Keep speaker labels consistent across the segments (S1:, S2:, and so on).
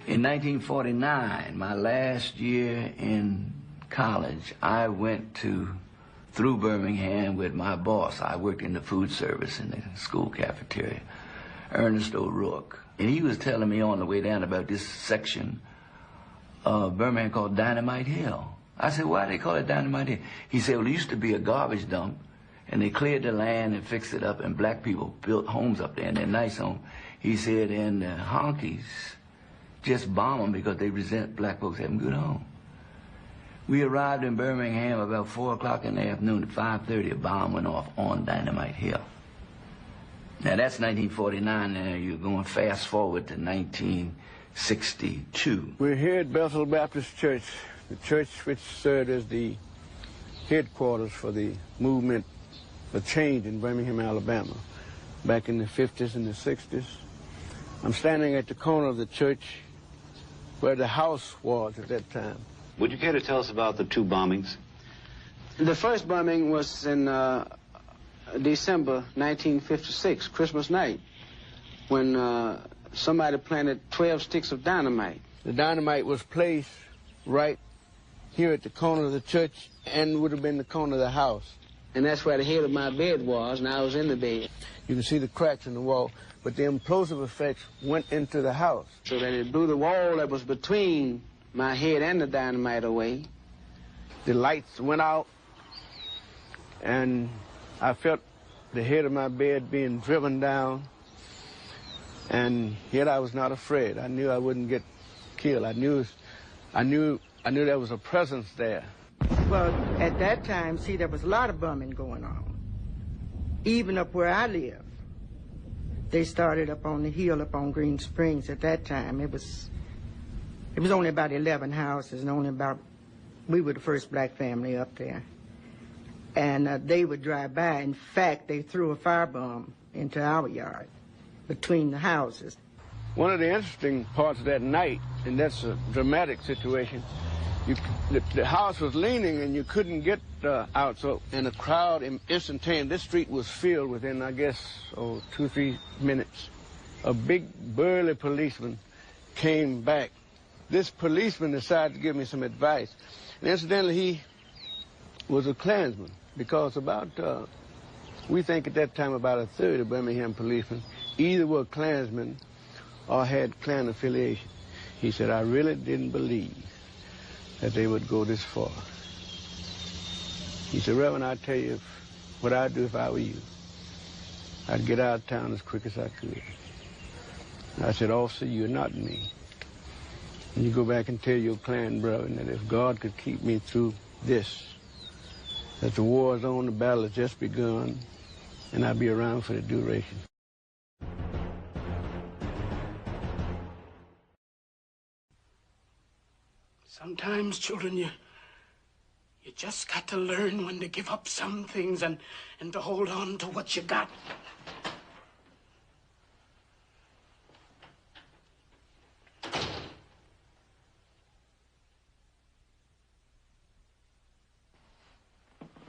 S1: In 1949, my last year in college, I went through Birmingham with my boss. I worked in the food service in the school cafeteria, Ernest O'Rourke. And he was telling me on the way down about this section of Birmingham called Dynamite Hill. I said, why do they call it Dynamite Hill? He said, well, it used to be a garbage dump, and they cleared the land and fixed it up, and black people built homes up there, and they're nice homes. He said, and the honkies just bomb them because they resent black folks having good homes. We arrived in Birmingham about 4 o'clock in the afternoon. At 5:30, a bomb went off on Dynamite Hill. Now, that's 1949. Now, you're going fast forward to 1962.
S2: We're here at Bethel Baptist Church, the church which served as the headquarters for the movement for change in Birmingham, Alabama, back in the 50s and the 60s. I'm standing at the corner of the church where the house was at that time.
S3: Would you care to tell us about the 2 bombings?
S2: The first bombing was in December 1956, Christmas night, when somebody planted 12 sticks of dynamite. The dynamite was placed right here at the corner of the church and would have been the corner of the house. And that's where the head of my bed was, and I was in the bed. You can see the cracks in the wall, but the implosive effects went into the house. So that it blew the wall that was between my head and the dynamite away. The lights went out, and I felt the head of my bed being driven down, and yet I was not afraid. I knew I wouldn't get killed. I knew there was a presence there.
S4: Well, at that time, see, there was a lot of bombing going on. Even up where I live. They started up on the hill up on Green Springs at that time. It was only about 11 houses, and we were the first black family up there. And they would drive by. In fact, they threw a firebomb into our yard between the houses.
S2: One of the interesting parts of that night, and that's a dramatic situation, the house was leaning and you couldn't get out, so in a crowd instantaneously, this street was filled within, I guess, 2-3 minutes. A big burly policeman came back. This policeman decided to give me some advice. And incidentally, he was a Klansman, because we think at that time about 1/3 of Birmingham policemen either were Klansmen or had Klan affiliation. He said, I really didn't believe that they would go this far. He said, Reverend, I tell you what I'd do if I were you. I'd get out of town as quick as I could. I said, officer, you're not me. And you go back and tell your Klan brethren that if God could keep me through this, that the war is on, the battle has just begun, and I'll be around for the duration.
S5: Sometimes, children, you just got to learn when to give up some things and to hold on to what you got.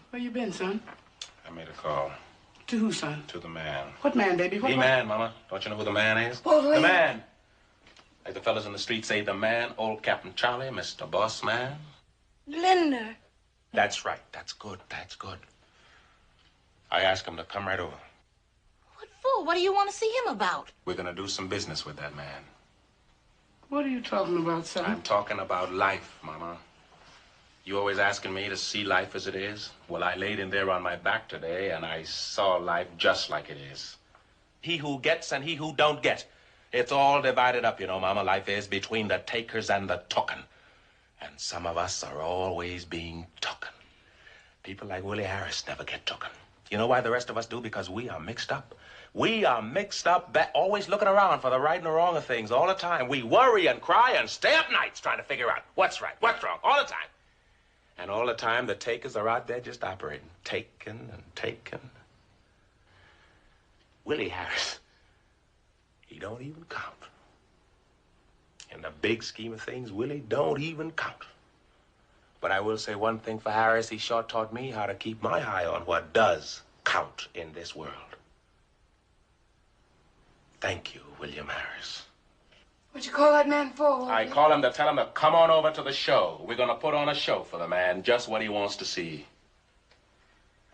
S5: Where you been, son?
S6: I made a call.
S5: To who, son?
S6: To the man.
S5: What man, baby?
S6: The man, Mama. Don't you know who the man is?
S5: Oh,
S6: the man. Like the fellas in the street say, the man, old Captain Charlie, Mr. Boss Man.
S7: Linda.
S6: That's right. That's good. That's good. I asked him to come right over.
S7: What for? What do you want to see him about?
S6: We're going to do some business with that man.
S5: What are you talking about, son?
S6: I'm talking about life, Mama. You always asking me to see life as it is? Well, I laid in there on my back today, and I saw life just like it is. He who gets and he who don't get. It's all divided up, you know, Mama. Life is between the takers and the tooken. And some of us are always being tooken. People like Willie Harris never get tooken. You know why the rest of us do? Because we are mixed up. We are mixed up, always looking around for the right and the wrong of things all the time. We worry and cry and stay up nights trying to figure out what's right, what's wrong, all the time. And all the time, the takers are out there just operating, taking and taking. Willie Harris, he don't even count. In the big scheme of things, Willie don't even count. But I will say one thing for Harris, he sure taught me how to keep my eye on what does count in this world. Thank you, William Harris.
S5: What'd you call that man for?
S6: I call him to tell him to come on over to the show. We're going to put on a show for the man, just what he wants to see.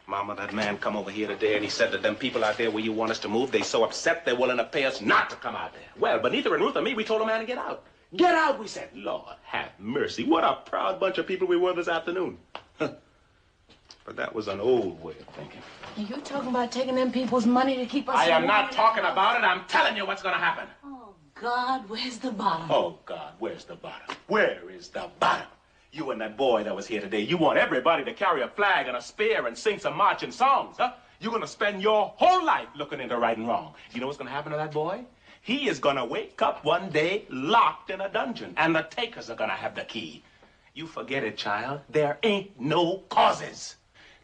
S6: Mama, that man come over here today and he said that them people out there where you want us to move, they so upset they're willing to pay us not to come out there. Well, but neither in Ruth or me, we told the man to get out. Get out, we said. Lord, have mercy. What a proud bunch of people we were this afternoon. But that was an old way of thinking.
S7: Are you talking about taking them people's money to keep us...
S6: I am not talking about it. I'm telling you what's going to happen.
S7: Oh, God, where's the bottom?
S6: Oh, God, where's the bottom? Where is the bottom? You and that boy that was here today, you want everybody to carry a flag and a spear and sing some marching songs, huh? You're going to spend your whole life looking into right and wrong. You know what's going to happen to that boy? He is going to wake up one day locked in a dungeon, and the takers are going to have the key. You forget it, child. There ain't no causes.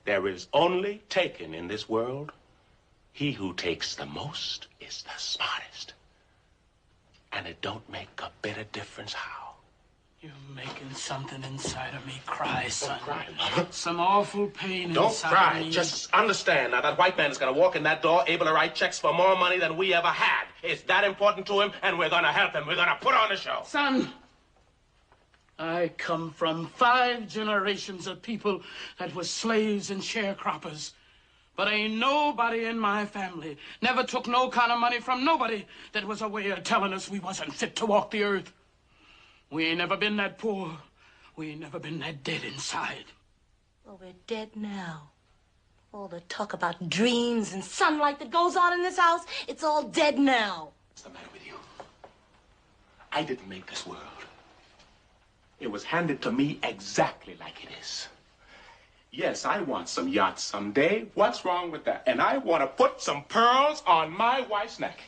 S6: There is only taking in this world. He who takes the most is the smartest. And it don't make a bit of difference how.
S5: You're making something inside of me cry, son.
S6: Don't cry, Mama.
S5: Some awful pain
S6: Don't
S5: inside
S6: cry.
S5: of me.
S6: Just understand now that white man is going to walk in that door able to write checks for more money than we ever had. It's that important to him, and we're going to help him. We're going to put on a show.
S5: Son, I come from 5 generations of people that was slaves and sharecroppers. But ain't nobody in my family never took no kind of money from nobody that was a way of telling us we wasn't fit to walk the earth. We ain't never been that poor. We ain't never been that dead inside.
S7: Well, we're dead now. All the talk about dreams and sunlight that goes on in this house, it's all dead now.
S6: What's the matter with you? I didn't make this world. It was handed to me exactly like it is. Yes, I want some yachts someday. What's wrong with that? And I want to put some pearls on my wife's neck.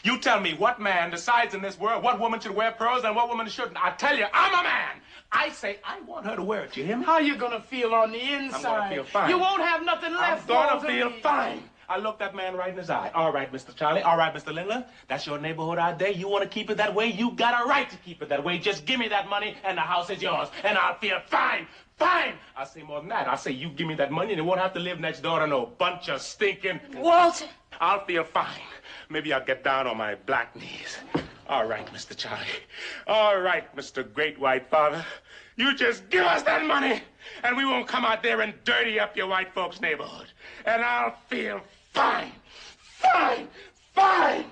S6: You tell me what man decides in this world what woman should wear pearls and what woman shouldn't. I tell you, I'm a man. I say I want her to wear it. You hear me?
S5: How you gonna feel on the inside?
S6: I'm gonna feel fine.
S5: You won't have nothing left.
S6: I'm gonna feel fine. I looked that man right in his eye. All right, Mr. Charlie. All right, Mr. Lindler. That's your neighborhood out there. You want to keep it that way? You got a right to keep it that way. Just give me that money and the house is yours. And I'll feel fine. Fine. I'll say more than that. I'll say you give me that money and you won't have to live next door to no bunch of stinking...
S7: Walter!
S6: I'll feel fine. Maybe I'll get down on my black knees. All right, Mr. Charlie. All right, Mr. Great White Father. You just give us that money, and we won't come out there and dirty up your white folks' neighborhood. And I'll feel fine. Fine. Fine.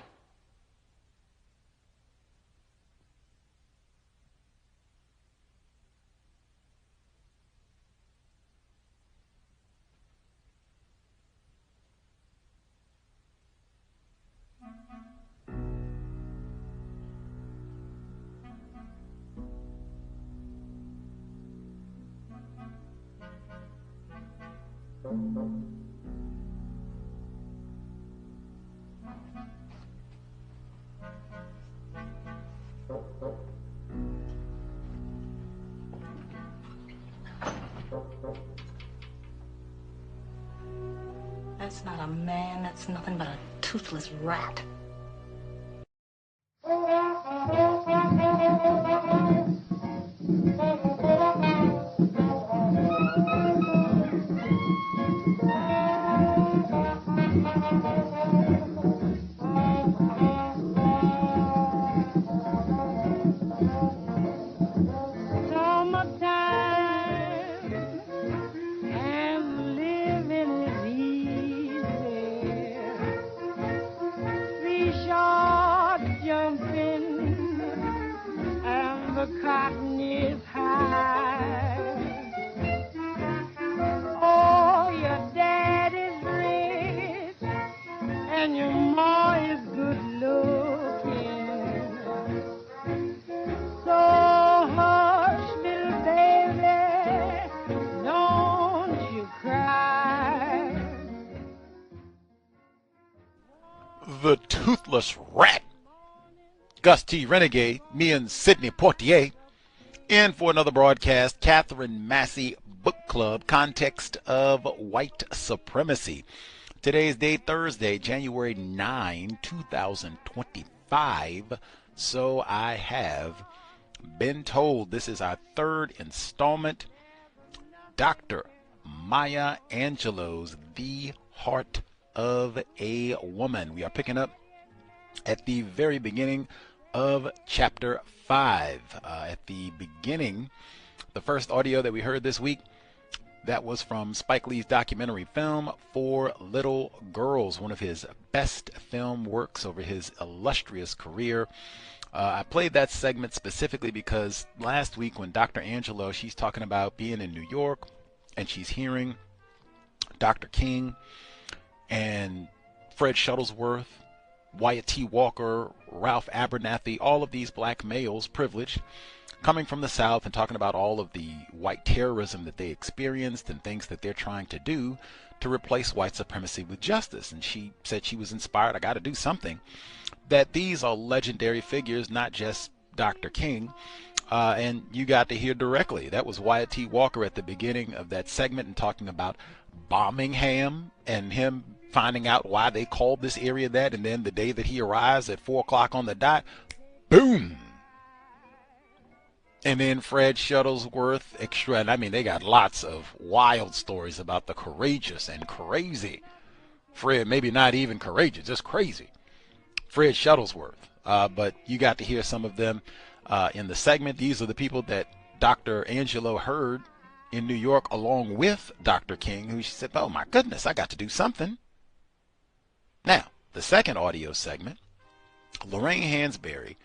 S7: That's not a man, that's nothing but a toothless rat.
S8: The Toothless Rat. Gus T, Renegade, me and Sidney Poitier, in for another broadcast, Katherine Massey Book Club, Context of White Supremacy. Today's date, Thursday, January 9, 2025. So I have been told this is our third installment. Dr. Maya Angelou's The Heart of a Woman. We are picking up at the very beginning of Chapter 5. At the beginning, the first audio that we heard this week, that was from Spike Lee's documentary film, Four Little Girls, one of his best film works over his illustrious career. I played that segment specifically because last week when Dr. Angelou, she's talking about being in New York, and she's hearing Dr. King and Fred Shuttlesworth, Wyatt T. Walker, Ralph Abernathy, all of these black males, privileged, coming from the South and talking about all of the white terrorism that they experienced and things that they're trying to do to replace white supremacy with justice. And she said she was inspired, I got to do something, that these are legendary figures, not just Dr. King. And you got to hear directly. That was Wyatt T. Walker at the beginning of that segment and talking about Birmingham and him finding out why they called this area that. And then the day that he arrives at 4 o'clock on the dot, boom. And then Fred Shuttlesworth, extra, and I mean, they got lots of wild stories about the courageous and crazy Fred, maybe not even courageous, just crazy Fred Shuttlesworth. But you got to hear some of them in the segment. These are the people that Dr. Angelou heard in New York along with Dr. King, who she said, oh my goodness, I got to do something. Now, the second audio segment, Lorraine Hansberry.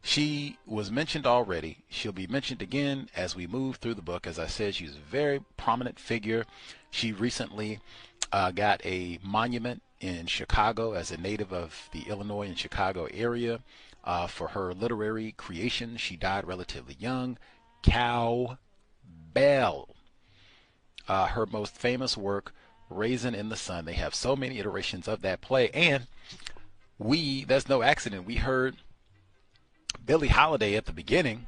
S8: She was mentioned already. She'll be mentioned again as we move through the book. As I said, she's a very prominent figure. She recently got a monument in Chicago as a native of the Illinois and Chicago area for her literary creation. She died relatively young. Cowbell. Her most famous work, Raisin in the Sun. They have so many iterations of that play. And that's no accident. We heard Billie Holiday at the beginning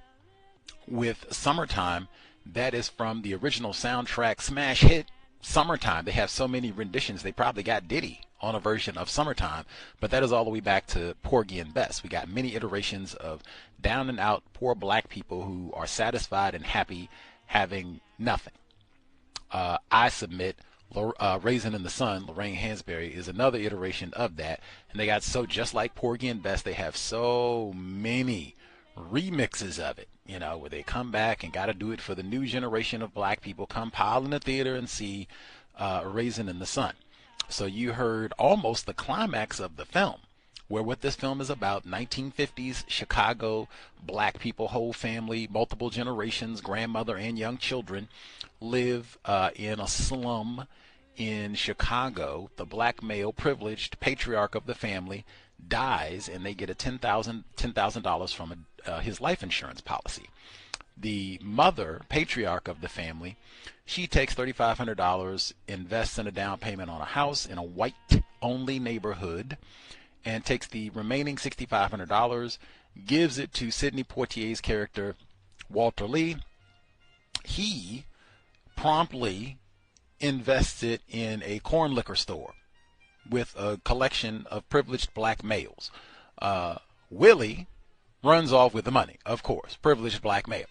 S8: with Summertime. That is from the original soundtrack smash hit Summertime. They have so many renditions, they probably got Diddy on a version of Summertime, but that is all the way back to Porgy and Bess. We got many iterations of down and out poor black people who are satisfied and happy having nothing. I submit Raisin in the Sun, Lorraine Hansberry, is another iteration of that. And they got so, just like Porgy and Bess, they have so many remixes of it, you know, where they come back and got to do it for the new generation of black people. Come pile in the theater and see Raisin in the Sun. So you heard almost the climax of the film, where what this film is about, 1950s Chicago, black people, whole family, multiple generations, grandmother and young children, live in a slum in Chicago. The male, privileged patriarch of the family dies, and they get a $10,000 from his life insurance policy. The mother, patriarch of the family, she takes $3,500, invests in a down payment on a house in a white-only neighborhood, and takes the remaining $6,500, gives it to Sidney Poitier's character, Walter Lee. He promptly invests it in a corn liquor store with a collection of privileged black males. Willie runs off with the money, of course, privileged black male.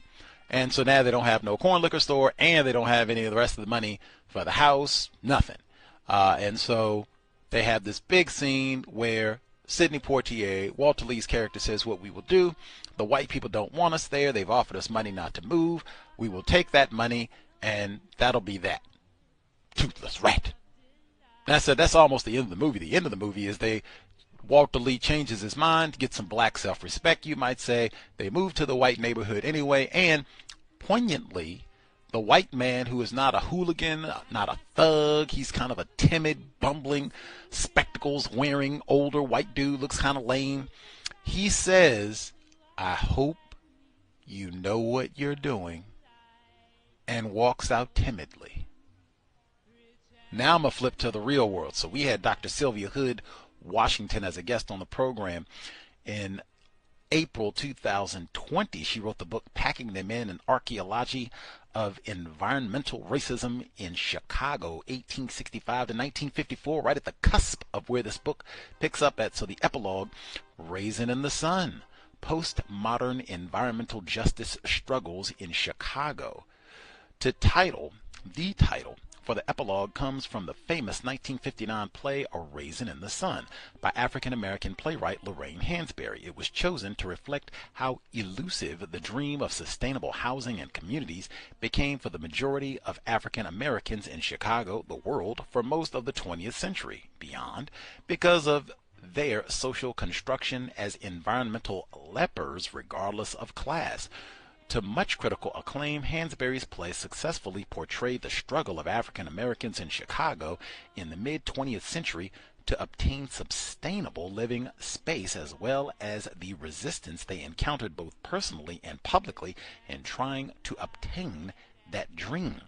S8: And so now they don't have no corn liquor store, and they don't have any of the rest of the money for the house, nothing. And so they have this big scene where Sidney Poitier, Walter Lee's character, says, what we will do, the white people don't want us there. They've offered us money not to move. We will take that money, and that'll be that. Toothless rat. And I said, that's almost the end of the movie. The end of the movie is Walter Lee changes his mind, gets some black self-respect, you might say. They move to the white neighborhood anyway, and poignantly, the white man, who is not a hooligan, not a thug, he's kind of a timid, bumbling, spectacles-wearing, older white dude, looks kind of lame. He says, I hope you know what you're doing, and walks out timidly. Now I'm going to flip to the real world. So we had Dr. Sylvia Hood Washington as a guest on the program in April 2020. She wrote the book Packing Them In, an Archaeology of Environmental Racism in Chicago, 1865 to 1954, right at the cusp of where this book picks up at. So the epilogue, Raisin in the Sun, Postmodern Environmental Justice Struggles in Chicago. The title for the epilogue comes from the famous 1959 play A Raisin in the Sun by African-American playwright Lorraine Hansberry. It was chosen to reflect how elusive the dream of sustainable housing and communities became for the majority of African Americans in Chicago, the world, for most of the 20th century, beyond, because of their social construction as environmental lepers regardless of class. To much critical acclaim, Hansberry's play successfully portrayed the struggle of African Americans in Chicago in the mid-20th century to obtain sustainable living space, as well as the resistance they encountered both personally and publicly in trying to obtain that dream.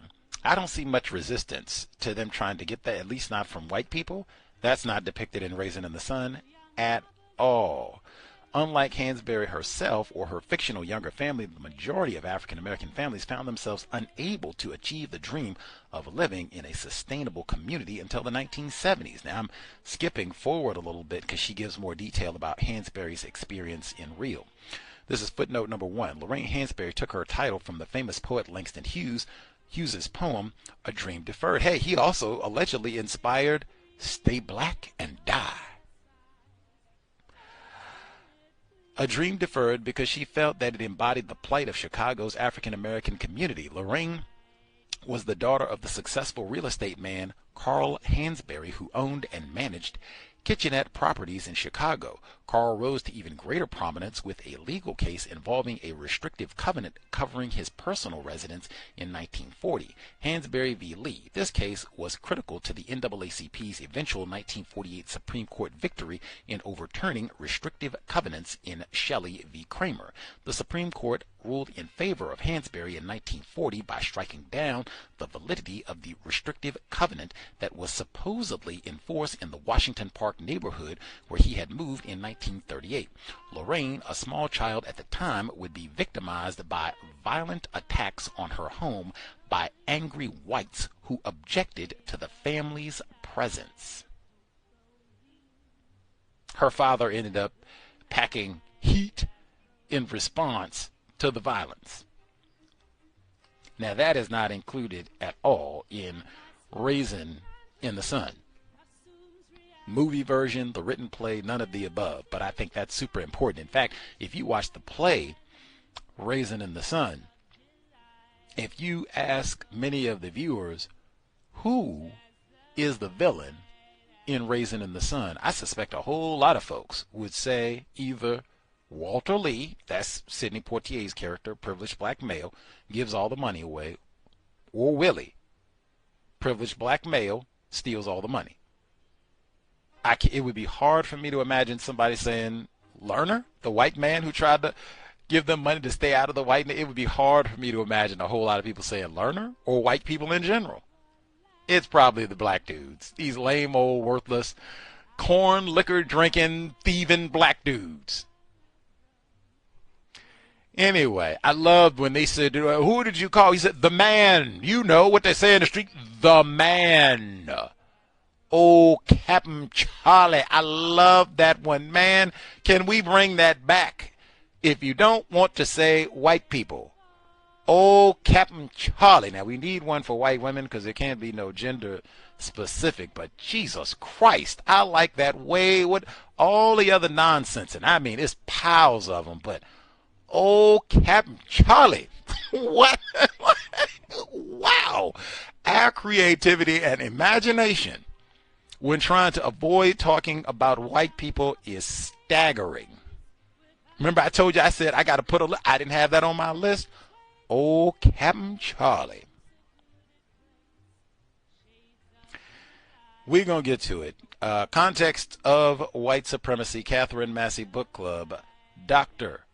S8: I don't see much resistance to them trying to get that, at least not from white people. That's not depicted in Raisin in the Sun at all. Unlike Hansberry herself or her fictional younger family, the majority of African American families found themselves unable to achieve the dream of living in a sustainable community until the 1970s. Now, I'm skipping forward a little bit because she gives more detail about Hansberry's experience in real. This is footnote number 1. Lorraine Hansberry took her title from the famous poet Langston Hughes's poem, A Dream Deferred. Hey, he also allegedly inspired Stay Black and Die. A dream deferred because she felt that it embodied the plight of Chicago's African American community. Lorraine was the daughter of the successful real estate man Carl Hansberry, who owned and managed kitchenette properties in Chicago. Carl rose to even greater prominence with a legal case involving a restrictive covenant covering his personal residence in 1940, Hansberry v. Lee. This case was critical to the NAACP's eventual 1948 Supreme Court victory in overturning restrictive covenants in Shelley v. Kramer. The Supreme Court ruled in favor of Hansberry in 1940 by striking down the validity of the restrictive covenant that was supposedly in force in the Washington Park neighborhood where he had moved in 1938. Lorraine, a small child at the time, would be victimized by violent attacks on her home by angry whites who objected to the family's presence. Her father ended up packing heat in response to the violence. Now, that is not included at all in Raisin in the Sun. Movie version, the written play, none of the above, but I think that's super important. In fact, if you watch the play Raisin in the Sun, if you ask many of the viewers who is the villain in Raisin in the Sun, I suspect a whole lot of folks would say either Walter Lee, that's Sidney Poitier's character, privileged black male, gives all the money away, or Willie, privileged black male, steals all the money. It would be hard for me to imagine somebody saying Lerner, the white man who tried to give them money to stay out of the white. It would be hard for me to imagine a whole lot of people saying Lerner or white people in general. It's probably the black dudes, these lame old worthless corn liquor drinking thieving black dudes. Anyway, I loved when they said, who did you call? He said, the man. You know what they say in the street, the man. Oh, Captain Charlie, I love that one. Man, can we bring that back? If you don't want to say white people, oh, Captain Charlie. Now, we need one for white women because there can't be no gender specific, but Jesus Christ, I like that way. What all the other nonsense, and I mean, it's piles of them, but oh, Captain Charlie. What? Wow. Our creativity and imagination when trying to avoid talking about white people is staggering. Remember I told you, I said I got to put I didn't have that on my list. Oh, Captain Charlie. We're going to get to it. Context of white supremacy, Katherine Massey Book Club, Dr.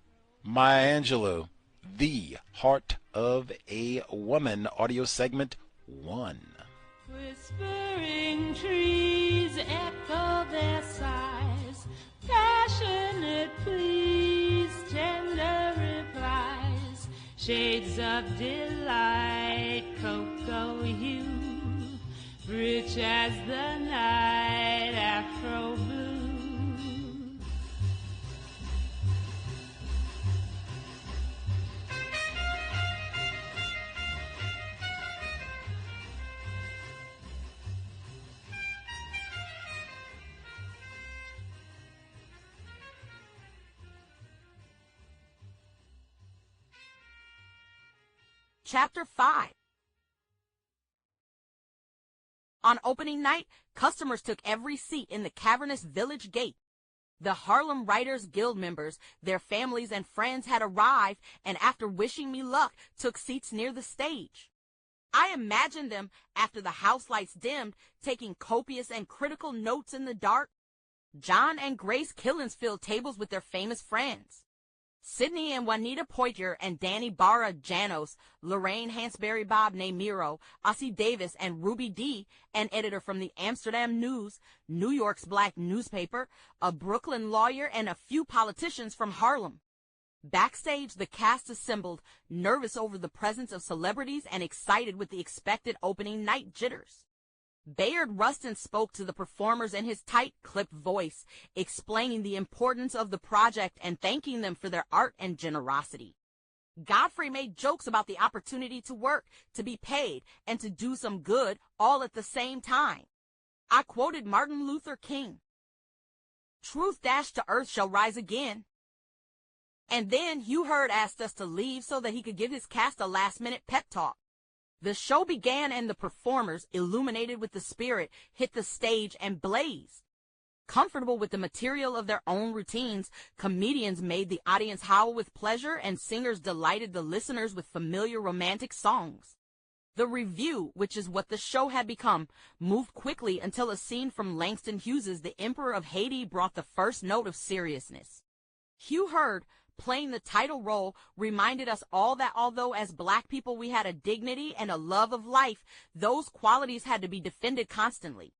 S8: Maya Angelou, The Heart of a Woman, audio segment 1.
S9: Whispering trees echo their sighs, passionate pleas, tender replies, shades of delight, cocoa hue, rich as the night, afro blue.
S10: Chapter 5. On opening night, customers took every seat in the cavernous village gate. The Harlem Writers Guild members, their families and friends had arrived, and after wishing me luck, took seats near the stage. I imagined them, after the house lights dimmed, taking copious and critical notes in the dark. John and Grace Killens filled tables with their famous friends. Sidney and Juanita Poitier and Danny Barra Janos, Lorraine Hansberry Bob Namiro, Ossie Davis, and Ruby D., an editor from the Amsterdam News, New York's black newspaper, a Brooklyn lawyer, and a few politicians from Harlem. Backstage, the cast assembled, nervous over the presence of celebrities and excited with the expected opening night jitters. Bayard Rustin spoke to the performers in his tight, clipped voice, explaining the importance of the project and thanking them for their art and generosity. Godfrey made jokes about the opportunity to work, to be paid, and to do some good all at the same time. I quoted Martin Luther King. "Truth dashed to earth shall rise again." And then Hugh Hurd asked us to leave so that he could give his cast a last-minute pep talk. The show began and the performers, illuminated with the spirit, hit the stage and blazed. Comfortable with the material of their own routines, comedians made the audience howl with pleasure and singers delighted the listeners with familiar romantic songs. The review, which is what the show had become, moved quickly until a scene from Langston Hughes's The Emperor of Haiti brought the first note of seriousness. Hugh Hurd, playing the title role, reminded us all that although as black people we had a dignity and a love of life, those qualities had to be defended constantly.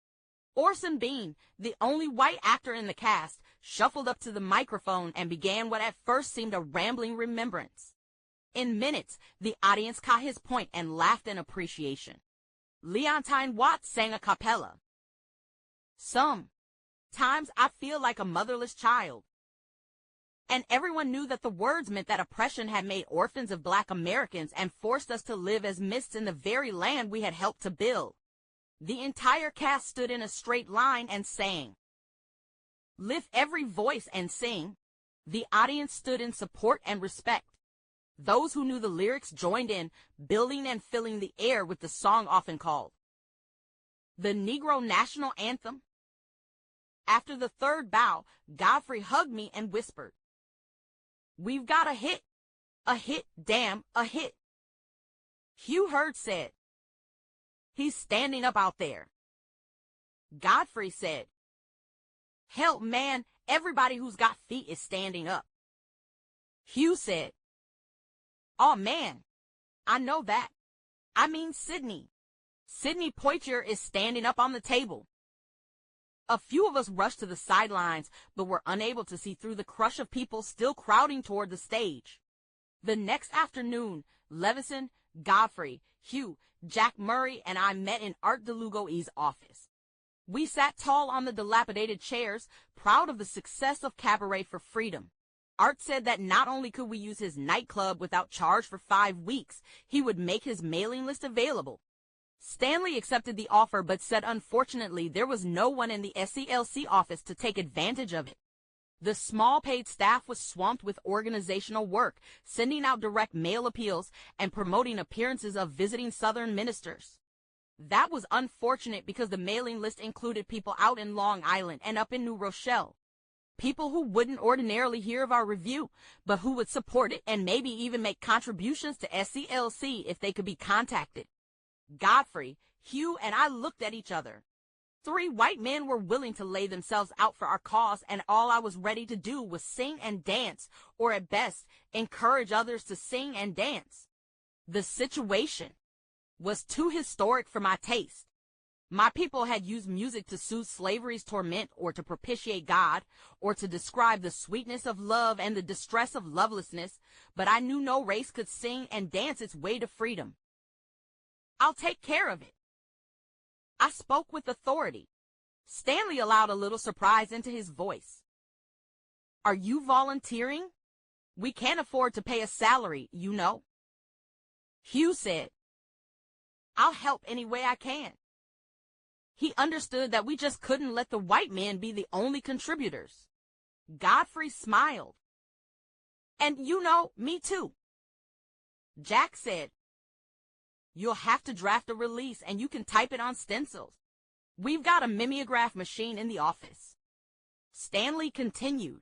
S10: Orson Bean, the only white actor in the cast, shuffled up to the microphone and began what at first seemed a rambling remembrance. In minutes, the audience caught his point and laughed in appreciation. Leontine Watts sang a cappella. "Sometimes I feel like a motherless child." And everyone knew that the words meant that oppression had made orphans of black Americans and forced us to live as mists in the very land we had helped to build. The entire cast stood in a straight line and sang. Lift every voice and sing. The audience stood in support and respect. Those who knew the lyrics joined in, building and filling the air with the song often called the Negro National Anthem. After the third bow, Godfrey hugged me and whispered, "We've got a hit, damn, a hit." Hugh Hurd said, "He's standing up out there." Godfrey said, "Hell, man, everybody who's got feet is standing up." Hugh said, "Oh, man, I know that. I mean Sidney. Sidney Poitier is standing up on the table." A few of us rushed to the sidelines, but were unable to see through the crush of people still crowding toward the stage. The next afternoon, Levison, Godfrey, Hugh, Jack Murray, and I met in Art DeLugo's office. We sat tall on the dilapidated chairs, proud of the success of Cabaret for Freedom. Art said that not only could we use his nightclub without charge for 5 weeks, he would make his mailing list available. Stanley accepted the offer, but said unfortunately there was no one in the SCLC office to take advantage of it. The small paid staff was swamped with organizational work, sending out direct mail appeals and promoting appearances of visiting Southern ministers. That was unfortunate because the mailing list included people out in Long Island and up in New Rochelle. People who wouldn't ordinarily hear of our review, but who would support it and maybe even make contributions to SCLC if they could be contacted. Godfrey, Hugh, and I looked at each other. 3 white men were willing to lay themselves out for our cause, and all I was ready to do was sing and dance, or at best, encourage others to sing and dance. The situation was too historic for my taste. My people had used music to soothe slavery's torment, or to propitiate God, or to describe the sweetness of love and the distress of lovelessness, but I knew no race could sing and dance its way to freedom. "I'll take care of it." I spoke with authority. Stanley allowed a little surprise into his voice. "Are you volunteering? We can't afford to pay a salary, you know." Hugh said, "I'll help any way I can." He understood that we just couldn't let the white men be the only contributors. Godfrey smiled. "And you know, me too." Jack said, You'll have to draft a release, and you can type it on stencils. We've got a mimeograph machine in the office. Stanley continued.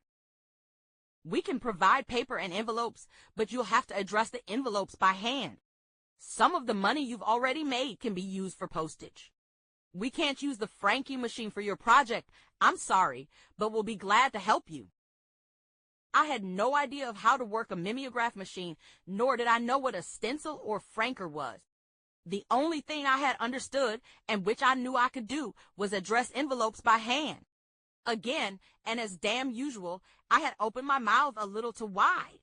S10: We can provide paper and envelopes, but you'll have to address the envelopes by hand. Some of the money you've already made can be used for postage. We can't use the franking machine for your project. I'm sorry, but we'll be glad to help you. I had no idea of how to work a mimeograph machine, nor did I know what a stencil or franker was. The only thing I had understood, and which I knew I could do, was address envelopes by hand. Again, and as damn usual, I had opened my mouth a little too wide.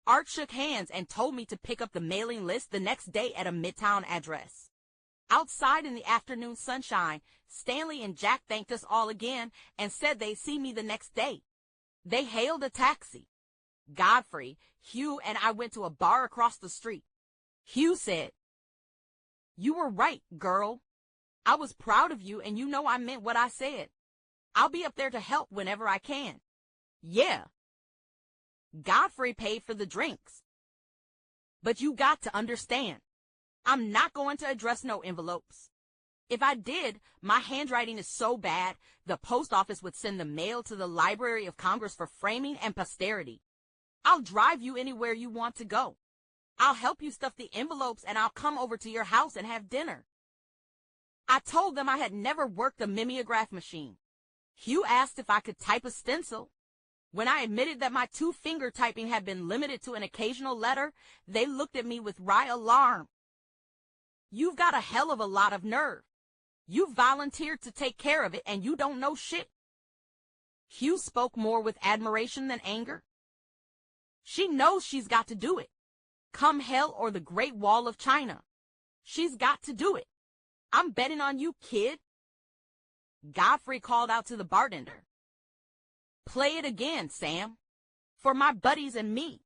S10: Art shook hands and told me to pick up the mailing list the next day at a Midtown address. Outside in the afternoon sunshine, Stanley and Jack thanked us all again and said they'd see me the next day. They hailed a taxi. Godfrey, Hugh, and I went to a bar across the street. Hugh said, "You were right, girl. I was proud of you, and you know I meant what I said. I'll be up there to help whenever I can." Yeah. Godfrey paid for the drinks. But you got to understand, I'm not going to address no envelopes. If I did, my handwriting is so bad, the post office would send the mail to the Library of Congress for framing and posterity. I'll drive you anywhere you want to go. I'll help you stuff the envelopes, and I'll come over to your house and have dinner. I told them I had never worked a mimeograph machine. Hugh asked if I could type a stencil. When I admitted that my two-finger typing had been limited to an occasional letter, they looked at me with wry alarm. You've got a hell of a lot of nerve. You volunteered to take care of it, and you don't know shit. Hugh spoke more with admiration than anger. She knows she's got to do it. Come hell or the Great Wall of China. She's got to do it. I'm betting on you, kid. Godfrey called out to the bartender. Play it again, Sam. For my buddies and me.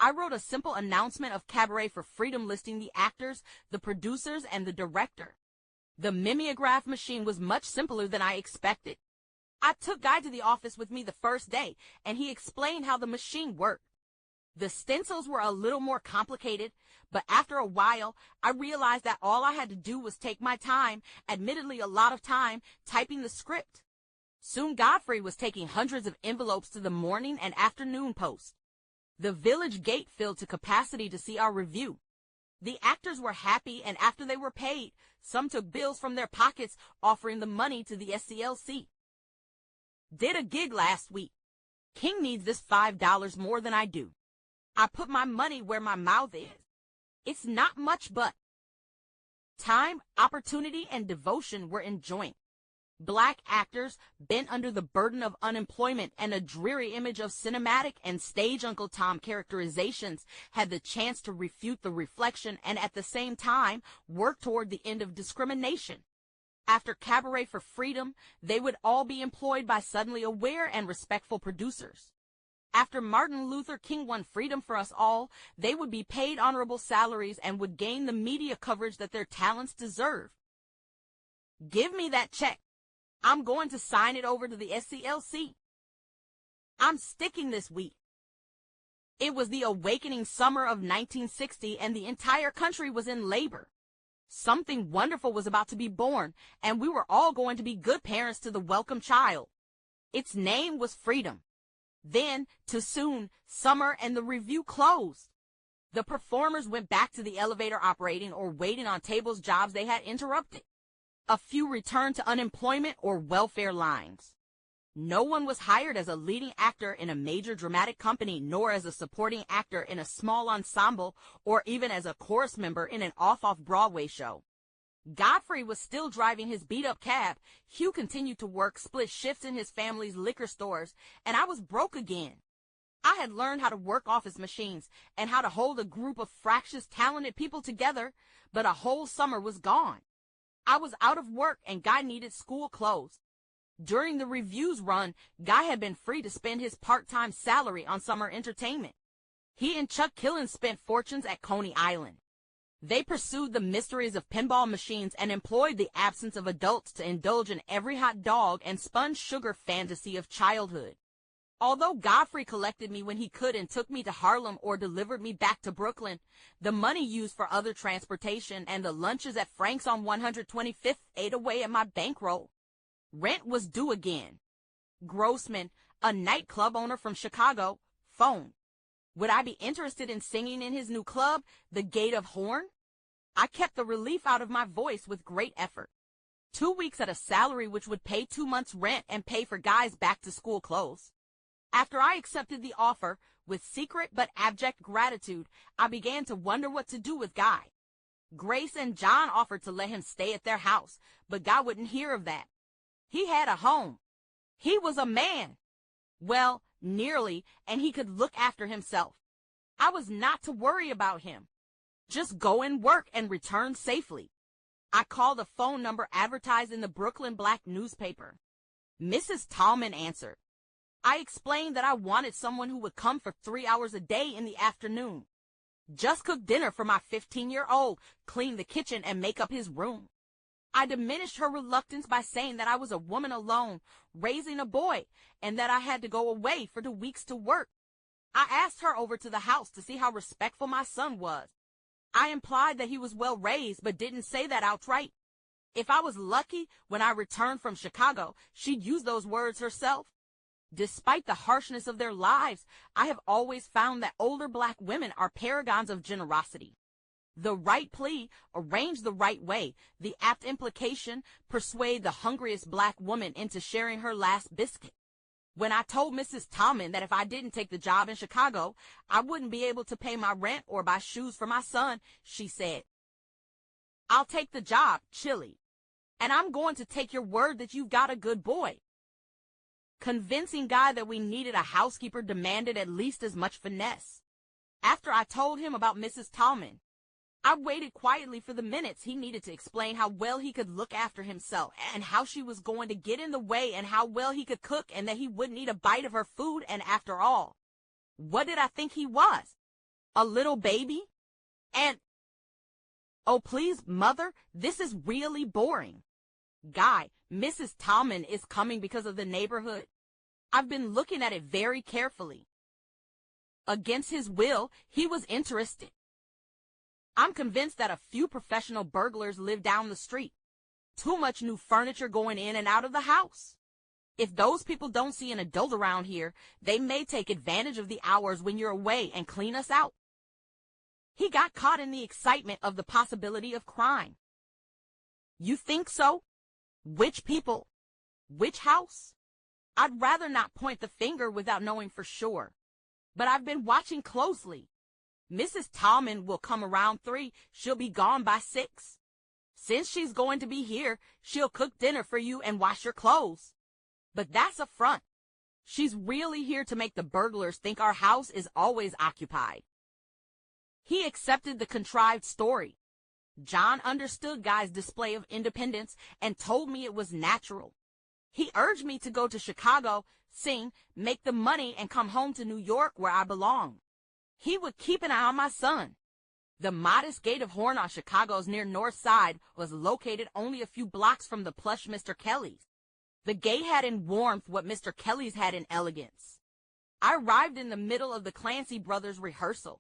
S10: I wrote a simple announcement of Cabaret for Freedom listing the actors, the producers, and the director. The mimeograph machine was much simpler than I expected. I took Guy to the office with me the first day, and he explained how the machine worked. The stencils were a little more complicated, but after a while, I realized that all I had to do was take my time, admittedly a lot of time, typing the script. Soon Godfrey was taking hundreds of envelopes to the morning and afternoon post. The village gate filled to capacity to see our review. The actors were happy, and after they were paid, some took bills from their pockets, offering the money to the SCLC. Did a gig last week. King needs this $5 more than I do. I put my money where my mouth is. It's not much, but time, opportunity, and devotion were in joint. Black actors, bent under the burden of unemployment and a dreary image of cinematic and stage Uncle Tom characterizations, had the chance to refute the reflection and at the same time work toward the end of discrimination. After Cabaret for Freedom, they would all be employed by suddenly aware and respectful producers. After Martin Luther King won freedom for us all, they would be paid honorable salaries and would gain the media coverage that their talents deserve. Give me that check. I'm going to sign it over to the SCLC. I'm sticking this week. It was the awakening summer of 1960, and the entire country was in labor. Something wonderful was about to be born, and we were all going to be good parents to the welcome child. Its name was Freedom. Then, too soon, summer and the review closed. The performers went back to the elevator operating or waiting on tables jobs they had interrupted. A few returned to unemployment or welfare lines. No one was hired as a leading actor in a major dramatic company, nor as a supporting actor in a small ensemble, or even as a chorus member in an off-Broadway show. Godfrey was still driving his beat-up cab. Hugh continued to work split shifts in his family's liquor stores, and I was broke again. I had learned how to work office machines and how to hold a group of fractious, talented people together, but a whole summer was gone. I was out of work, and Guy needed school clothes. During the review's run, Guy had been free to spend his part-time salary on summer entertainment. He and Chuck Killen spent fortunes at Coney Island. They pursued the mysteries of pinball machines and employed the absence of adults to indulge in every hot dog and sponge sugar fantasy of childhood. Although Godfrey collected me when he could and took me to Harlem or delivered me back to Brooklyn, the money used for other transportation and the lunches at Frank's on 125th ate away at my bankroll. Rent was due again. Grossman, a nightclub owner from Chicago, phoned. Would I be interested in singing in his new club, the Gate of Horn? I kept the relief out of my voice with great effort. 2 weeks at a salary which would pay 2 months' rent and pay for Guy's back-to-school clothes. After I accepted the offer, with secret but abject gratitude, I began to wonder what to do with Guy. Grace and John offered to let him stay at their house, but Guy wouldn't hear of that. He had a home. He was a man. Well, nearly, and he could look after himself. I was not to worry about him. Just go and work and return safely. I called a phone number advertised in the Brooklyn Black newspaper. Mrs. Tallman answered. I explained that I wanted someone who would come for 3 hours a day in the afternoon. Just cook dinner for my 15-year-old, clean the kitchen, and make up his room. I diminished her reluctance by saying that I was a woman alone, raising a boy, and that I had to go away for 2 weeks to work. I asked her over to the house to see how respectful my son was. I implied that he was well raised, but didn't say that outright. If I was lucky, when I returned from Chicago, she'd use those words herself. Despite the harshness of their lives, I have always found that older black women are paragons of generosity. The right plea, arranged the right way, the apt implication, persuade the hungriest black woman into sharing her last biscuit. When I told Mrs. Tallman that if I didn't take the job in Chicago, I wouldn't be able to pay my rent or buy shoes for my son, she said, I'll take the job, chilly, and I'm going to take your word that you've got a good boy. Convincing Guy that we needed a housekeeper demanded at least as much finesse. After I told him about Mrs. Tallman, I waited quietly for the minutes he needed to explain how well he could look after himself and how she was going to get in the way and how well he could cook and that he wouldn't eat a bite of her food. And after all, what did I think he was? A little baby? And, oh please, mother, this is really boring. Guy, Mrs. Tallman is coming because of the neighborhood. I've been looking at it very carefully. Against his will, he was interested. I'm convinced that a few professional burglars live down the street. Too much new furniture going in and out of the house. If those people don't see an adult around here, they may take advantage of the hours when you're away and clean us out. He got caught in the excitement of the possibility of crime. You think so? Which people? Which house? I'd rather not point the finger without knowing for sure. But I've been watching closely. Mrs. Tallman will come around 3. She'll be gone by 6. Since she's going to be here, she'll cook dinner for you and wash your clothes. But that's a front. She's really here to make the burglars think our house is always occupied. He accepted the contrived story. John understood Guy's display of independence and told me it was natural. He urged me to go to Chicago, sing, make the money, and come home to New York where I belong. He would keep an eye on my son. The modest Gate of Horn on Chicago's near North Side was located only a few blocks from the plush Mr. Kelly's. The gate had in warmth what Mr. Kelly's had in elegance. I arrived in the middle of the Clancy brothers' rehearsal.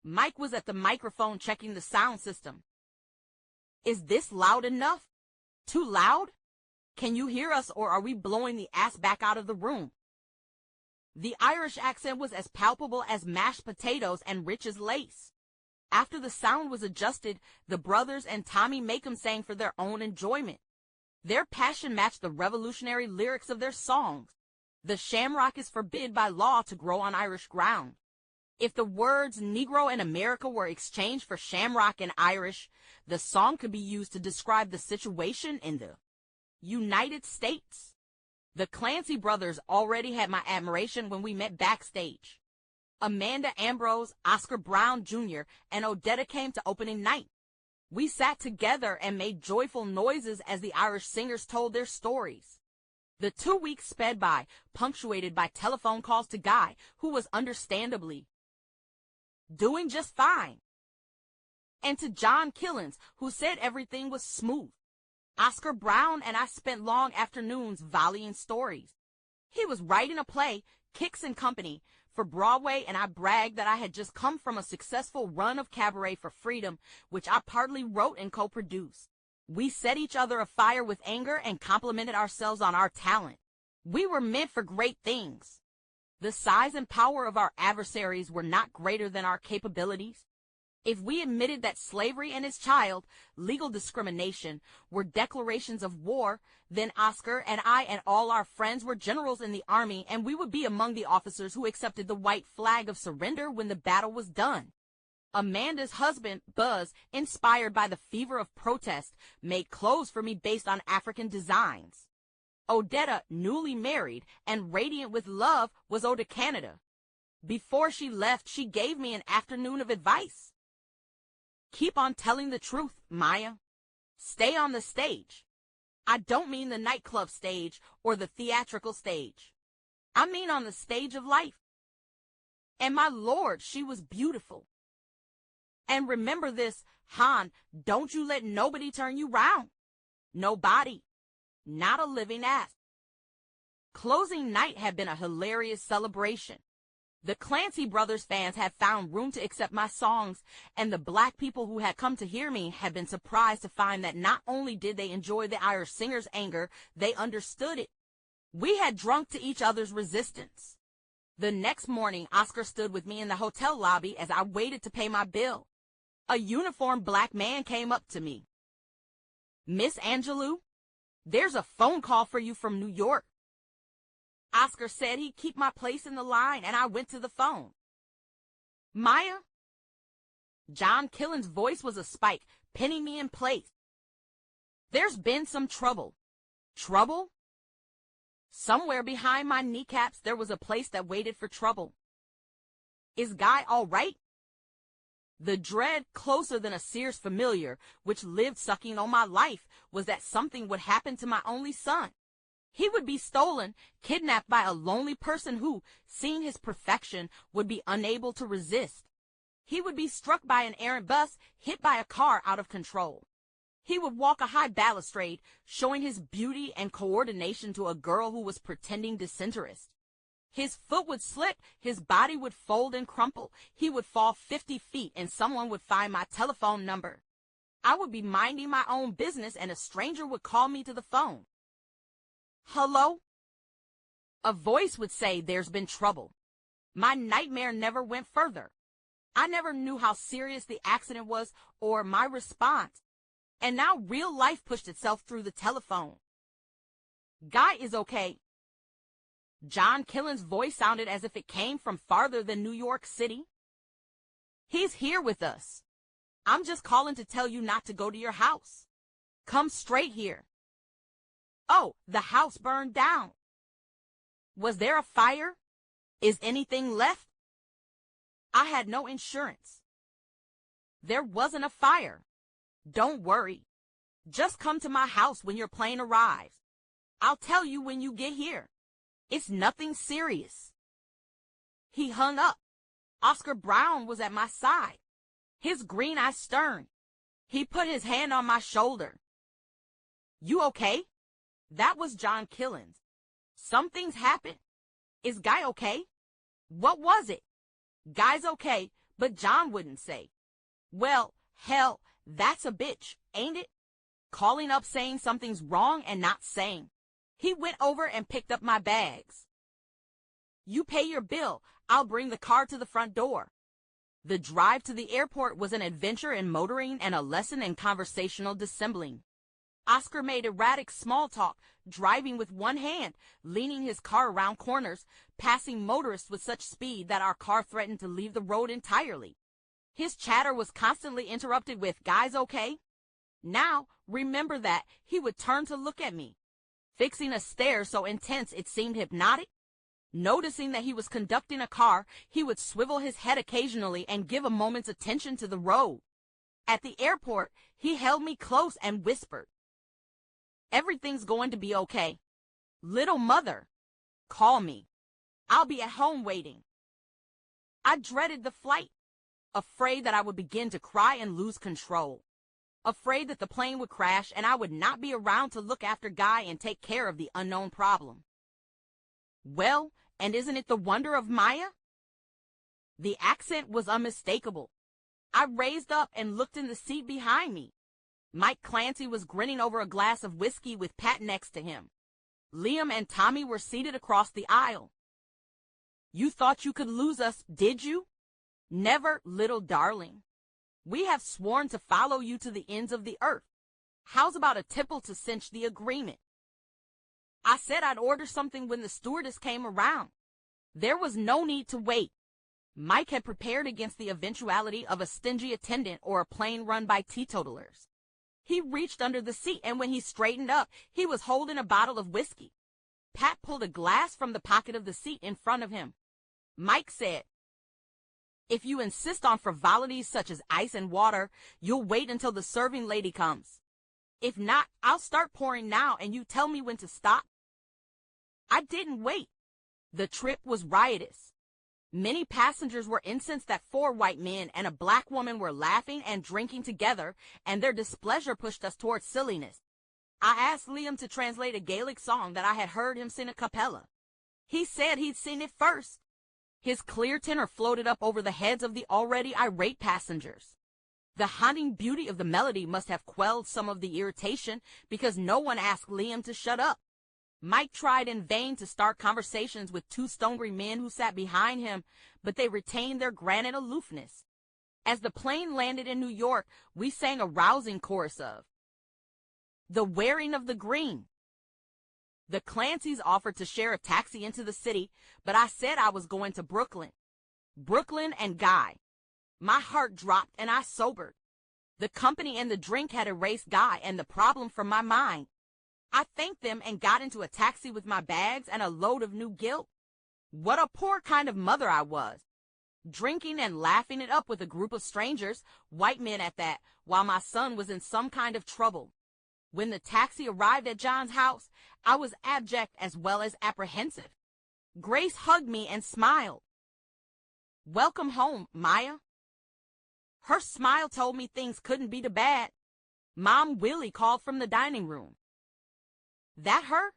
S10: Mike was at the microphone checking the sound system. Is this loud enough? Too loud? Can you hear us, or are we blowing the ass back out of the room? The Irish accent was as palpable as mashed potatoes and rich as lace. After the sound was adjusted, the brothers and Tommy Makem sang for their own enjoyment. Their passion matched the revolutionary lyrics of their songs. The shamrock is forbid by law to grow on Irish ground. If the words Negro and America were exchanged for shamrock and Irish, the song could be used to describe the situation in the United States. The Clancy brothers already had my admiration when we met backstage. Amanda Ambrose, Oscar Brown Jr., and Odetta came to opening night. We sat together and made joyful noises as the Irish singers told their stories. The 2 weeks sped by, punctuated by telephone calls to Guy, who was understandably doing just fine, and to John Killens, who said everything was smooth. Oscar Brown and I spent long afternoons volleying stories. He was writing a play, Kicks and Company for Broadway, and I bragged that I had just come from a successful run of Cabaret for Freedom, which I partly wrote and co-produced. We set each other afire with anger and complimented ourselves on our talent. We were meant for great things. The size and power of our adversaries were not greater than our capabilities. If we admitted that slavery and its child, legal discrimination, were declarations of war, then Oscar and I and all our friends were generals in the army, and we would be among the officers who accepted the white flag of surrender when the battle was done. Amanda's husband, Buzz, inspired by the fever of protest, made clothes for me based on African designs. Odetta, newly married and radiant with love, was owed to Canada. Before she left, she gave me an afternoon of advice. Keep on telling the truth, Maya. Stay on the stage. I don't mean the nightclub stage or the theatrical stage. I mean on the stage of life. And my Lord, she was beautiful. And remember this, Han, don't you let nobody turn you round. Nobody. Not a living ass. Closing night had been a hilarious celebration. The Clancy Brothers fans had found room to accept my songs, and the black people who had come to hear me had been surprised to find that not only did they enjoy the Irish singer's anger, they understood it. We had drunk to each other's resistance. The next morning, Oscar stood with me in the hotel lobby as I waited to pay my bill. A uniformed black man came up to me. Miss Angelou, there's a phone call for you from New York. Oscar said he'd keep my place in the line, and I went to the phone. Maya? John Killen's voice was a spike, pinning me in place. There's been some trouble. Trouble? Somewhere behind my kneecaps there was a place that waited for trouble. Is Guy all right? The dread, closer than a Sears familiar, which lived sucking on my life, was that something would happen to my only son. He would be stolen, kidnapped by a lonely person who, seeing his perfection, would be unable to resist. He would be struck by an errant bus, hit by a car out of control. He would walk a high balustrade, showing his beauty and coordination to a girl who was pretending disinterest. His foot would slip, his body would fold and crumple. He would fall 50 feet, and someone would find my telephone number. I would be minding my own business, and a stranger would call me to the phone. Hello? A voice would say there's been trouble. My nightmare never went further. I never knew how serious the accident was or my response. And now real life pushed itself through the telephone. Guy is okay. John Killen's voice sounded as if it came from farther than New York City. He's here with us. I'm just calling to tell you not to go to your house. Come straight here. Oh, the house burned down. Was there a fire? Is anything left? I had no insurance. There wasn't a fire. Don't worry. Just come to my house when your plane arrives. I'll tell you when you get here. It's nothing serious. He hung up. Oscar Brown was at my side, his green eyes stern. He put his hand on my shoulder. You okay? That was John Killen's. Something's happened. Is Guy okay? What was it? Guy's okay, but John wouldn't say. Well, hell, that's a bitch, ain't it? Calling up saying something's wrong and not saying. He went over and picked up my bags. You pay your bill. I'll bring the car to the front door. The drive to the airport was an adventure in motoring and a lesson in conversational dissembling. Oscar made erratic small talk, driving with one hand, leaning his car around corners, passing motorists with such speed that our car threatened to leave the road entirely. His chatter was constantly interrupted with, "Guys, okay?" Now, remember that, he would turn to look at me, fixing a stare so intense it seemed hypnotic. Noticing that he was conducting a car, he would swivel his head occasionally and give a moment's attention to the road. At the airport, he held me close and whispered, "Everything's going to be okay. Little mother, call me. I'll be at home waiting." I dreaded the flight, afraid that I would begin to cry and lose control, afraid that the plane would crash and I would not be around to look after Guy and take care of the unknown problem. Well, And isn't it the wonder of Maya? The accent was unmistakable. I raised up and looked in the seat behind me. Mike Clancy was grinning over a glass of whiskey with Pat next to him. Liam and Tommy were seated across the aisle. You thought you could lose us, did you? Never, little darling. We have sworn to follow you to the ends of the earth. How's about a tipple to cinch the agreement? I said I'd order something when the stewardess came around. There was no need to wait. Mike had prepared against the eventuality of a stingy attendant or a plane run by teetotalers. He reached under the seat, and when he straightened up, he was holding a bottle of whiskey. Pat pulled a glass from the pocket of the seat in front of him. Mike said, "If you insist on frivolities such as ice and water, you'll wait until the serving lady comes. If not, I'll start pouring now, and you tell me when to stop." I didn't wait. The trip was riotous. Many passengers were incensed that 4 white men and a black woman were laughing and drinking together, and their displeasure pushed us towards silliness. I asked Liam to translate a Gaelic song that I had heard him sing a cappella. He said he'd sing it first. His clear tenor floated up over the heads of the already irate passengers. The haunting beauty of the melody must have quelled some of the irritation, because no one asked Liam to shut up. Mike tried in vain to start conversations with 2 stony men who sat behind him, but they retained their granite aloofness. As the plane landed in New York, we sang a rousing chorus of "The Wearing of the Green." The Clancys offered to share a taxi into the city, but I said I was going to Brooklyn. Brooklyn and Guy. My heart dropped and I sobered. The company and the drink had erased Guy and the problem from my mind. I thanked them and got into a taxi with my bags and a load of new guilt. What a poor kind of mother I was. Drinking and laughing it up with a group of strangers, white men at that, while my son was in some kind of trouble. When the taxi arrived at John's house, I was abject as well as apprehensive. Grace hugged me and smiled. "Welcome home, Maya." Her smile told me things couldn't be too bad. Mom Willie called from the dining room. "That her?"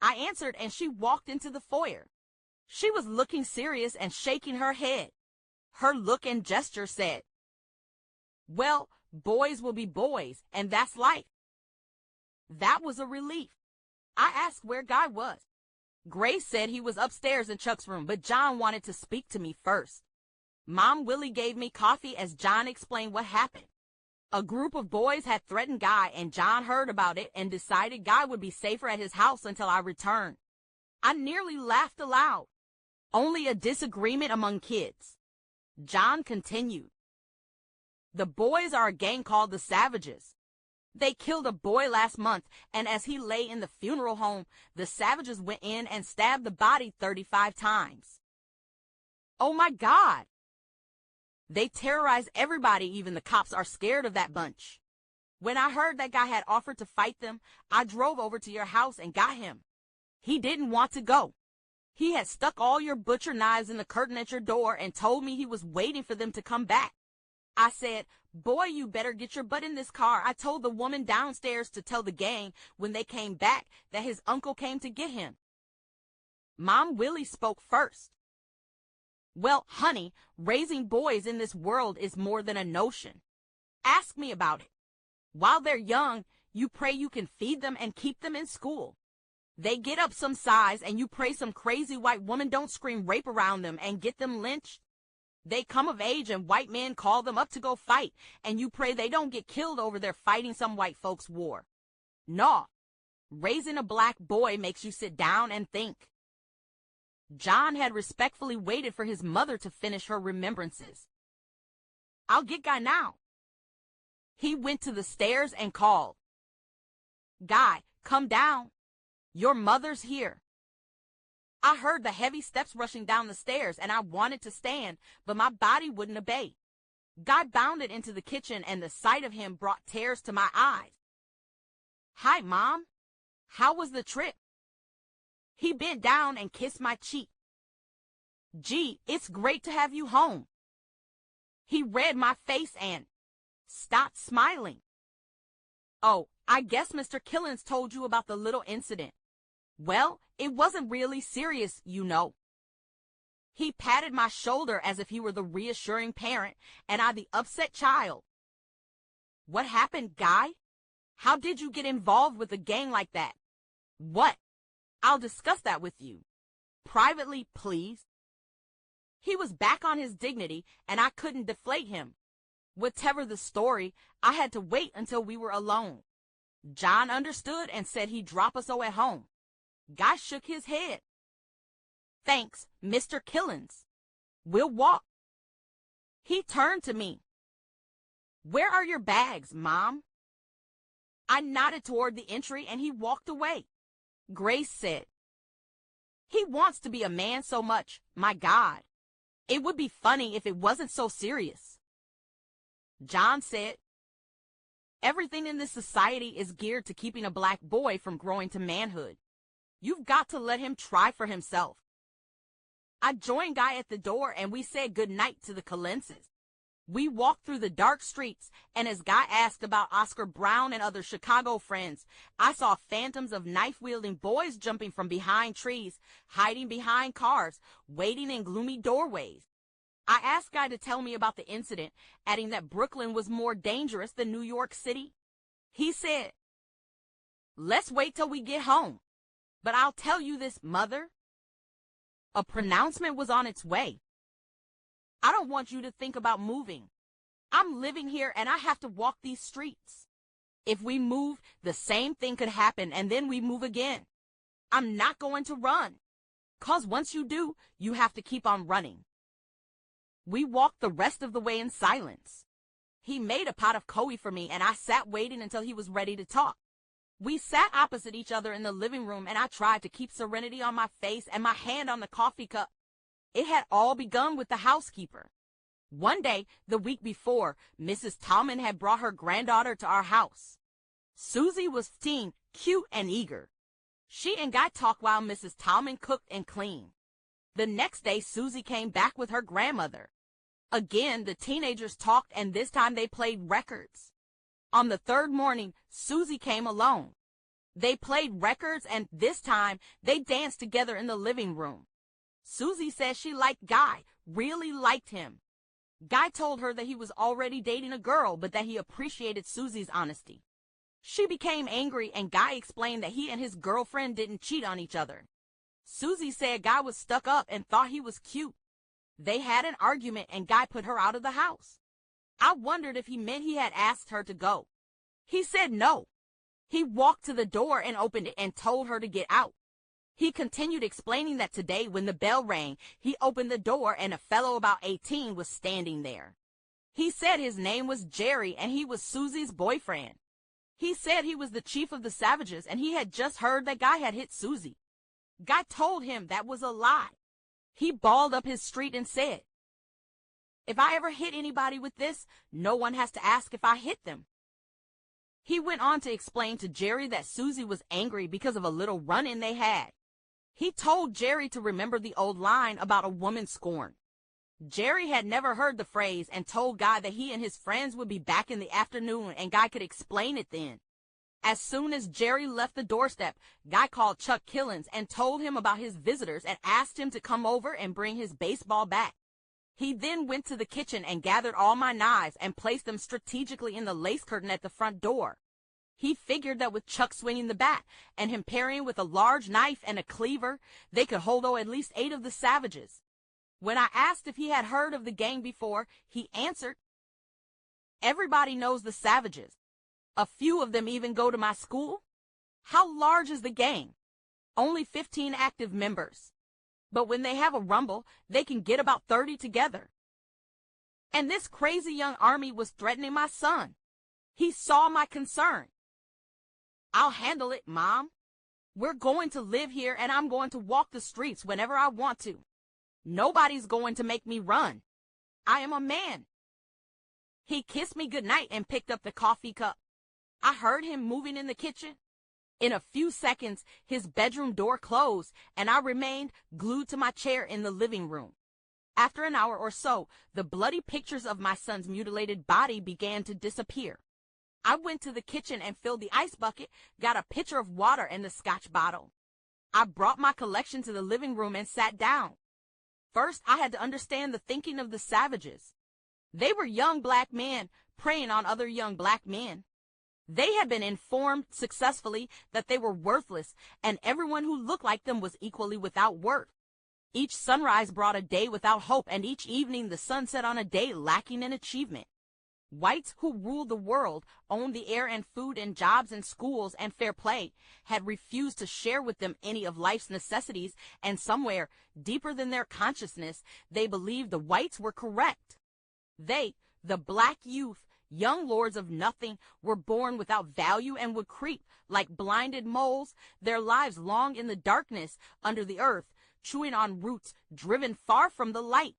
S10: I answered, and she walked into the foyer. She was looking serious and shaking her head. Her look and gesture said, "Well, boys will be boys, and that's life." That was a relief. I asked where Guy was. Grace said he was upstairs in Chuck's room, but John wanted to speak to me first. Mom Willie gave me coffee as John explained what happened. A group of boys had threatened Guy, and John heard about it and decided Guy would be safer at his house until I returned. I nearly laughed aloud. Only a disagreement among kids. John continued. "The boys are a gang called the Savages. They killed a boy last month, and as he lay in the funeral home, the Savages went in and stabbed the body 35 times. Oh my God! They terrorize everybody, even the cops are scared of that bunch. When I heard that Guy had offered to fight them, I drove over to your house and got him. He didn't want to go. He had stuck all your butcher knives in the curtain at your door and told me he was waiting for them to come back. I said, 'Boy, you better get your butt in this car.' I told the woman downstairs to tell the gang when they came back that his uncle came to get him." Mom Willie spoke first. "Well, honey, raising boys in this world is more than a notion. Ask me about it. While they're young, you pray you can feed them and keep them in school. They get up some size, and you pray some crazy white woman don't scream rape around them and get them lynched. They come of age, and white men call them up to go fight, and you pray they don't get killed over their fighting some white folks' war. No, raising a black boy makes you sit down and think." John had respectfully waited for his mother to finish her remembrances. "I'll get Guy now." He went to the stairs and called, "Guy, come down. Your mother's here." I heard the heavy steps rushing down the stairs, and I wanted to stand, but my body wouldn't obey. Guy bounded into the kitchen, and the sight of him brought tears to my eyes. "Hi, Mom. How was the trip?" He bent down and kissed my cheek. "Gee, it's great to have you home." He read my face and stopped smiling. "Oh, I guess Mr. Killens told you about the little incident. Well, it wasn't really serious, you know. He patted my shoulder as if he were the reassuring parent and I the upset child. What happened, Guy? How did you get involved with a gang like that? What? I'll discuss that with you. Privately, please. He was back on his dignity, and I couldn't deflate him. Whatever the story, I had to wait until we were alone. John understood and said he'd drop us at home. Guy shook his head. Thanks, Mr. Killens. We'll walk. He turned to me. Where are your bags, Mom? I nodded toward the entry and he walked away. Grace said, he wants to be a man so much, my God. It would be funny if it wasn't so serious. John said, everything in this society is geared to keeping a black boy from growing to manhood. You've got to let him try for himself. I joined Guy at the door and we said good night to the Collenses. We walked through the dark streets, and as Guy asked about Oscar Brown and other Chicago friends, I saw phantoms of knife-wielding boys jumping from behind trees, hiding behind cars, waiting in gloomy doorways. I asked Guy to tell me about the incident, adding that Brooklyn was more dangerous than New York City. He said, let's wait till we get home. But I'll tell you this, Mother. A pronouncement was on its way. I don't want you to think about moving. I'm living here and I have to walk these streets. If we move, the same thing could happen and then we move again. I'm not going to run. 'Cause once you do, you have to keep on running. We walked the rest of the way in silence. He made a pot of coffee for me and I sat waiting until he was ready to talk. We sat opposite each other in the living room and I tried to keep serenity on my face and my hand on the coffee cup. It had all begun with the housekeeper. One day, the week before, Mrs. Tallman had brought her granddaughter to our house. Susie was 15, cute and eager. She and Guy talked while Mrs. Tallman cooked and cleaned. The next day, Susie came back with her grandmother. Again, the teenagers talked and this time they played records. On the third morning, Susie came alone. They played records and this time they danced together in the living room. Susie said she liked Guy, really liked him. Guy told her that he was already dating a girl, but that he appreciated Susie's honesty. She became angry and Guy explained that he and his girlfriend didn't cheat on each other. Susie said Guy was stuck up and thought he was cute. They had an argument and Guy put her out of the house. I wondered if he meant he had asked her to go. He said no. He walked to the door and opened it and told her to get out. He continued explaining that today when the bell rang, he opened the door and a fellow about 18 was standing there. He said his name was Jerry and he was Susie's boyfriend. He said he was the chief of the Savages and he had just heard that Guy had hit Susie. Guy told him that was a lie. He balled up his street and said, if I ever hit anybody with this, no one has to ask if I hit them. He went on to explain to Jerry that Susie was angry because of a little run-in they had. He told Jerry to remember the old line about a woman scorned. Jerry had never heard the phrase and told Guy that he and his friends would be back in the afternoon and Guy could explain it then. As soon as Jerry left the doorstep, Guy called Chuck Killens and told him about his visitors and asked him to come over and bring his baseball bat. He then went to the kitchen and gathered all my knives and placed them strategically in the lace curtain at the front door. He figured that with Chuck swinging the bat and him parrying with a large knife and a cleaver, they could hold at least 8 of the Savages. When I asked if he had heard of the gang before, he answered, everybody knows the Savages. A few of them even go to my school. How large is the gang? Only 15 active members. But when they have a rumble, they can get about 30 together. And this crazy young army was threatening my son. He saw my concern. I'll handle it, Mom. We're going to live here and I'm going to walk the streets whenever I want to. Nobody's going to make me run. I am a man. He kissed me goodnight and picked up the coffee cup. I heard him moving in the kitchen. In a few seconds, his bedroom door closed and I remained glued to my chair in the living room. After an hour or so, the bloody pictures of my son's mutilated body began to disappear. I went to the kitchen and filled the ice bucket, got a pitcher of water and the Scotch bottle. I brought my collection to the living room and sat down. First, I had to understand the thinking of the savages. They were young black men preying on other young black men. They had been informed successfully that they were worthless, and everyone who looked like them was equally without worth. Each sunrise brought a day without hope, and each evening the sun set on a day lacking in achievement. Whites who ruled the world, owned the air and food and jobs and schools and fair play, had refused to share with them any of life's necessities, and somewhere, deeper than their consciousness, they believed the whites were correct. They, the black youth, young lords of nothing, were born without value and would creep, like blinded moles, their lives long in the darkness under the earth, chewing on roots driven far from the light.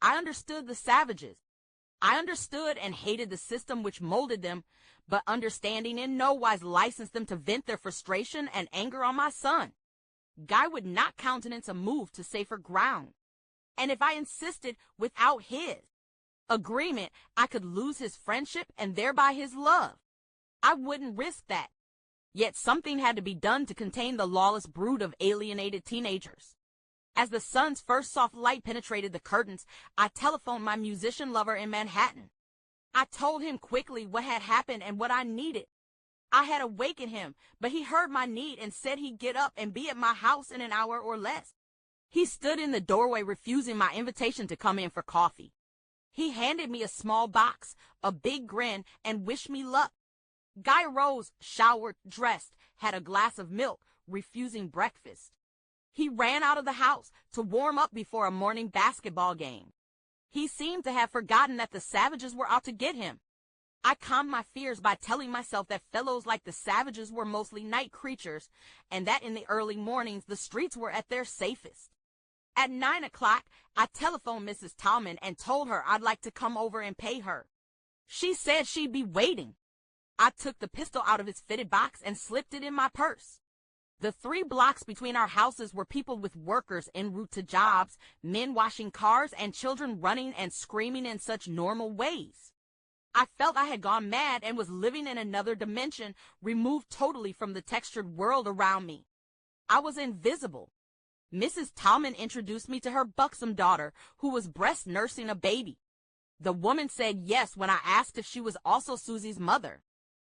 S10: I understood the savages. I understood and hated the system which molded them, but understanding in no wise licensed them to vent their frustration and anger on my son. Guy would not countenance a move to safer ground. And if I insisted without his agreement, I could lose his friendship and thereby his love. I wouldn't risk that. Yet something had to be done to contain the lawless brood of alienated teenagers. As the sun's first soft light penetrated the curtains, I telephoned my musician lover in Manhattan. I told him quickly what had happened and what I needed. I had awakened him, but he heard my need and said he'd get up and be at my house in an hour or less. He stood in the doorway, refusing my invitation to come in for coffee. He handed me a small box, a big grin, and wished me luck. Guy rose, showered, dressed, had a glass of milk, refusing breakfast. He ran out of the house to warm up before a morning basketball game. He seemed to have forgotten that the savages were out to get him. I calmed my fears by telling myself that fellows like the savages were mostly night creatures, and that in the early mornings the streets were at their safest. At 9 o'clock, I telephoned Mrs. Tallman and told her I'd like to come over and pay her. She said she'd be waiting. I took the pistol out of its fitted box and slipped it in my purse. The 3 blocks between our houses were peopled with workers en route to jobs, men washing cars, and children running and screaming in such normal ways. I felt I had gone mad and was living in another dimension, removed totally from the textured world around me. I was invisible. Mrs. Tallman introduced me to her buxom daughter, who was breast nursing a baby. The woman said yes when I asked if she was also Susie's mother.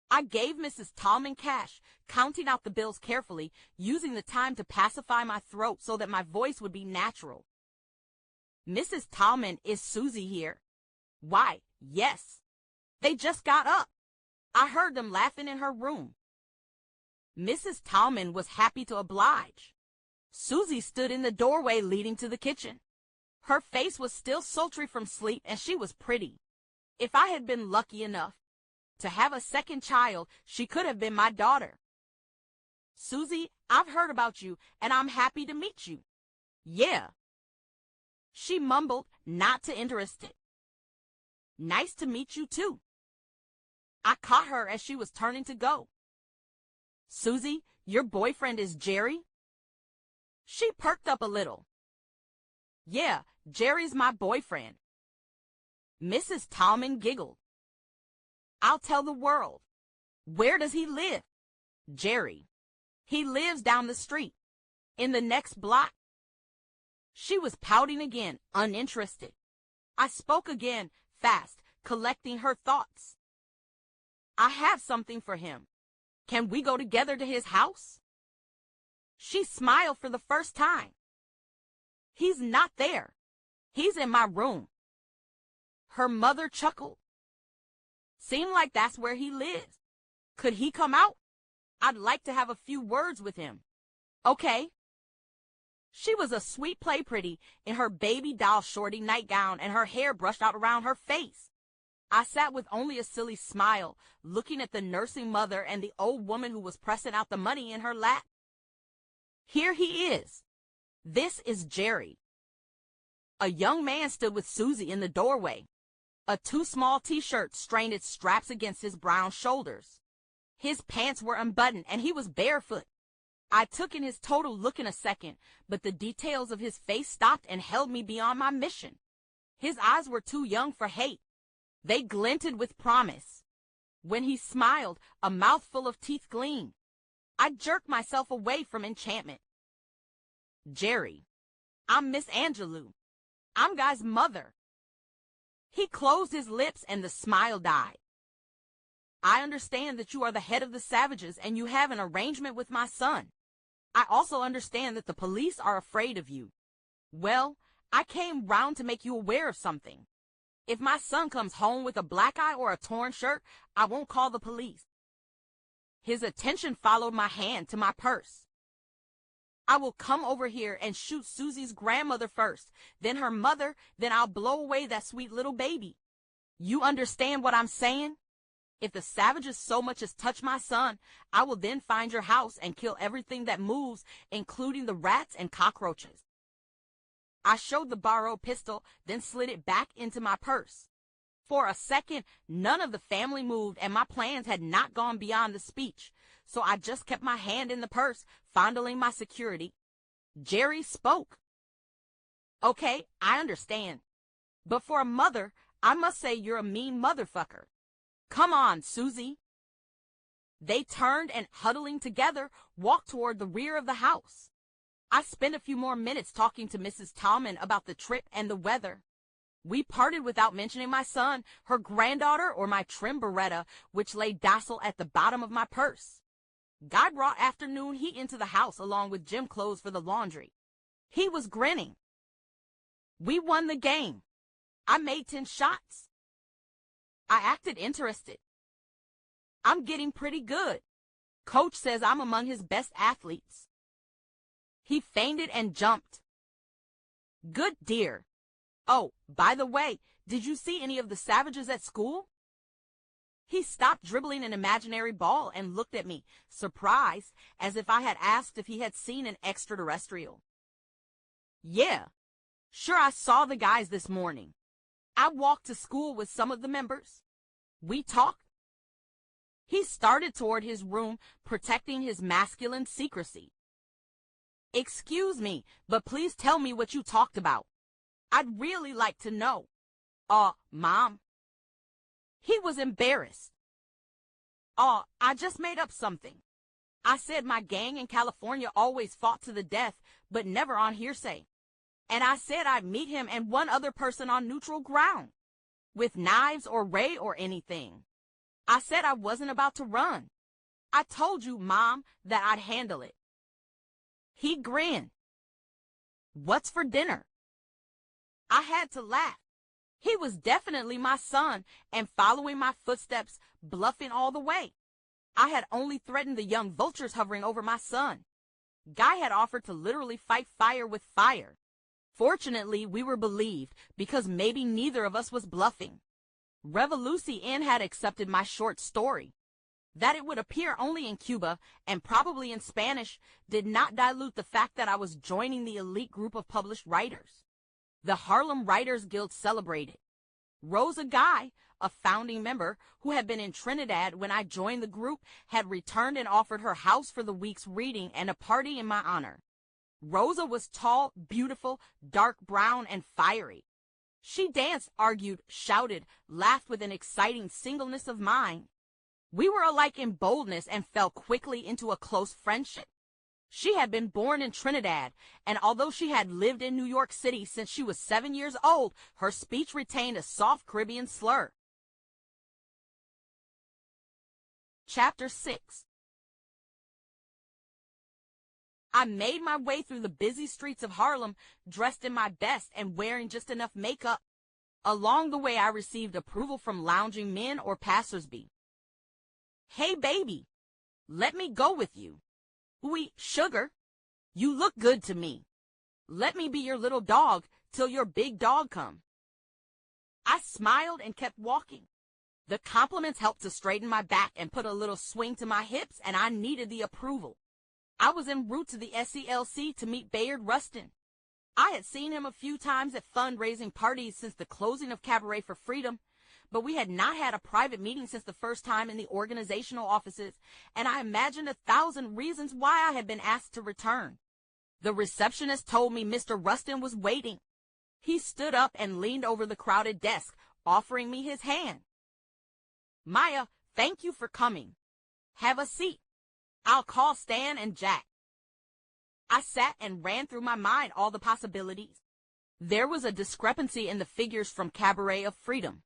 S10: I gave Mrs. Tallman cash, counting out the bills carefully, using the time to pacify my throat so that my voice would be natural. Mrs. Tallman, is Susie here? Why, yes. They just got up. I heard them laughing in her room. Mrs. Tallman was happy to oblige. Susie stood in the doorway leading to the kitchen. Her face was still sultry from sleep, and she was pretty. If I had been lucky enough to have a second child, she could have been my daughter. Susie, I've heard about you, and I'm happy to meet you. Yeah. She mumbled, not too interested. Nice to meet you, too. I caught her as she was turning to go. Susie, your boyfriend is Jerry? She perked up a little. Yeah, Jerry's my boyfriend. Mrs. Tallman giggled. I'll tell the world. Where does he live? Jerry. He lives down the street, in the next block. She was pouting again, uninterested. I spoke again, fast, collecting her thoughts. I have something for him. Can we go together to his house? She smiled for the first time. He's not there. He's in my room. Her mother chuckled. Seemed like that's where he lives. Could he come out? I'd like to have a few words with him. Okay. She was a sweet play pretty in her baby doll shorty nightgown and her hair brushed out around her face. I sat with only a silly smile, looking at the nursing mother and the old woman who was pressing out the money in her lap. Here he is. This is Jerry. A young man stood with Susie in the doorway. A too small t-shirt strained its straps against his brown shoulders. His pants were unbuttoned and he was barefoot. I took in his total look in a second, but the details of his face stopped and held me beyond my mission. His eyes were too young for hate. They glinted with promise. When he smiled, a mouthful of teeth gleamed. I jerked myself away from enchantment. Jerry, I'm Miss Angelou. I'm Guy's mother. He closed his lips and the smile died. I understand that you are the head of the Savages and you have an arrangement with my son. I also understand that the police are afraid of you. Well, I came round to make you aware of something. If my son comes home with a black eye or a torn shirt, I won't call the police. His attention followed my hand to my purse. I will come over here and shoot Susie's grandmother first, then her mother, then I'll blow away that sweet little baby. You understand what I'm saying? If the Savages so much as touch my son, I will then find your house and kill everything that moves, including the rats and cockroaches. I showed the borrowed pistol, then slid it back into my purse. For a second, none of the family moved and my plans had not gone beyond the speech, so I just kept my hand in the purse, fondling my security. Jerry spoke. Okay, I understand. But for a mother, I must say you're a mean motherfucker. Come on, Susie. They turned and, huddling together, walked toward the rear of the house. I spent a few more minutes talking to Mrs. Tallman about the trip and the weather. We parted without mentioning my son, her granddaughter, or my trim Beretta, which lay docile at the bottom of my purse. Guy brought afternoon heat into the house along with gym clothes for the laundry. He was grinning. We won the game. I made 10 shots. I acted interested. I'm getting pretty good. Coach says I'm among his best athletes. He feinted and jumped. Good dear. Oh, by the way, did you see any of the Savages at school? He stopped dribbling an imaginary ball and looked at me, surprised, as if I had asked if he had seen an extraterrestrial. Yeah, sure, I saw the guys this morning. I walked to school with some of the members. We talked. He started toward his room, protecting his masculine secrecy. Excuse me, but please tell me what you talked about. I'd really like to know. Mom. He was embarrassed. I just made up something. I said my gang in California always fought to the death, but never on hearsay. And I said I'd meet him and one other person on neutral ground, with knives or Ray or anything. I said I wasn't about to run. I told you, Mom, that I'd handle it. He grinned. What's for dinner? I had to laugh. He was definitely my son and following my footsteps, bluffing all the way. I had only threatened the young vultures hovering over my son. Guy had offered to literally fight fire with fire. Fortunately, we were believed because maybe neither of us was bluffing. Revolution had accepted my short story. That it would appear only in Cuba and probably in Spanish did not dilute the fact that I was joining the elite group of published writers. The Harlem Writers Guild celebrated. Rosa Guy, a founding member who had been in Trinidad when I joined the group, had returned and offered her house for the week's reading and a party in my honor. Rosa was tall, beautiful, dark brown, and fiery. She danced, argued, shouted, laughed with an exciting singleness of mind. We were alike in boldness and fell quickly into a close friendship. She had been born in Trinidad, and although she had lived in New York City since she was 7 years old, her speech retained a soft Caribbean slur. Chapter 6. I made my way through the busy streets of Harlem, dressed in my best and wearing just enough makeup. Along the way, I received approval from lounging men or passersby. Hey, baby, let me go with you. Oui, sugar, you look good to me. Let me be your little dog till your big dog come. I smiled and kept walking. The compliments helped to straighten my back and put a little swing to my hips, and I needed the approval. I was en route to the SCLC to meet Bayard Rustin. I had seen him a few times at fundraising parties since the closing of Cabaret for Freedom, but we had not had a private meeting since the first time in the organizational offices, and I imagined 1,000 reasons why I had been asked to return. The receptionist told me Mr. Rustin was waiting. He stood up and leaned over the crowded desk, offering me his hand. Maya, thank you for coming. Have a seat. I'll call Stan and Jack. I sat and ran through my mind all the possibilities. There was a discrepancy in the figures from Cabaret of Freedom.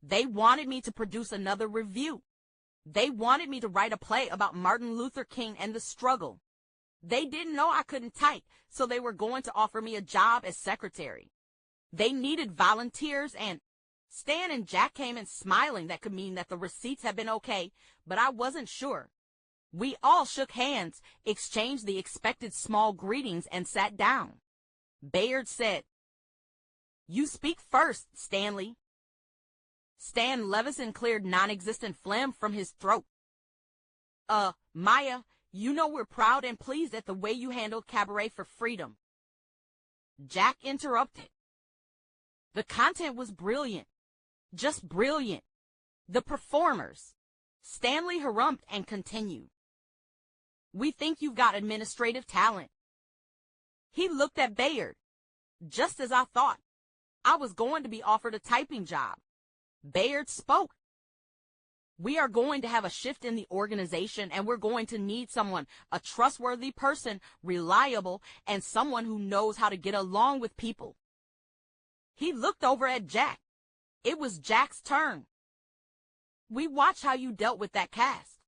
S10: They wanted me to produce another review. They wanted me to write a play about Martin Luther King and the struggle. They didn't know I couldn't type, so they were going to offer me a job as secretary. They needed volunteers, and Stan and Jack came in smiling. That could mean that the receipts had been okay, but I wasn't sure. We all shook hands, exchanged the expected small greetings, and sat down. Bayard said, "You speak first, Stanley." Stan Levison cleared non-existent phlegm from his throat. Maya, you know we're proud and pleased at the way you handled Cabaret for Freedom." Jack interrupted. The content was brilliant. Just brilliant. The performers. Stanley harumphed and continued. "We think you've got administrative talent." He looked at Bayard. Just as I thought. I was going to be offered a typing job. Bayard spoke. "We are going to have a shift in the organization, and we're going to need someone, a trustworthy person, reliable, and someone who knows how to get along with people." He looked over at Jack. It was Jack's turn. "We watched how you dealt with that cast.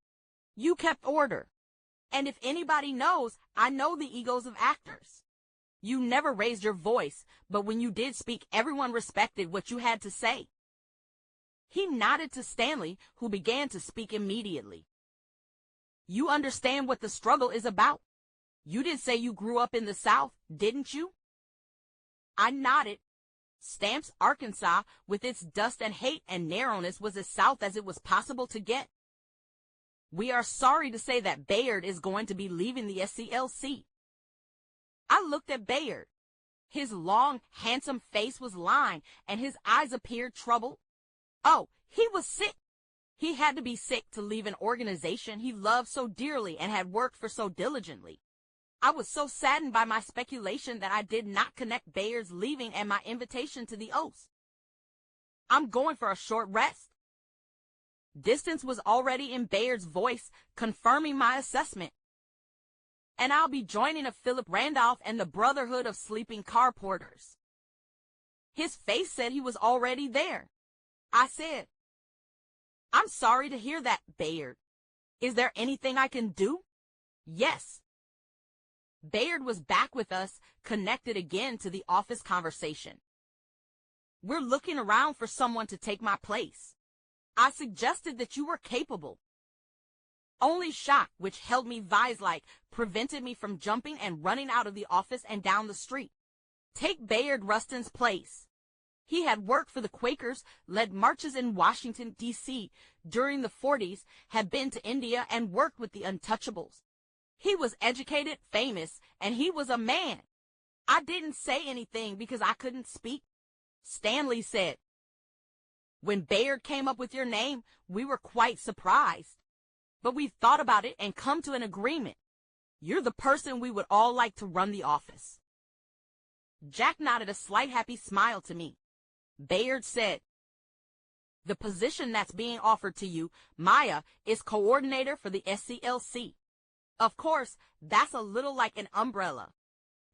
S10: You kept order. And if anybody knows, I know the egos of actors. You never raised your voice, but when you did speak, everyone respected what you had to say." He nodded to Stanley, who began to speak immediately. "You understand what the struggle is about. You did say you grew up in the South, didn't you?" I nodded. Stamps, Arkansas, with its dust and hate and narrowness, was as south as it was possible to get. "We are sorry to say that Bayard is going to be leaving the SCLC." I looked at Bayard. His long, handsome face was lined, and his eyes appeared troubled. Oh, he was sick. He had to be sick to leave an organization he loved so dearly and had worked for so diligently. I was so saddened by my speculation that I did not connect Bayard's leaving and my invitation to the oaths. "I'm going for a short rest." Distance was already in Bayard's voice, confirming my assessment. "And I'll be joining a Philip Randolph and the Brotherhood of Sleeping Car Porters." His face said he was already there. I said, "I'm sorry to hear that, Bayard. Is there anything I can do?" "Yes." Bayard was back with us, connected again to the office conversation. "We're looking around for someone to take my place. I suggested that you were capable." Only shock, which held me vise-like, prevented me from jumping and running out of the office and down the street. Take Bayard Rustin's place. He had worked for the Quakers, led marches in Washington, D.C. during the 40s, had been to India and worked with the Untouchables. He was educated, famous, and he was a man. I didn't say anything because I couldn't speak. Stanley said, "When Bayard came up with your name, we were quite surprised. But we've thought about it and come to an agreement. You're the person we would all like to run the office." Jack nodded a slight happy smile to me. Bayard said, "The position that's being offered to you, Maya, is coordinator for the SCLC. Of course, that's a little like an umbrella.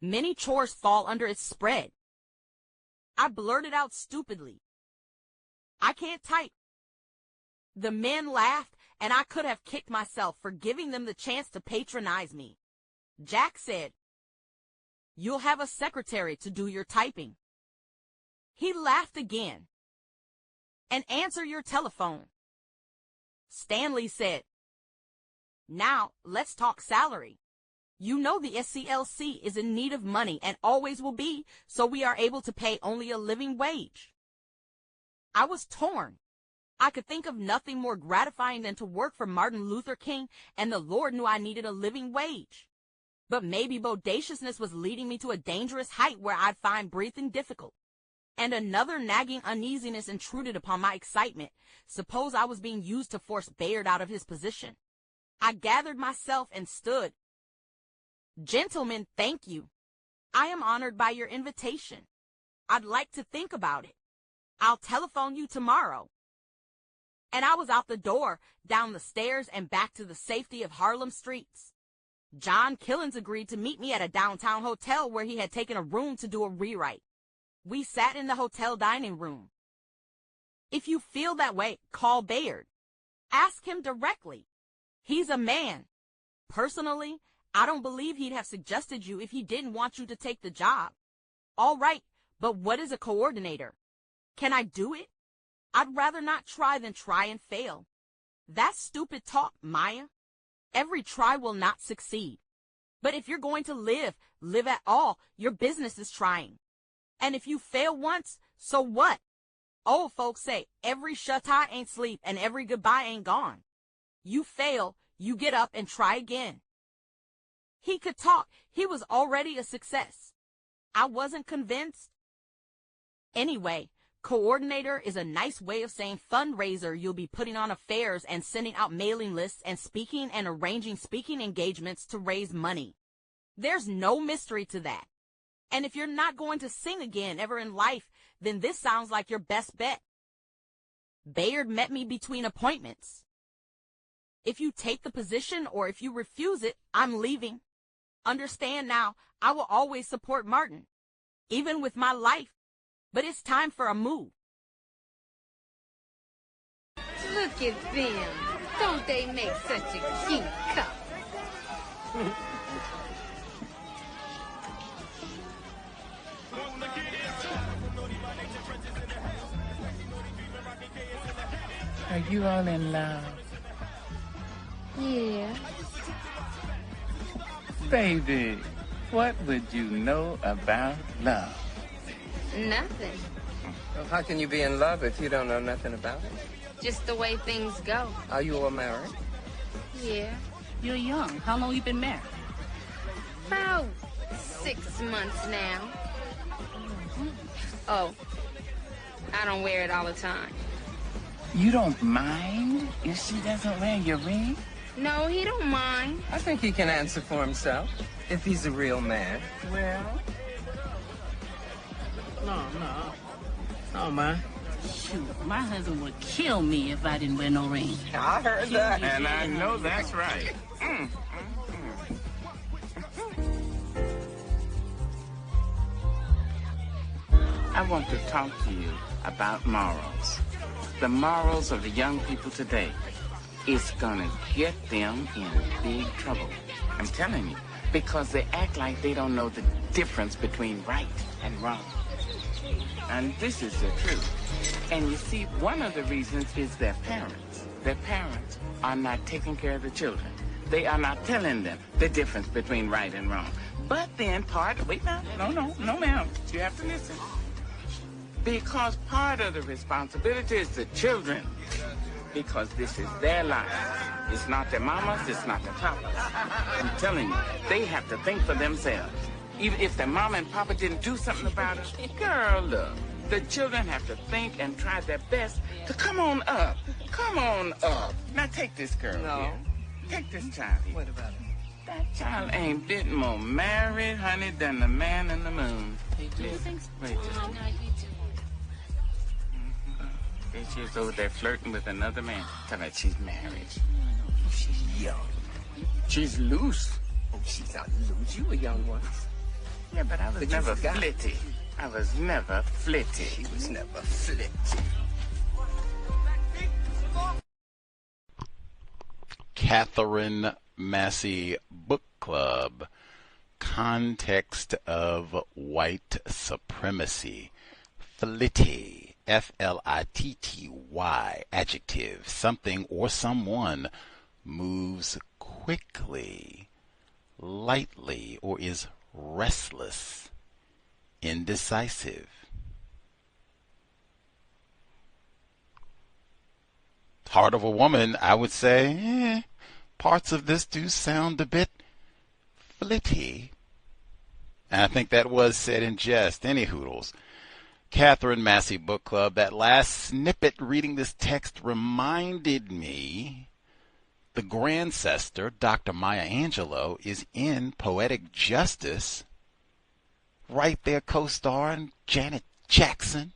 S10: Many chores fall under its spread." I blurted out stupidly, "I can't type." The men laughed, and I could have kicked myself for giving them the chance to patronize me. Jack said, "You'll have a secretary to do your typing." He laughed again. "And answer your telephone." Stanley said, "Now, let's talk salary. You know the SCLC is in need of money and always will be, so we are able to pay only a living wage." I was torn. I could think of nothing more gratifying than to work for Martin Luther King, and the Lord knew I needed a living wage. But maybe bodaciousness was leading me to a dangerous height where I'd find breathing difficult. And another nagging uneasiness intruded upon my excitement. Suppose I was being used to force Bayard out of his position. I gathered myself and stood. "Gentlemen, thank you. I am honored by your invitation. I'd like to think about it. I'll telephone you tomorrow." And I was out the door, down the stairs, and back to the safety of Harlem streets. John Killens agreed to meet me at a downtown hotel where he had taken a room to do a rewrite. We sat in the hotel dining room. If you feel that way, call Bayard. Ask him directly. He's a man. Personally, I don't believe he'd have suggested you if he didn't want you to take the job. All right, but what is a coordinator? Can I do it? I'd rather not try than try and fail. That's stupid talk, Maya. Every try will not succeed. But if you're going to live at all, your business is trying. And if you fail once, so what? Old folks say every shut-eye ain't sleep and every goodbye ain't gone. You fail, you get up and try again. He could talk. He was already a success. I wasn't convinced. Anyway, coordinator is a nice way of saying fundraiser. You'll be putting on affairs and sending out mailing lists and speaking and arranging speaking engagements to raise money. There's no mystery to that. And if you're not going to sing again ever in life, then this sounds like your best bet. Bayard met me between appointments. If you take the position or if you refuse it, I'm leaving. Understand now, I will always support Martin, even with my life. But it's time for a move.
S11: Look at them. Don't they make such a cute couple?
S12: Are you all in love?
S11: Yeah.
S12: Baby, what would you know about love?
S11: Nothing.
S13: Well, how can you be in love if you don't know nothing about it?
S11: Just the way things go.
S13: Are you all married?
S11: Yeah.
S14: You're young. How long you been married?
S11: About 6 months now. Oh, I don't wear it all the time.
S12: You don't mind if she doesn't wear your ring?
S11: No, he don't mind.
S13: I think he can answer for himself, if he's a real man.
S12: Well... No, ma.
S14: Shoot, my husband would kill me if I didn't wear no ring.
S13: I heard that.
S12: And I know that's right. I want to talk to you about morals. The morals of the young people today. It's gonna get them in big trouble. I'm telling you, because they act like they don't know the difference between right and wrong. And this is the truth. And you see, one of the reasons is their parents. Their parents are not taking care of the children. They are not telling them the difference between right and wrong. But then wait now, no ma'am, you have to listen. Because part of the responsibility is the children. Because this is their life. It's not their mamas, it's not their papas. I'm telling you, they have to think for themselves. Even if their mama and papa didn't do something about it, girl, look, the children have to think and try their best to come on up. Come on up. Now take this girl here. Take this child here.
S13: What about it?
S12: That child ain't bit more married, honey, than the man in the moon.
S14: You think so?
S12: Wait just a minute. There she is over there flirting with another man. Tell her she's married.
S13: She's young.
S12: She's loose.
S13: Oh, she's not loose. You were young once.
S12: Yeah, but I was never flitty. I was never flitty.
S13: She was never flitty.
S8: Katherine Massey Book Club. Context of white supremacy. Flitty. F-L-I-T-T-Y. Adjective. Something or someone moves quickly, lightly, or is restless, indecisive. Heart of a woman, I would say, parts of this do sound a bit flitty. And I think that was said in jest. Any hoodles. Katherine Massey Book Club. That last snippet reading this text reminded me the grandsister, Dr. Maya Angelou, is in Poetic Justice. Right there co-starring Janet Jackson,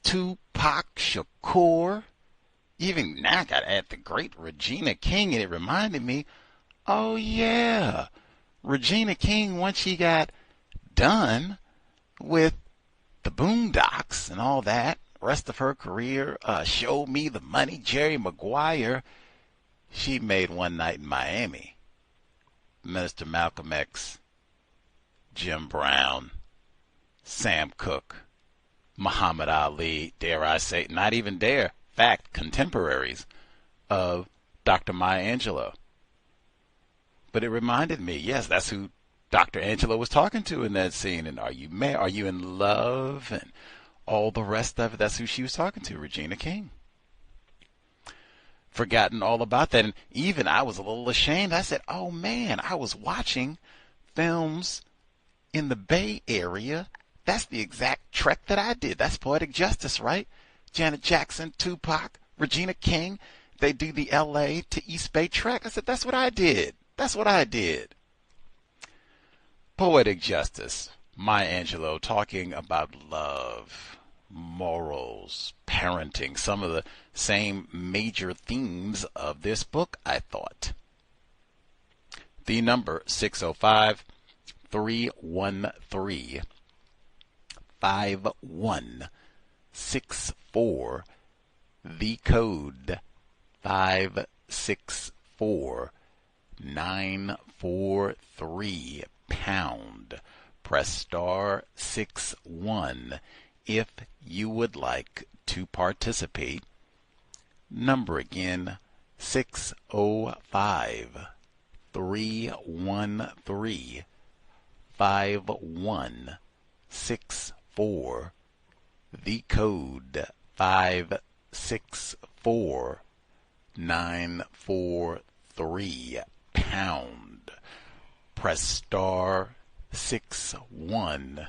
S8: Tupac Shakur. Even now I got to add the great Regina King, and it reminded me, oh yeah, Regina King, once she got done with the Boondocks and all that, rest of her career, Show Me the Money, Jerry Maguire, she made One Night in Miami, Minister Malcolm X, Jim Brown, Sam Cooke, Muhammad Ali, dare I say, not even dare, fact, contemporaries of Dr. Maya Angelou. But it reminded me, yes, that's who Dr. Angelou was talking to in that scene. And are you married? Are you in love? And all the rest of it. That's who she was talking to, Regina King. Forgotten all about that. And even I was a little ashamed. I said, oh man, I was watching films in the Bay Area. That's the exact trek that I did. That's Poetic Justice, right? Janet Jackson, Tupac, Regina King. They do the LA to East Bay trek. I said, that's what I did. That's what I did. Poetic Justice, Maya Angelou, talking about love, morals, parenting, some of the same major themes of this book, I thought. The number 605-313-5164. The code 564-943 pound. Press star 61 if you would like to participate. Number again, 605-313-5164. The code 564-943 pound. Press star 61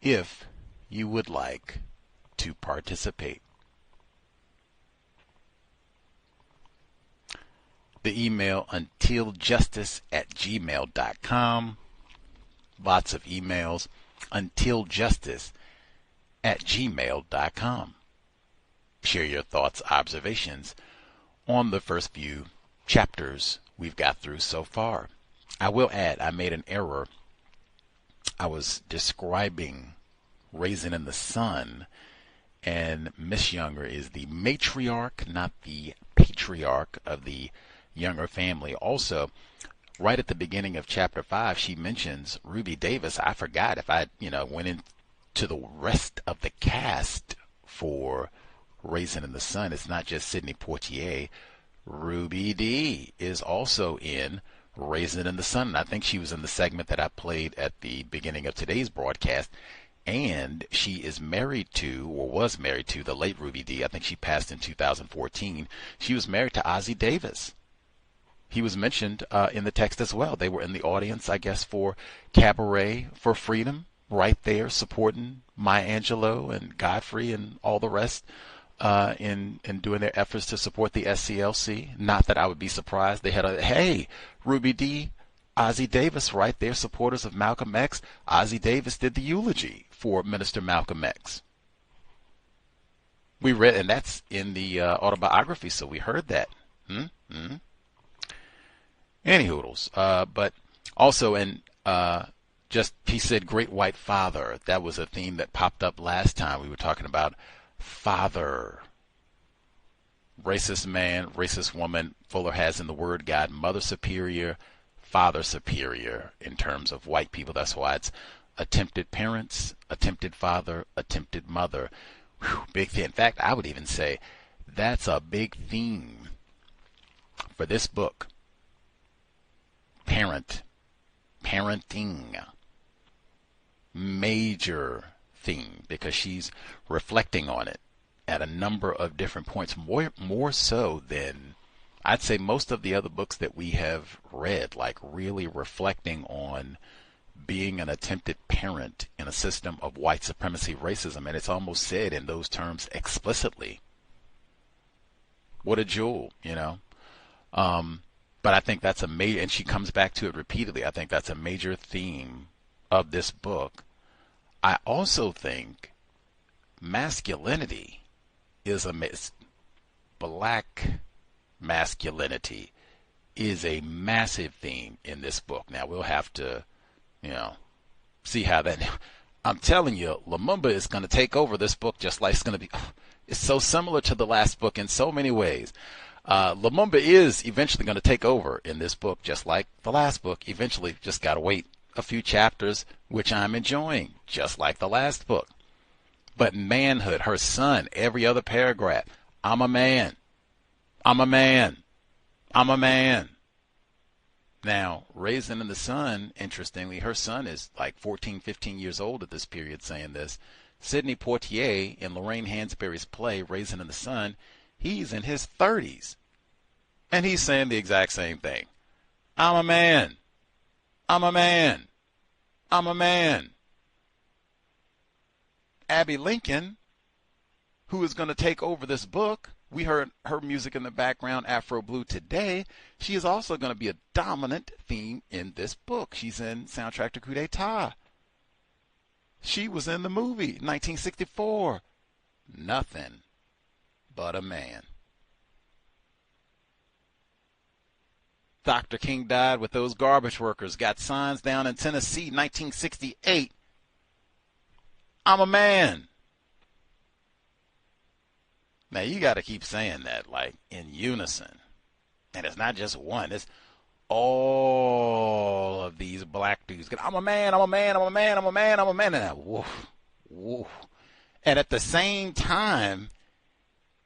S8: if you would like to participate. The email untiljustice@gmail.com. Lots of emails. untiljustice@gmail.com. Share your thoughts, observations on the first few chapters we've got through so far. I will add, I made an error. I was describing Raisin in the Sun, and Miss Younger is the matriarch, not the patriarch of the Younger family. Also, right at the beginning of chapter 5, she mentions Ruby Davis. I forgot if I, went into the rest of the cast for Raisin in the Sun. It's not just Sidney Poitier. Ruby D is also in Raisin in the Sun. I think she was in the segment that I played at the beginning of today's broadcast. And she is married to, or was married to, the late Ruby D. I think she passed in 2014. She was married to Ozzie Davis. He was mentioned in the text as well. They were in the audience, I guess, for Cabaret for Freedom, right there supporting Maya Angelou and Godfrey and all the rest in doing their efforts to support the SCLC. Not that I would be surprised. They had hey, Ruby D, Ozzie Davis right there, supporters of Malcolm X. Ozzie Davis did the eulogy for Minister Malcolm X. We read, and that's in the autobiography, so we heard that. Any hoodles. But also, and he said Great White Father. That was a theme that popped up last time. We were talking about father. Racist man, racist woman. Fuller has in the Word God, mother superior, father superior in terms of white people. That's why it's attempted parents, attempted father, attempted mother. Whew, big thing. In fact, I would even say that's a big theme for this book. Parenting. Major theme, because she's reflecting on it at a number of different points, more so than I'd say most of the other books that we have read, like really reflecting on being an attempted parent in a system of white supremacy racism, and it's almost said in those terms explicitly. What a jewel, but I think that's a major, and she comes back to it repeatedly. I think that's a major theme of this book. I also think masculinity is black masculinity is a massive theme in this book. Now, we'll have to, see how that... I'm telling you, Lumumba is going to take over this book just like it's going to be... It's so similar to the last book in so many ways. Lumumba is eventually going to take over in this book just like the last book. Eventually, just got to wait a few chapters, which I'm enjoying, just like the last book. But manhood, her son, every other paragraph, I'm a man. I'm a man. I'm a man. Now, Raisin in the Sun, interestingly, her son is like 14, 15 years old at this period saying this. Sidney Poitier in Lorraine Hansberry's play, Raisin in the Sun, he's in his 30s. And he's saying the exact same thing. I'm a man. I'm a man. I'm a man. Abby Lincoln, who is going to take over this book, we heard her music in the background, Afro Blue Today. She is also going to be a dominant theme in this book. She's in Soundtrack to Coup d'etat. She was in the movie, 1964. Nothing but a man. Dr. King died with those garbage workers. Got signs down in Tennessee, 1968. I'm a man. Now, you got to keep saying that, like, in unison. And it's not just one. It's all of these black dudes. I'm a man, I'm a man, I'm a man, I'm a man, I'm a man. And woof, woof. And at the same time,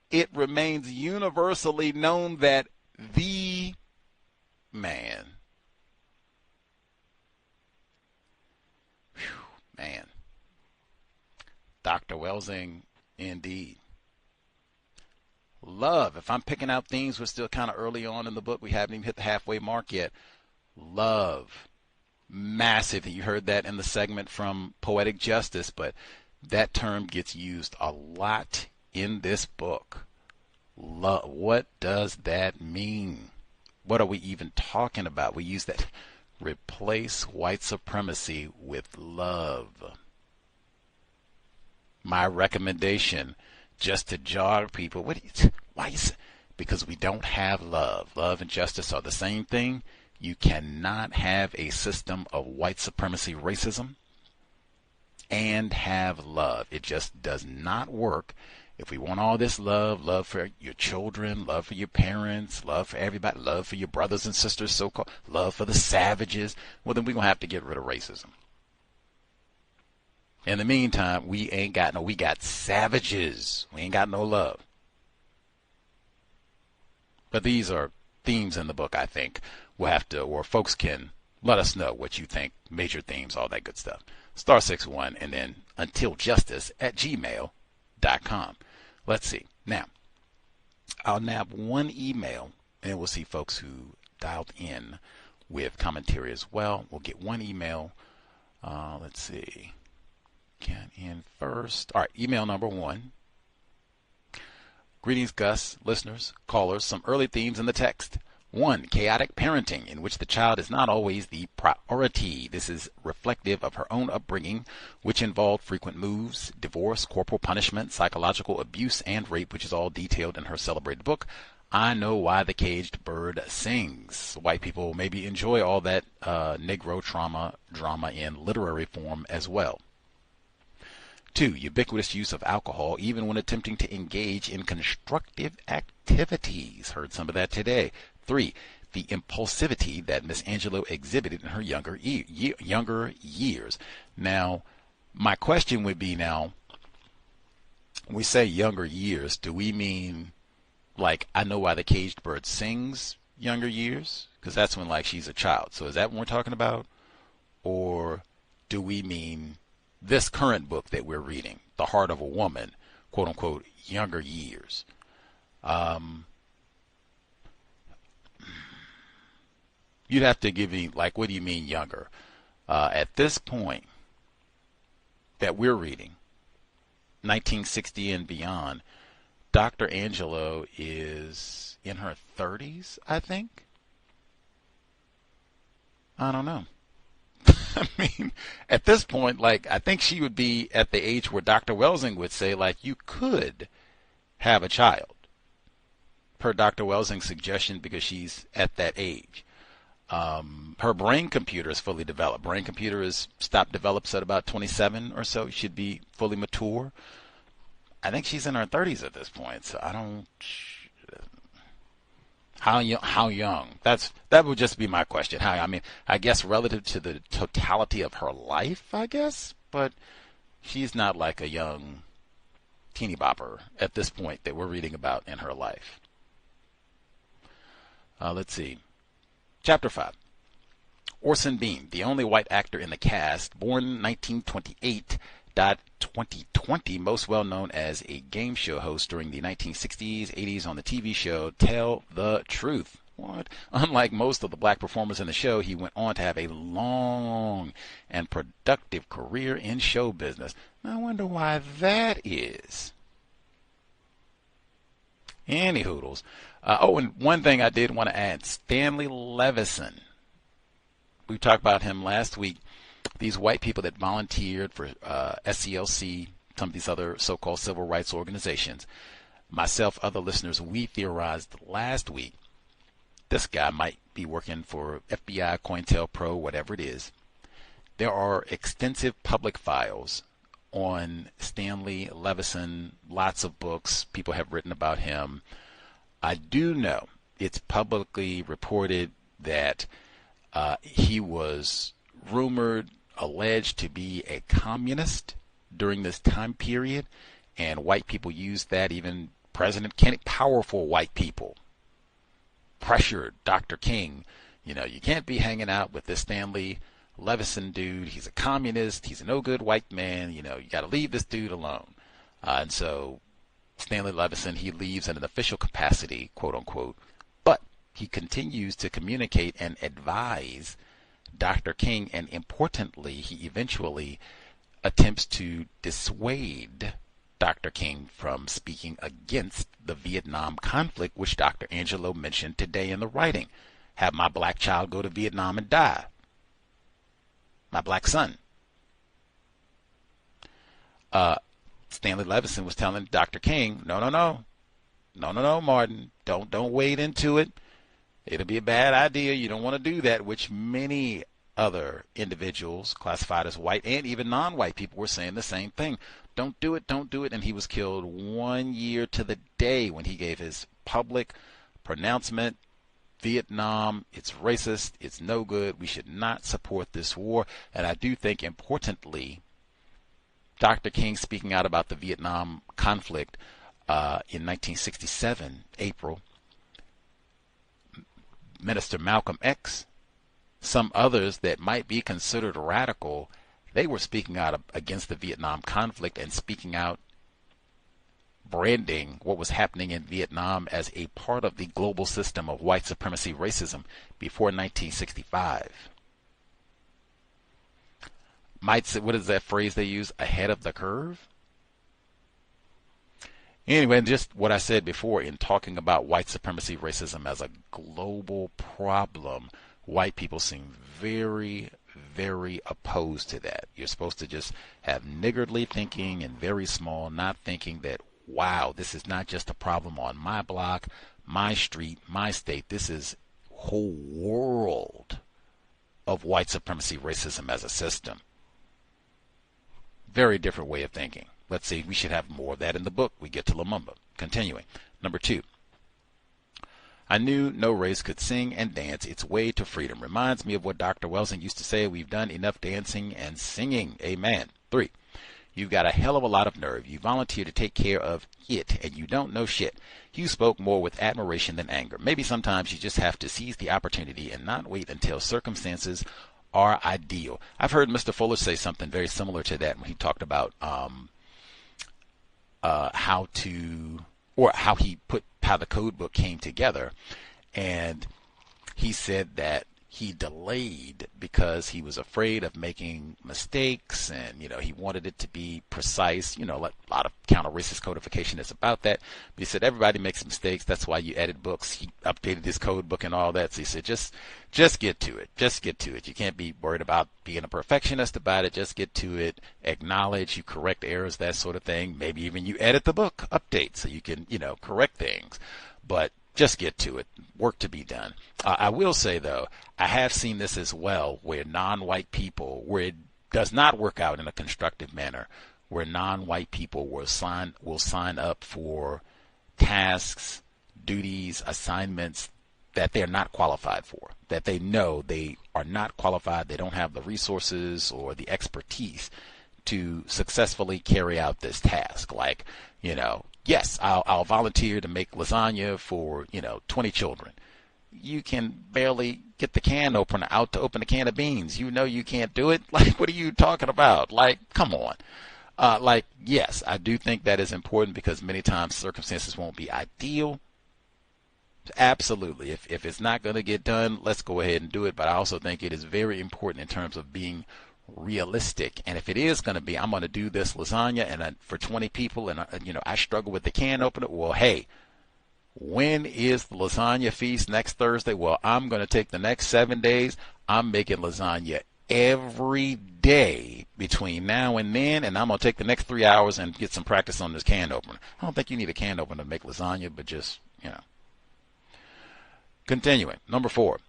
S8: it remains universally known that the man, man, Dr. Welsing, indeed. Love, if I'm picking out themes, we're still kind of early on in the book. We haven't even hit the halfway mark yet. Love, massive. You heard that in the segment from Poetic Justice, but that term gets used a lot in this book. Love, what does that mean? What are we even talking about? We use that. Replace white supremacy with love. My recommendation, just to jar people, because we don't have love. Love and justice are the same thing. You cannot have a system of white supremacy racism and have love. It just does not work. If we want all this love, love for your children, love for your parents, love for everybody, love for your brothers and sisters, so-called, love for the savages, well, then we're going to have to get rid of racism. In the meantime, we got savages. We ain't got no love. But these are themes in the book, I think. We'll have to, or folks can let us know what you think, major themes, all that good stuff. *61 and then untiljustice@gmail.com. Let's see. Now, I'll nab one email, and we'll see folks who dialed in with commentary as well. We'll get one email. Let's see. Get in first. All right, email number 1. Greetings, Gus, listeners, callers. Some early themes in the text. 1. Chaotic parenting, in which the child is not always the priority. This is reflective of her own upbringing, which involved frequent moves, divorce, corporal punishment, psychological abuse, and rape, which is all detailed in her celebrated book, I Know Why the Caged Bird Sings. White people maybe enjoy all that Negro drama in literary form as well. 2. Ubiquitous use of alcohol, even when attempting to engage in constructive activities. Heard some of that today. 3. The impulsivity that Miss Angelou exhibited in her younger years. Now, my question would be now, when we say younger years, do we mean like I Know Why the Caged Bird Sings younger years? Because that's when like she's a child. So is that what we're talking about? Or do we mean this current book that we're reading, The Heart of a Woman, quote unquote, younger years? You'd have to give me, like, what do you mean younger? At this point that we're reading, 1960 and beyond, Dr. Angelou is in her 30s, I think. I don't know. I mean, at this point, like, I think she would be at the age where Dr. Welsing would say, like, you could have a child. per Dr. Welsing's suggestion, because she's at that age. Her brain computer is fully developed. Brain computer is develops at about 27 or so. Should be fully mature. I think she's in her 30s at this point. So I don't. How young? That would just be my question. I mean, I guess relative to the totality of her life, I guess, but she's not like a young teeny bopper at this point that we're reading about in her life. Let's see. Chapter 5. Orson Bean, the only white actor in the cast, born 1928, died 2020, most well known as a game show host during the 1960s, 80s on the TV show Tell the Truth. What? Unlike most of the black performers in the show, he went on to have a long and productive career in show business. I wonder why that is. Any hoodles. And one thing I did want to add, Stanley Levison. We talked about him last week. These white people that volunteered for SCLC, some of these other so-called civil rights organizations. Myself, other listeners, we theorized last week this guy might be working for FBI, COINTELPRO, whatever it is. There are extensive public files on Stanley Levison, lots of books. People have written about him. I do know it's publicly reported that he was rumored, alleged to be a communist during this time period, and white people used that. Even President Kennedy, powerful white people, pressured Dr. King, you can't be hanging out with this Stanley Levison dude. He's a communist. He's a no good white man. You got to leave this dude alone. And so Stanley Levison, he leaves in an official capacity, quote unquote, but he continues to communicate and advise Dr. King, and importantly, he eventually attempts to dissuade Dr. King from speaking against the Vietnam conflict, which Dr. Angelou mentioned today in the writing. Have my black child go to Vietnam and die. My black son. Stanley Levison was telling Dr. King, no, Martin, don't wade into it. It'll be a bad idea. You don't want to do that, which many other individuals classified as white and even non-white people were saying the same thing. Don't do it. And he was killed 1 year to the day when he gave his public pronouncement. Vietnam, it's racist, it's no good, we should not support this war. And I do think, importantly, Dr. King speaking out about the Vietnam conflict in 1967, April, Minister Malcolm X, some others that might be considered radical, they were speaking out against the Vietnam conflict and speaking out, branding what was happening in Vietnam as a part of the global system of white supremacy racism before 1965. What is that phrase they use? Ahead of the curve? Anyway, just what I said before in talking about white supremacy racism as a global problem, white people seem very, very opposed to that. You're supposed to just have niggardly thinking and very small, not thinking that, wow, this is not just a problem on my block, my street, my state. This is a whole world of white supremacy racism as a system. Very different way of thinking. Let's see, we should have more of that in the book. We get to Lumumba. Continuing. Number 2. I knew no race could sing and dance its way to freedom. Reminds me of what Dr. Welsing used to say, we've done enough dancing and singing. Amen. 3. You've got a hell of a lot of nerve. You volunteer to take care of it, and you don't know shit. You spoke more with admiration than anger. Maybe sometimes you just have to seize the opportunity and not wait until circumstances are ideal. I've heard Mr. Fuller say something very similar to that when he talked about how the code book came together, and he said that he delayed because he was afraid of making mistakes, and he wanted it to be precise. A lot of counter-racist codification is about that. But he said everybody makes mistakes. That's why you edit books. He updated his code book and all that. So he said just get to it. Just get to it. You can't be worried about being a perfectionist about it. Just get to it. Acknowledge. You correct errors, that sort of thing. Maybe even you edit the book, update, so you can correct things. But Just get to it. Work to be done. I will say, though, I have seen this as well, where non-white people, where it does not work out in a constructive manner, where non-white people will sign up for tasks, duties, assignments that they're not qualified for, that they know they are not qualified, they don't have the resources or the expertise to successfully carry out this task. Like, yes, I'll volunteer to make lasagna for, 20 children. You can barely get the can opener out to open a can of beans. You can't do it. Like, what are you talking about? Like, come on. Yes, I do think that is important because many times circumstances won't be ideal. Absolutely. If it's not going to get done, let's go ahead and do it. But I also think it is very important in terms of being realistic. And if it is going to be, I'm going to do this lasagna and for 20 people and, I struggle with the can opener. Well, hey, when is the lasagna feast next Thursday? Well, I'm going to take the next 7 days. I'm making lasagna every day between now and then, and I'm going to take the next 3 hours and get some practice on this can opener. I don't think you need a can opener to make lasagna, but just, Continuing. Number 4.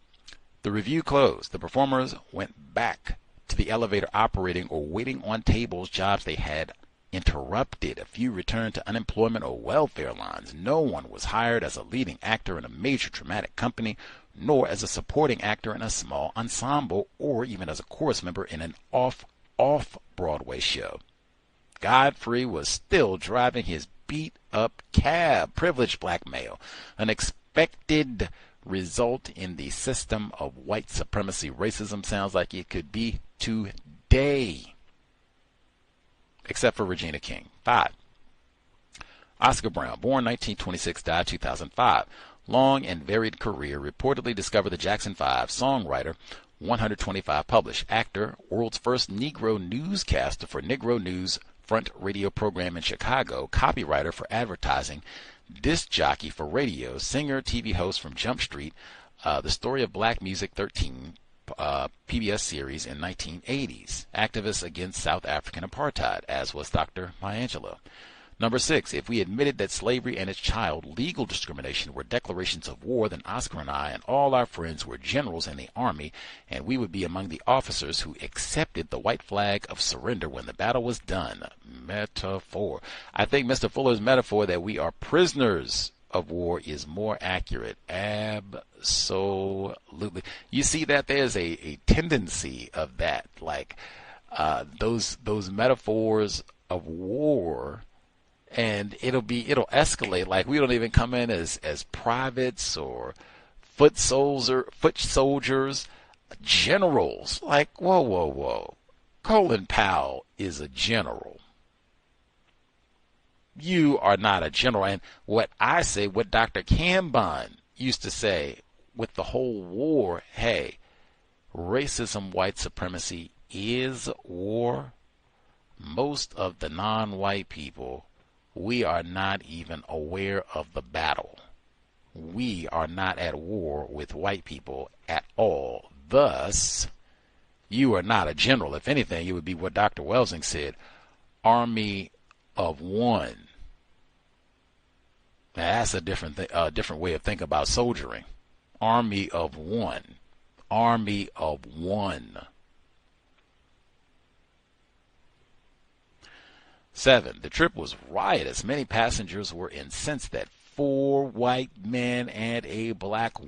S8: The review closed. The performers went back to the elevator operating or waiting on tables, jobs they had interrupted. A few returned to unemployment or welfare lines. No one was hired as a leading actor in a major dramatic company, nor as a supporting actor in a small ensemble, or even as a chorus member in an off-Broadway show. Godfrey was still driving his beat-up cab. Privileged black male. An expected result in the system of white supremacy racism. Sounds like it could be today. Except for Regina King. 5. Oscar Brown, born 1926, died 2005. Long and varied career, reportedly discovered the Jackson 5, songwriter, 125 published, actor, world's first Negro newscaster for Negro News Front radio program in Chicago, copywriter for advertising, disc jockey for radio, singer, TV host from Jump Street, The Story of Black Music 13, PBS series in 1980s, activist against South African apartheid, as was Dr. Maya Angelou. Number 6, if we admitted that slavery and its child legal discrimination were declarations of war, then Oscar and I and all our friends were generals in the army, and we would be among the officers who accepted the white flag of surrender when the battle was done. Metaphor. I think Mr. Fuller's metaphor that we are prisoners of war is more accurate. Absolutely. You see that there's a tendency of that, like those metaphors of war. And it'll escalate. Like we don't even come in as privates or foot soldiers, generals. Like whoa. Colin Powell is a general. You are not a general. And what I say, what Dr. Cambon used to say with the whole war, hey, racism, white supremacy is war. Most of the non-white people, we are not even aware of the battle. We are not at war with white people at all. Thus, you are not a general. If anything, it would be what Dr. Welsing said, army of one. Now, that's a different way of thinking about soldiering. Army of one. Army of one. 7. The trip was riotous. Many passengers were incensed that 4 white men and a black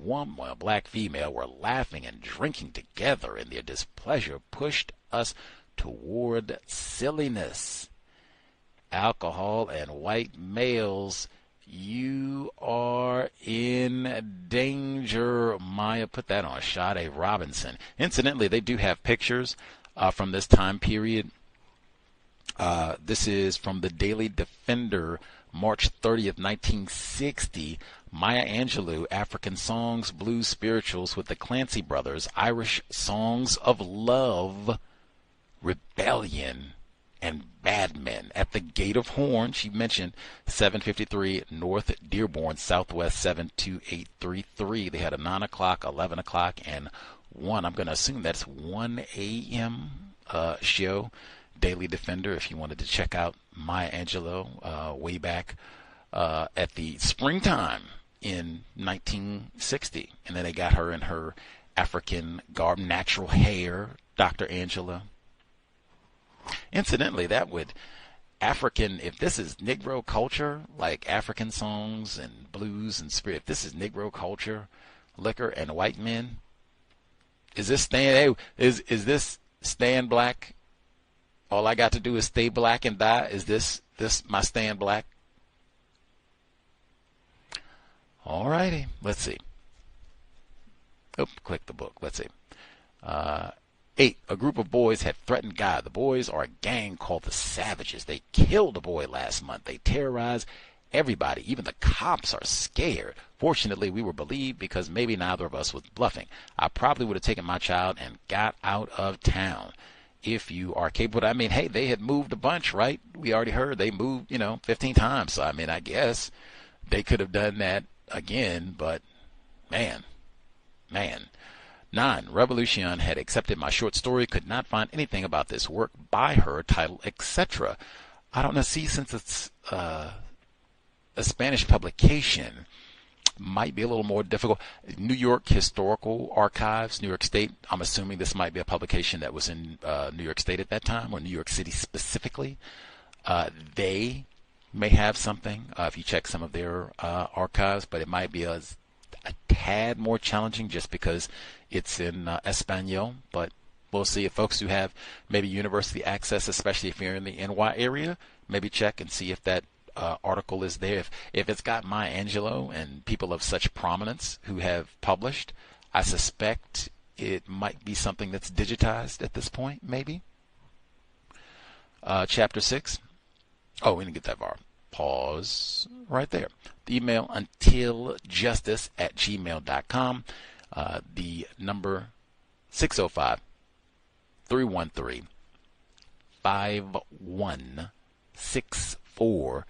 S8: female were laughing and drinking together, and their displeasure pushed us toward silliness. Alcohol and white males, you are in danger. Maya, put that on Sade Robinson. Incidentally, they do have pictures from this time period. This is from the Daily Defender, March 30th, 1960. Maya Angelou, African Songs, Blues, Spirituals with the Clancy Brothers, Irish Songs of Love, Rebellion, and Bad Men. At the Gate of Horn, she mentioned 753 North Dearborn, Southwest 72833. They had a 9 o'clock, 11 o'clock, and 1. I'm going to assume that's 1 a.m. Show. Daily Defender, if you wanted to check out Maya Angelou way back at the springtime in 1960. And then they got her in her African garb, natural hair, Dr. Angelou. Incidentally, that would African, if this is Negro culture, like African songs and blues and spirit, if this is Negro culture, liquor and white men, is this staying black? All I got to do is stay black and die. Is this my staying black? All righty, let's see. Oh, click the book. Let's see. 8. A group of boys had threatened Guy. The boys are a gang called the Savages. They killed a boy last month. They terrorize everybody. Even the cops are scared. Fortunately, we were believed because maybe neither of us was bluffing. I probably would have taken my child and got out of town. If you are capable, I mean, hey, they had moved a bunch, right? We already heard they moved, 15 times. So, I mean, I guess they could have done that again, but man. 9. Revolution had accepted my short story, could not find anything about this work by her, title, etc. I don't know, see, since it's a Spanish publication, might be a little more difficult. New York Historical Archives, New York State, I'm assuming this might be a publication that was in New York State at that time, or New York City specifically. They may have something, if you check some of their archives, but it might be a tad more challenging just because it's in Espanol, but we'll see. If folks who have maybe university access, especially if you're in the NY area, maybe check and see if that article is there. If it's got Maya Angelou and people of such prominence who have published, I suspect it might be something that's digitized at this point, maybe. Chapter 6. Oh, we didn't get that far. Pause right there. The email untiljustice@gmail.com. The number 605-313-5164.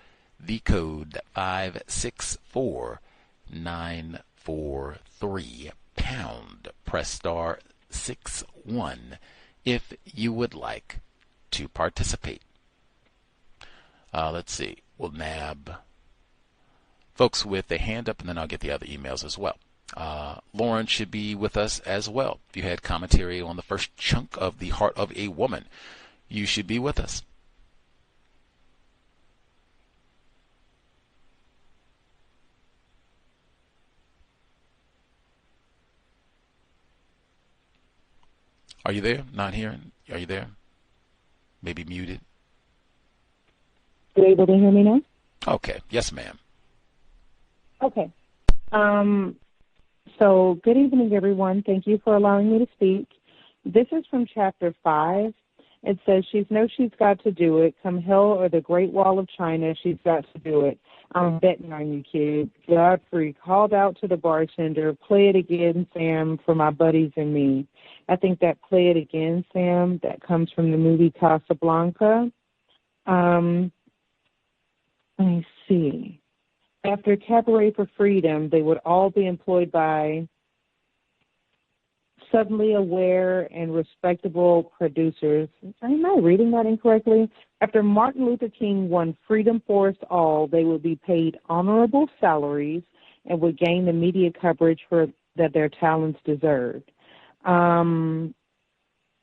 S8: The code 564943 pound. Press star 61 if you would like to participate. Let's see. We'll nab folks with a hand up, and then I'll get the other emails as well. Lauren should be with us as well. If you had commentary on the first chunk of The Heart of a Woman, you should be with us. Are you there? Not hearing? Are you there? Maybe muted.
S15: Are you able to hear me now?
S8: Okay. Yes, ma'am.
S15: Okay. So good evening, everyone. Thank you for allowing me to speak. This is from Chapter 5. It says, she's got to do it. Come hell or the Great Wall of China, she's got to do it. I'm betting on you, kid. Godfrey called out to the bartender, play it again, Sam, for my buddies and me. I think that play it again, Sam, that comes from the movie Casablanca. Let me see. After Cabaret for Freedom, they would all be employed by suddenly aware and respectable producers. Am I reading that incorrectly? After Martin Luther King won freedom for us all, they would be paid honorable salaries and would gain the media coverage that their talents deserved. Let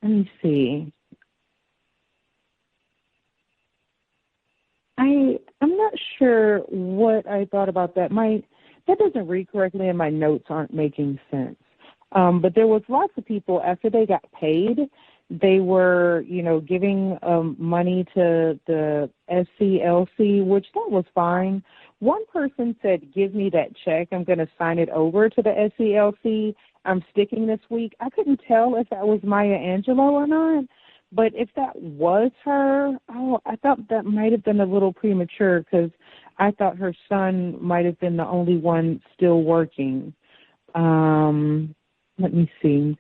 S15: me see. I'm not sure what I thought about that. That doesn't read correctly, and my notes aren't making sense. But there was lots of people, after they got paid, they were, giving money to the SCLC, which that was fine. One person said, give me that check. I'm going to sign it over to the SCLC. I'm sticking this week. I couldn't tell if that was Maya Angelou or not. But if that was her, I thought that might have been a little premature because I thought her son might have been the only one still working. Let me see.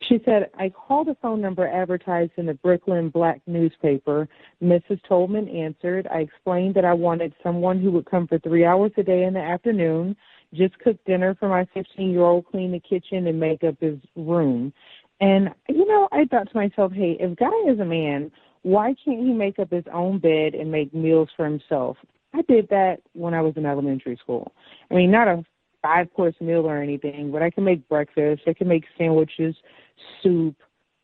S15: She said, I called a phone number advertised in the Brooklyn Black newspaper. Mrs. Tolman answered. I explained that I wanted someone who would come for 3 hours a day in the afternoon, just cook dinner for my 15-year-old, clean the kitchen, and make up his room. And, I thought to myself, hey, if Guy is a man, why can't he make up his own bed and make meals for himself? I did that when I was in elementary school. I mean, not a 5-course meal or anything, but I can make breakfast. I can make sandwiches, soup,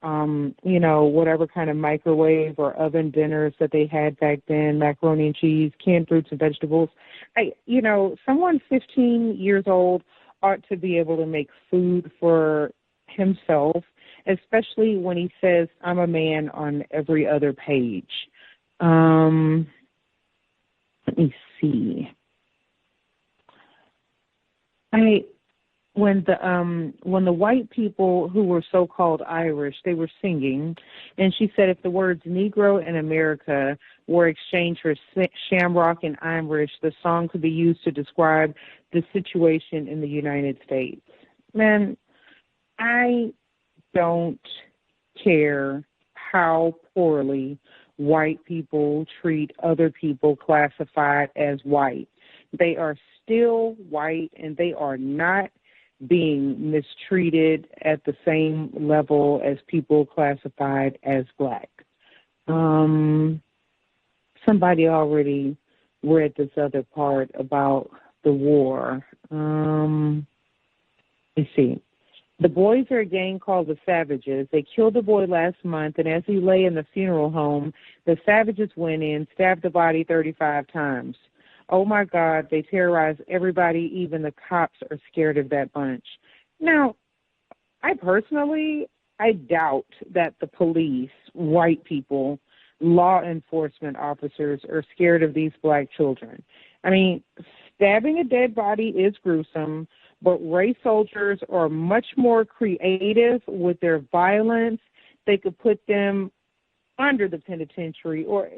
S15: whatever kind of microwave or oven dinners that they had back then, macaroni and cheese, canned fruits and vegetables. Someone 15 years old ought to be able to make food for himself, especially when he says, I'm a man on every other page. Let me see. When the white people who were so-called Irish, they were singing, and she said if the words Negro in America were exchanged for Shamrock and Irish, the song could be used to describe the situation in the United States. Man, I don't care how poorly white people treat other people classified as white. They are still white, and they are not being mistreated at the same level as people classified as black. Somebody already read this other part about the war. Let's see. The boys are a gang called the Savages. They killed the boy last month, and as he lay in the funeral home, the Savages went in, stabbed the body 35 times. Oh, my God, they terrorize everybody. Even the cops are scared of that bunch. Now, I doubt that the police, white people, law enforcement officers are scared of these black children. I mean, stabbing a dead body is gruesome, but race soldiers are much more creative with their violence. They could put them under the penitentiary, or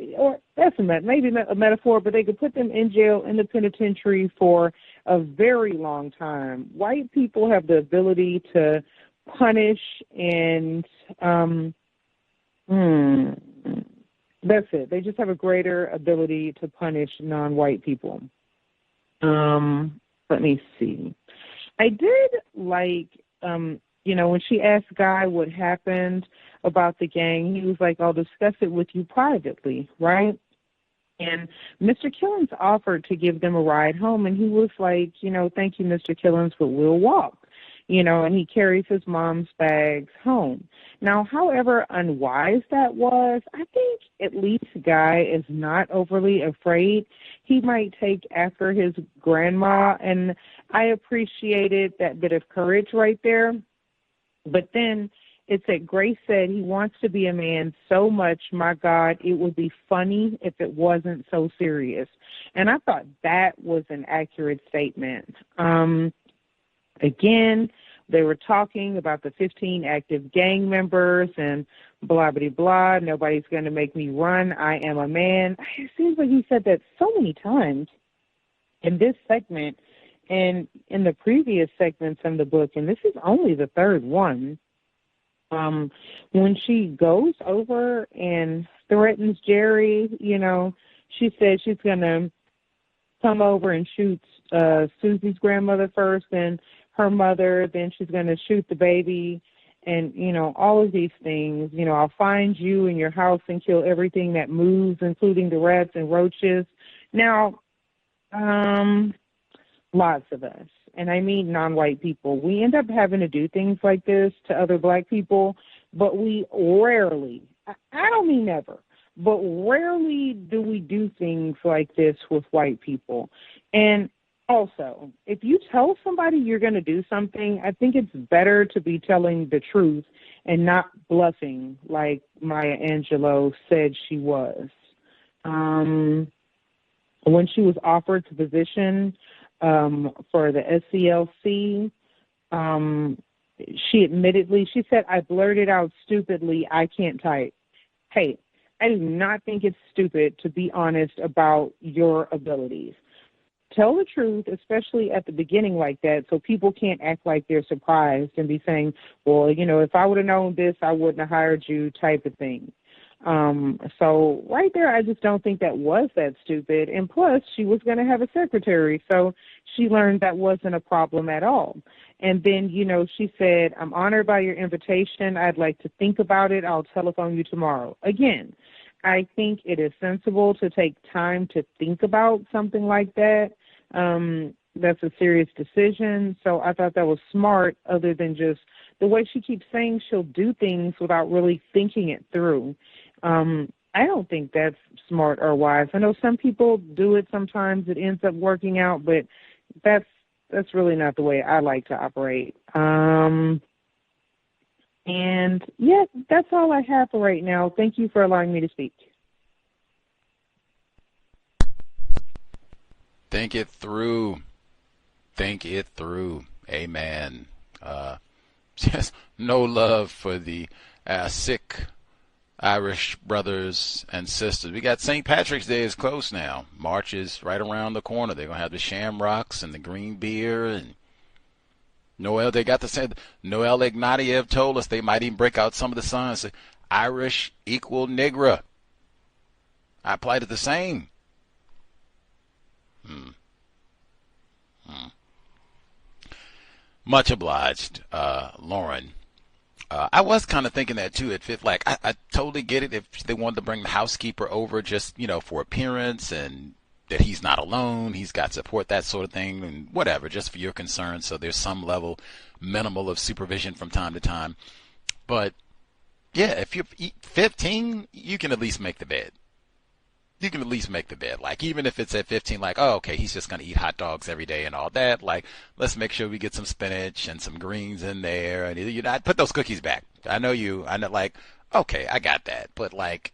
S15: that's maybe a metaphor, but they could put them in jail in the penitentiary for a very long time. White people have the ability to punish, and that's it. They just have a greater ability to punish non-white people. Let me see. I did like, when she asked Guy what happened about the gang, he was like, I'll discuss it with you privately, right? And Mr. Killens offered to give them a ride home, and he was like, thank you, Mr. Killens, but we'll walk. And he carries his mom's bags home. Now, however unwise that was, I think at least Guy is not overly afraid. He might take after his grandma, and I appreciated that bit of courage right there. But then it's that Grace said he wants to be a man so much, my God, it would be funny if it wasn't so serious. And I thought that was an accurate statement. Again, they were talking about the 15 active gang members and blah, blah, blah. Nobody's going to make me run. I am a man. It seems like he said that so many times in this segment and in the previous segments in the book, and this is only the third one. When she goes over and threatens Jerry, she said she's going to come over and shoot Susie's grandmother first, and her mother, then she's going to shoot the baby, and, all of these things. I'll find you in your house and kill everything that moves, including the rats and roaches. Now, lots of us, and I mean non-white people, we end up having to do things like this to other black people, but we rarely, I don't mean never, but rarely do we do things like this with white people. And also, if you tell somebody you're going to do something, I think it's better to be telling the truth and not bluffing like Maya Angelou said she was. When she was offered the position for the SCLC, she said, I blurted out stupidly, I can't type. Hey, I do not think it's stupid to be honest about your abilities. Tell the truth, especially at the beginning like that, so people can't act like they're surprised and be saying, well, if I would have known this, I wouldn't have hired you type of thing. So right there, I just don't think that was that stupid. And plus, she was going to have a secretary, so she learned that wasn't a problem at all. And then, she said, I'm honored by your invitation. I'd like to think about it. I'll telephone you tomorrow. Again, I think it is sensible to take time to think about something like that. That's a serious decision. So I thought that was smart, other than just the way she keeps saying she'll do things without really thinking it through. I don't think that's smart or wise. I know some people do it sometimes. It ends up working out, but that's really not the way I like to operate. And, yeah, that's all I have for right now. Thank you for allowing me to speak.
S8: Think it through. Think it through. Amen. Just no love for the sick Irish brothers and sisters. We got St. Patrick's Day is close now. March is right around the corner. They're going to have the shamrocks and the green beer and Noel. They got to say, Noel Ignatieff told us they might even break out some of the signs. Irish equal niggra. I applied it the same. Much obliged, Lauren. I was kind of thinking that too. It fit, like, I totally get it if they wanted to bring the housekeeper over just, for appearance and that he's not alone, he's got support, that sort of thing, and whatever, just for your concern. So there's some level, minimal of supervision from time to time. But yeah, if you're 15, you can at least make the bed. You can at least make the bed. Like, even if it's at 15, like, oh, okay, he's just going to eat hot dogs every day and all that. Like, let's make sure we get some spinach and some greens in there. And I'd put those cookies back. I know, like, okay, I got that. But, like,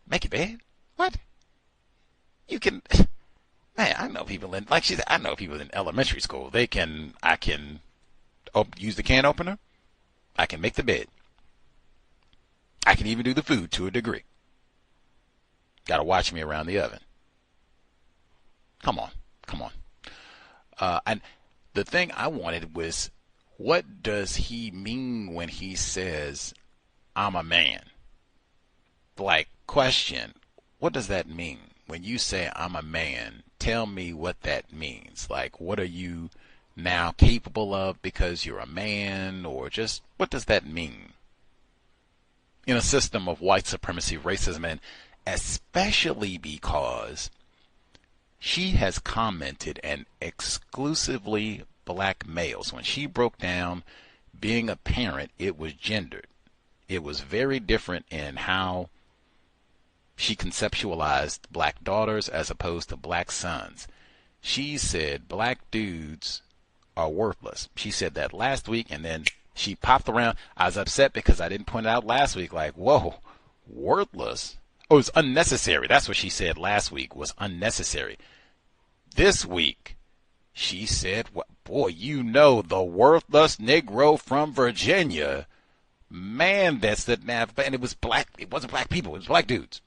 S8: make your bed? What? You can, man, I know people in, like she said, I know people in elementary school. I can use the can opener. I can make the bed. I can even do the food to a degree. Got to watch me around the oven. Come on. And the thing I wanted was, what does he mean when he says, I'm a man? Like, question, what does that mean? When you say I'm a man, tell me what that means. Like, what are you now capable of because you're a man? Or just, what does that mean? In a system of white supremacy, racism, and especially because she has commented and exclusively black males. When she broke down being a parent, it was gendered. It was very different in how she conceptualized black daughters as opposed to black sons. She said black dudes are worthless. She said that last week, and then she popped around. I was upset because I didn't point it out last week. Like, whoa, worthless? Oh, it's unnecessary. That's what she said last week, was unnecessary. This week, she said, boy, the worthless Negro from Virginia. Man, that's the, and it was black. It wasn't black people. It was black dudes.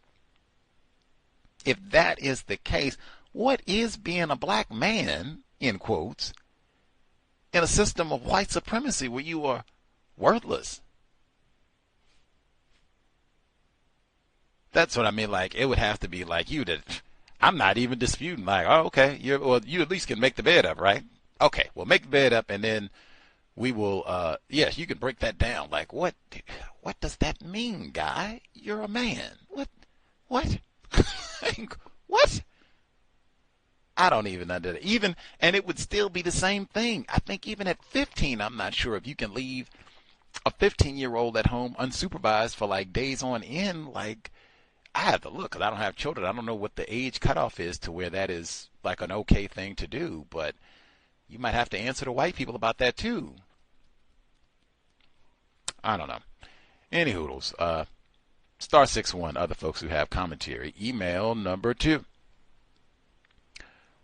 S8: If that is the case, what is being a black man, in quotes, in a system of white supremacy where you are worthless? That's what I mean. Like, it would have to be like you that I'm not even disputing. Like, oh, okay, you at least can make the bed up, right? Okay, well, make the bed up, and then we will. Yes, you can break that down. Like, what does that mean, guy? You're a man. What? What? I don't even understand. And it would still be the same thing. I think even at 15, I'm not sure if you can leave a 15-year-old at home unsupervised for like days on end. Like, I have to look because I don't have children. I don't know what the age cutoff is to where that is like an okay thing to do. But you might have to answer to white people about that too. I don't know. Any hoodles. *61, other folks who have commentary. Email number 2.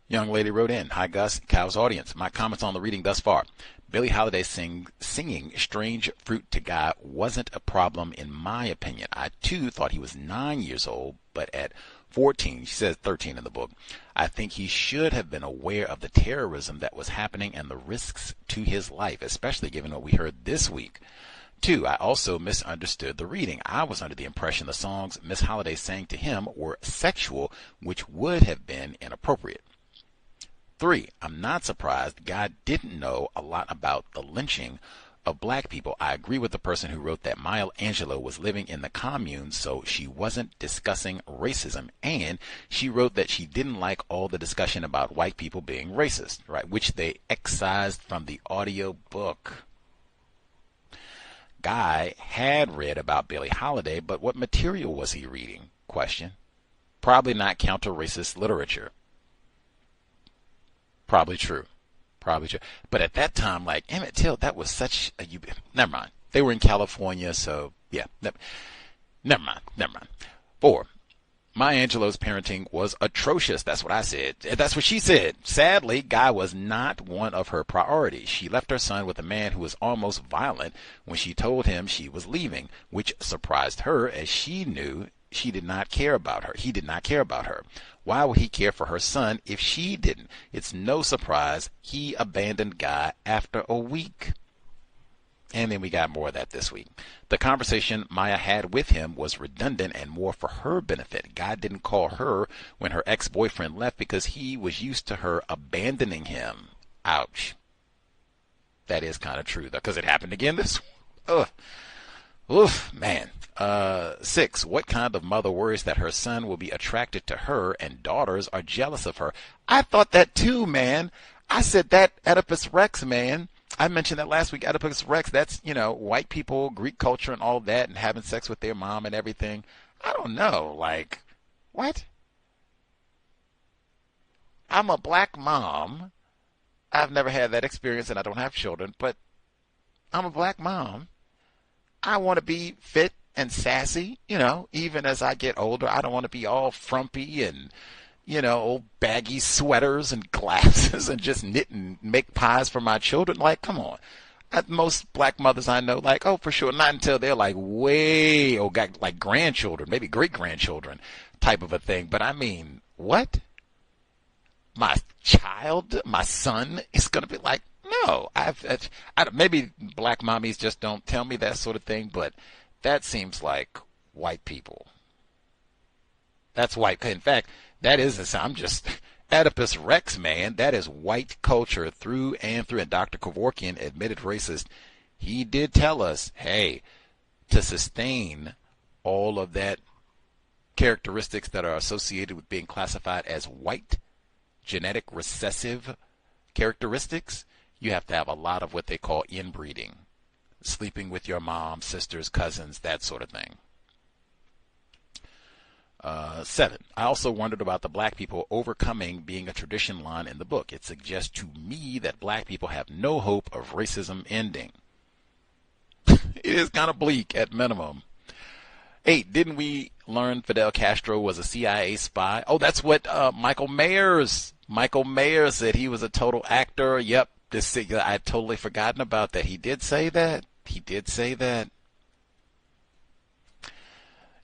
S8: Young lady wrote in, hi Gus, Cow's audience. My comments on the reading thus far. Billie Holiday singing Strange Fruit to Guy wasn't a problem in my opinion. I too thought he was 9 years old, but at 14, she says 13 in the book, I think he should have been aware of the terrorism that was happening and the risks to his life, especially given what we heard this week. 2, I also misunderstood the reading. I was under the impression the songs Miss Holiday sang to him were sexual, which would have been inappropriate. 3, I'm not surprised Guy didn't know a lot about the lynching of black people. I agree with the person who wrote that Maya Angelou was living in the commune, so she wasn't discussing racism. And she wrote that she didn't like all the discussion about white people being racist, right? Which they excised from the audio book. Guy had read about Billie Holiday, but what material was he reading? Question. Probably not counter-racist literature. Probably true. Probably true. But at that time, like Emmett Till, that was such a... Never mind. They were in California, so yeah. Never mind. 4. Maya Angelou's parenting was atrocious. That's what I said. That's what she said. Sadly, Guy was not one of her priorities. She left her son with a man who was almost violent when she told him she was leaving, which surprised her as she knew she did not care about her. He did not care about her. Why would he care for her son if she didn't? It's no surprise he abandoned Guy after a week. And then we got more of that this week. The conversation Maya had with him was redundant and more for her benefit. Guy didn't call her when her ex-boyfriend left because he was used to her abandoning him. Ouch. That is kind of true, though, because it happened again this week. Oof, man. 6. What kind of mother worries that her son will be attracted to her and daughters are jealous of her? I thought that too, man. I said that Oedipus Rex, man. I mentioned that last week. Oedipus Rex, that's, white people, Greek culture and all that, and having sex with their mom and everything. I don't know. Like, what? I'm a black mom. I've never had that experience and I don't have children, but I'm a black mom. I want to be fit and sassy, even as I get older. I don't want to be all frumpy and, old baggy sweaters and glasses and just knit and make pies for my children. Like, come on. Most black mothers I know, like, oh, for sure, not until they're like got like grandchildren, maybe great-grandchildren type of a thing. But I mean, what? My child, my son is going to be like, no. Maybe black mommies just don't tell me that sort of thing, but that seems like white people. That's white. In fact, that is, I'm just, Oedipus Rex, man. That is white culture through and through. And Dr. Kevorkian, admitted racist, he did tell us, hey, to sustain all of that characteristics that are associated with being classified as white, genetic recessive characteristics, you have to have a lot of what they call inbreeding. Sleeping with your mom, sisters, cousins, that sort of thing. 7. I also wondered about the black people overcoming being a tradition line in the book. It suggests to me that black people have no hope of racism ending. It is kind of bleak at minimum. 8. Didn't we learn Fidel Castro was a CIA spy? Oh, that's what Michael Mayers said. He was a total actor. Yep. I'd totally forgotten about that. He did say that.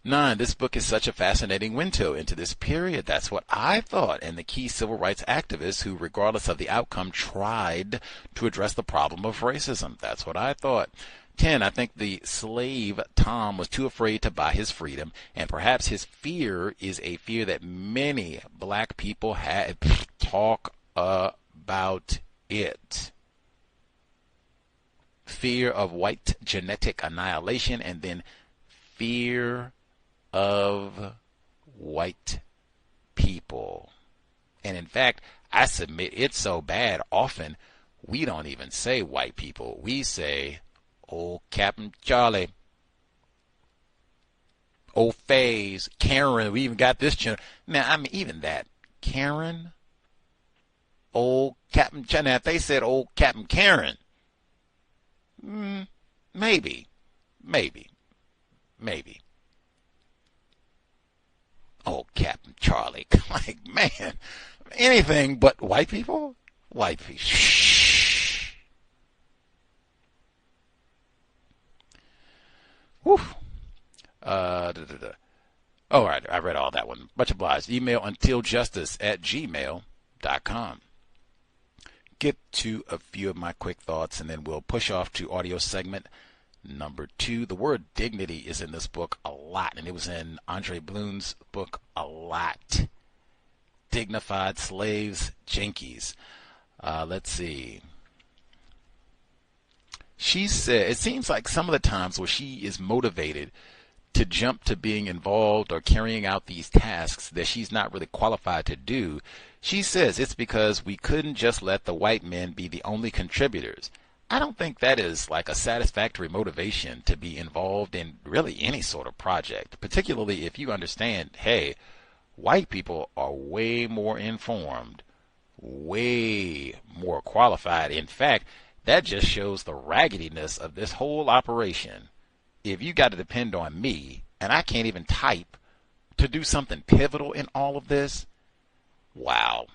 S8: 9. This book is such a fascinating window into this period. That's what I thought. And the key civil rights activists who, regardless of the outcome, tried to address the problem of racism. That's what I thought. 10. I think the slave Tom was too afraid to buy his freedom, and perhaps his fear is a fear that many black people had. Talk about it. Fear of white genetic annihilation, and then fear of white people. And in fact, I submit it's so bad often we don't even say white people. We say old Captain Charlie, old Faze, Karen. We even got this channel. Now, I mean, even that. Karen, old Captain Charlie. Now, if they said old Captain Karen, maybe. Oh, Captain Charlie. Like, man, anything but white people? White people. Shh. Whew. All right, I read all that one. Much obliged. Email untiljustice@gmail.com. Get to a few of my quick thoughts, and then we'll push off to audio segment number 2. The word dignity is in this book a lot, and it was in Andrée Blouin's book a lot. Dignified slaves, jinkies. Let's see. She said, it seems like some of the times where she is motivated to jump to being involved or carrying out these tasks that she's not really qualified to do, she says it's because we couldn't just let the white men be the only contributors. I don't think that is like a satisfactory motivation to be involved in really any sort of project, particularly if you understand, hey, white people are way more informed, way more qualified. In fact, that just shows the raggediness of this whole operation. If you got to depend on me, and I can't even type, to do something pivotal in all of this, wow.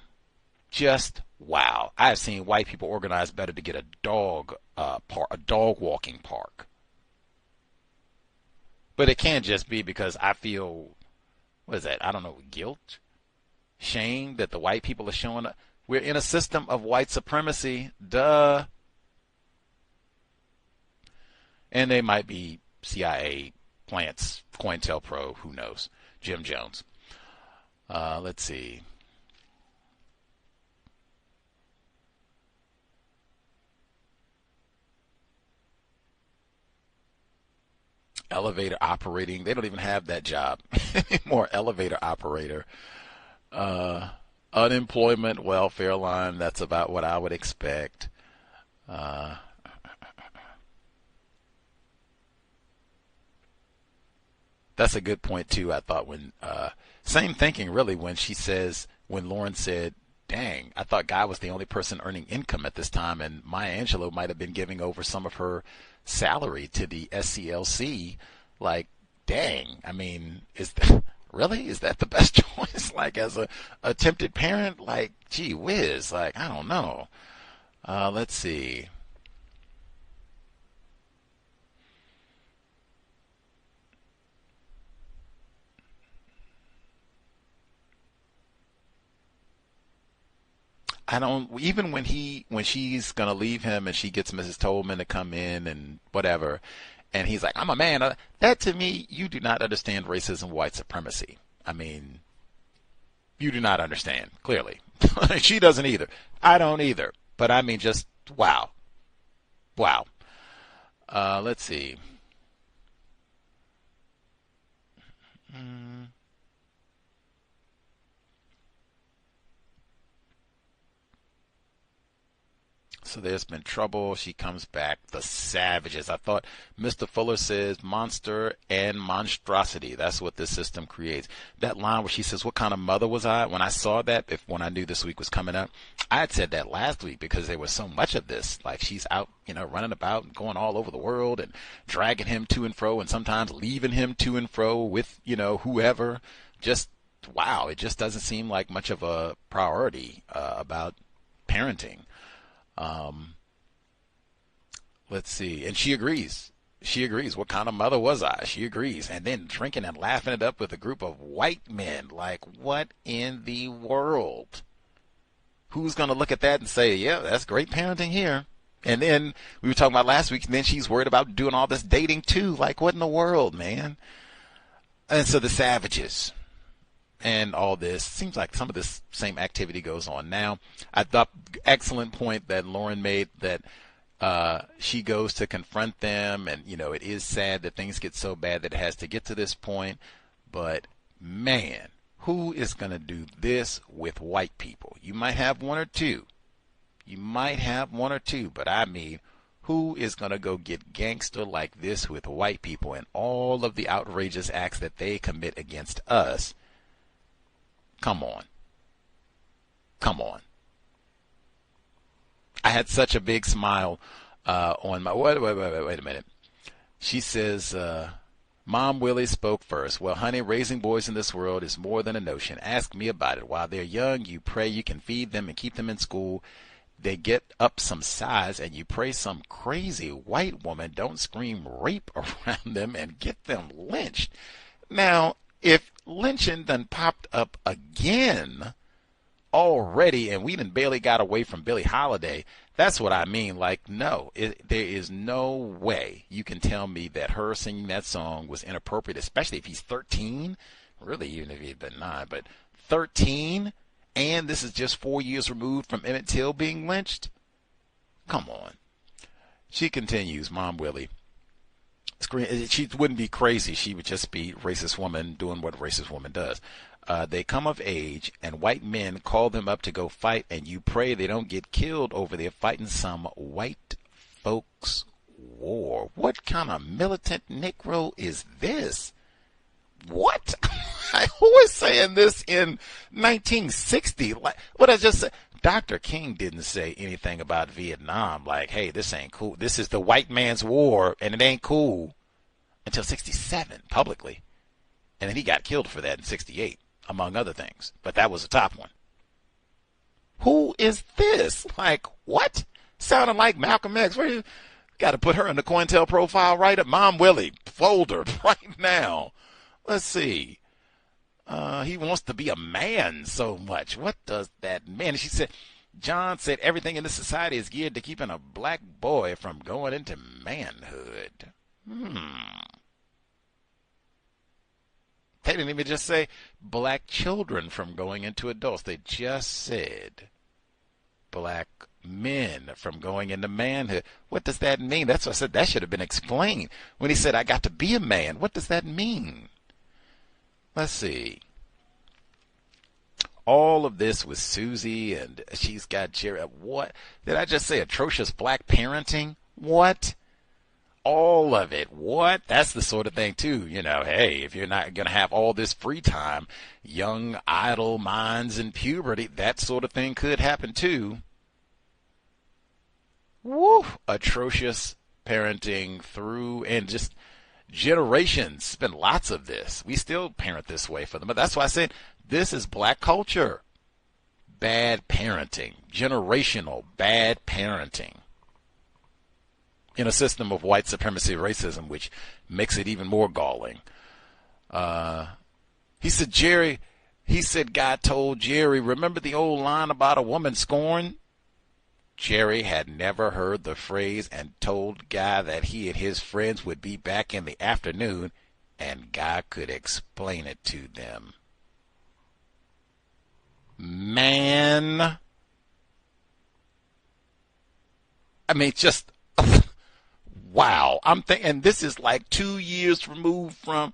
S8: Just wow. I've seen white people organize better to get a dog walking park. But it can't just be because I feel, what is that? I don't know, guilt? Shame that the white people are showing up. We're in a system of white supremacy. Duh. And they might be CIA plants, COINTELPRO, who knows? Jim Jones. Let's see. Elevator operating. They don't even have that job anymore. Elevator operator. Unemployment welfare line. That's about what I would expect. That's a good point too. I thought when same thinking really when she says, when Lauren said, dang, I thought Guy was the only person earning income at this time, and Maya Angelou might have been giving over some of her salary to the SCLC. Like, dang, I mean, is that the best choice? Like, as a attempted parent, like, gee whiz, like, I don't know. Let's see. I don't, even when she's going to leave him and she gets Mrs. Tolman to come in and whatever, and he's like, I'm a man. That to me, you do not understand racism, white supremacy. I mean, you do not understand, clearly. She doesn't either. I don't either. But I mean, just wow. Wow. Let's see. So there's been trouble. She comes back. The savages. I thought Mr. Fuller says monster and monstrosity. That's what this system creates. That line where she says, what kind of mother was I? When I saw that, when I knew this week was coming up, I had said that last week because there was so much of this. Like she's out, running about and going all over the world and dragging him to and fro and sometimes leaving him to and fro with, whoever. Just, wow. It just doesn't seem like much of a priority about parenting. Let's see. And she agrees. What kind of mother was I? She agrees. And then drinking and laughing it up with a group of white men. Like, what in the world? Who's going to look at that and say, yeah, that's great parenting here? And then we were talking about last week, and then she's worried about doing all this dating too. Like, what in the world, man? And so the savages and all this, seems like some of this same activity goes on now. I thought excellent point that Lauren made, that she goes to confront them, and it is sad that things get so bad that it has to get to this point. But man, who is going to do this with white people? You might have one or two, but I mean, who is going to go get gangster like this with white people and all of the outrageous acts that they commit against us? Come on. I had such a big smile on my... Wait a minute. She says, Mom Willie spoke first. Well, honey, raising boys in this world is more than a notion. Ask me about it. While they're young, you pray you can feed them and keep them in school. They get up some size, and you pray some crazy white woman don't scream rape around them and get them lynched. Now, if lynching done popped up again already and we done barely got away from Billie Holiday, that's what I mean. Like, no, there is no way you can tell me that her singing that song was inappropriate, especially if he's 13, really even if he'd been 9, but 13, and this is just 4 years removed from Emmett Till being lynched. Come on. She continues, Mom Willie. She wouldn't be crazy. She would just be a racist woman doing what a racist woman does. They come of age, and white men call them up to go fight, and you pray they don't get killed over there fighting some white folks' war. What kind of militant Negro is this? What? Who was saying this in 1960? Like what I just said. Dr. King didn't say anything about Vietnam, like, hey, this ain't cool. This is the white man's war, and it ain't cool, until 67, publicly. And then he got killed for that in 68, among other things. But that was the top one. Who is this? Like, what? Sounding like Malcolm X. Where you got to put her in the COINTELPRO profile right up. Mom Willie, folder right now. Let's see. He wants to be a man so much. What does that mean? She said, John said everything in this society is geared to keeping a black boy from going into manhood. They didn't even just say black children from going into adults. They just said black men from going into manhood. What does that mean? That's what I said. That should have been explained. When he said, I got to be a man, what does that mean? Let's see. All of this with Susie, and she's got Jerry. What? Did I just say atrocious black parenting? What? All of it. What? That's the sort of thing, too. You know, hey, if you're not going to have all this free time, young, idle minds in puberty, that sort of thing could happen, too. Woo! Atrocious parenting through, and just generations. Been lots of this. We still parent this way for them. But that's why I said this is black culture. Bad parenting. Generational bad parenting. In a system of white supremacy racism, which makes it even more galling. He said God told Jerry, remember the old line about a woman scorned? Jerry had never heard the phrase and told Guy that he and his friends would be back in the afternoon, and Guy could explain it to them. Man. I mean, just, wow. I'm thinking this is like 2 years removed from,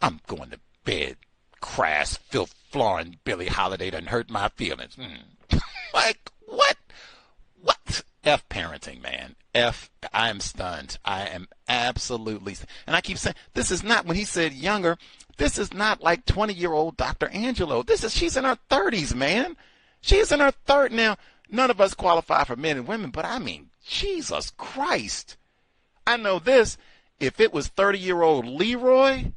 S8: I'm going to bed, crass, filth, flooring, Billie Holiday done hurt my feelings. Like, what? What? F parenting, man. I am stunned. I am absolutely, and I keep saying, this is not, when he said younger, this is not like 20-year-old Dr. Angelou. She's in her 30s, man. She's in her 30s. Now, none of us qualify for men and women, but I mean, Jesus Christ. I know this, if it was 30-year-old Leroy,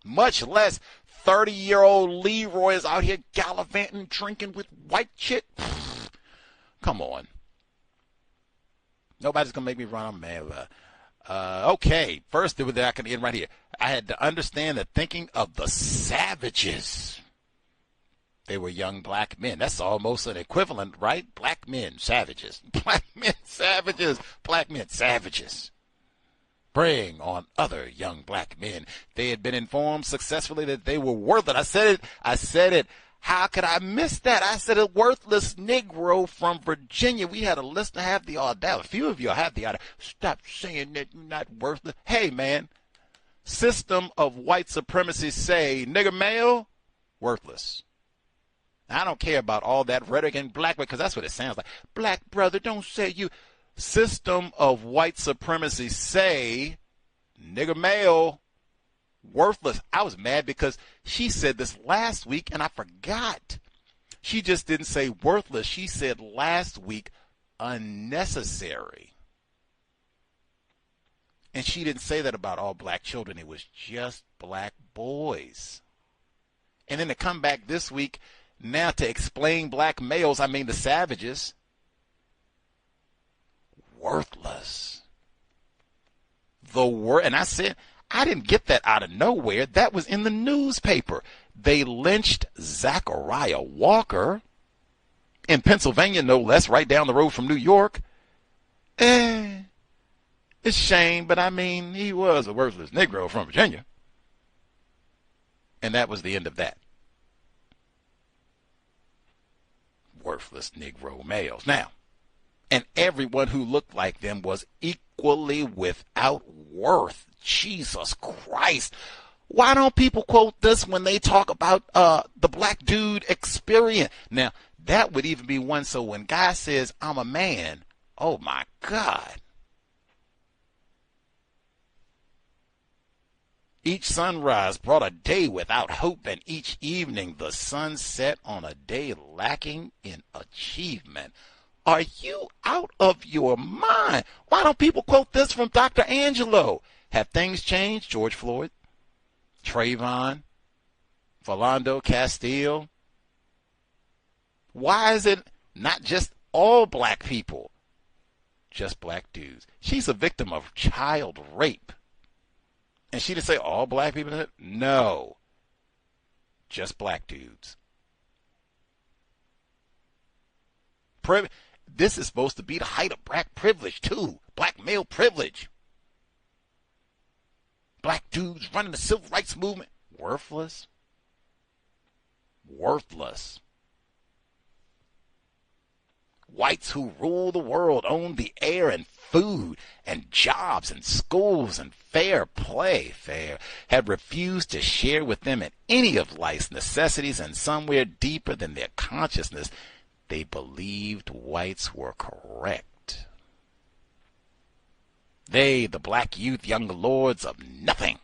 S8: much less 30-year-old Leroy is out here gallivanting, drinking with white chick. Come on. Nobody's going to make me run on man. Okay, first I can end right here. I had to understand the thinking of the savages. They were young black men. That's almost an equivalent, right? Black men, savages. Black men, savages. Black men, savages. Preying on other young black men. They had been informed successfully that they were worthless. I said it. How could I miss that? I said a worthless Negro from Virginia. We had a listener have the audacity. A few of you have the audacity. Stop saying that you're not worthless. Hey, man. System of white supremacy say, nigger male, worthless. I don't care about all that rhetoric and black, because that's what it sounds like. Black brother, don't say you. System of white supremacy say, nigger male, worthless. I was mad because she said this last week and I forgot. She just didn't say worthless. She said last week unnecessary. And she didn't say that about all black children. It was just black boys. And then to come back this week now to explain black males, I mean the savages, worthless. And I said, I didn't get that out of nowhere. That was in the newspaper. They lynched Zachariah Walker in Pennsylvania, no less, right down the road from New York. It's a shame, but I mean, he was a worthless Negro from Virginia. And that was the end of that. worthless Negro males. Now, and everyone who looked like them was equally without worth. Jesus Christ. Why don't people quote this when they talk about the black dude experience? Now, that would even be one. So when Guy says, I'm a man, oh my God. Each sunrise brought a day without hope, and each evening the sun set on a day lacking in achievement. Are you out of your mind? Why don't people quote this from Dr. Angelou? Have things changed, George Floyd, Trayvon, Philando Castile? Why is it not just all black people, just black dudes? She's a victim of child rape. And she didn't say all black people? No. Just black dudes. This is supposed to be the height of black privilege, too. Black male privilege. Black dudes running the civil rights movement. Worthless. Worthless. Whites who rule the world, own the air and food and jobs and schools and fair play, had refused to share with them in any of life's necessities, and somewhere deeper than their consciousness, they believed whites were correct. They, the black youth, young lords of nothing,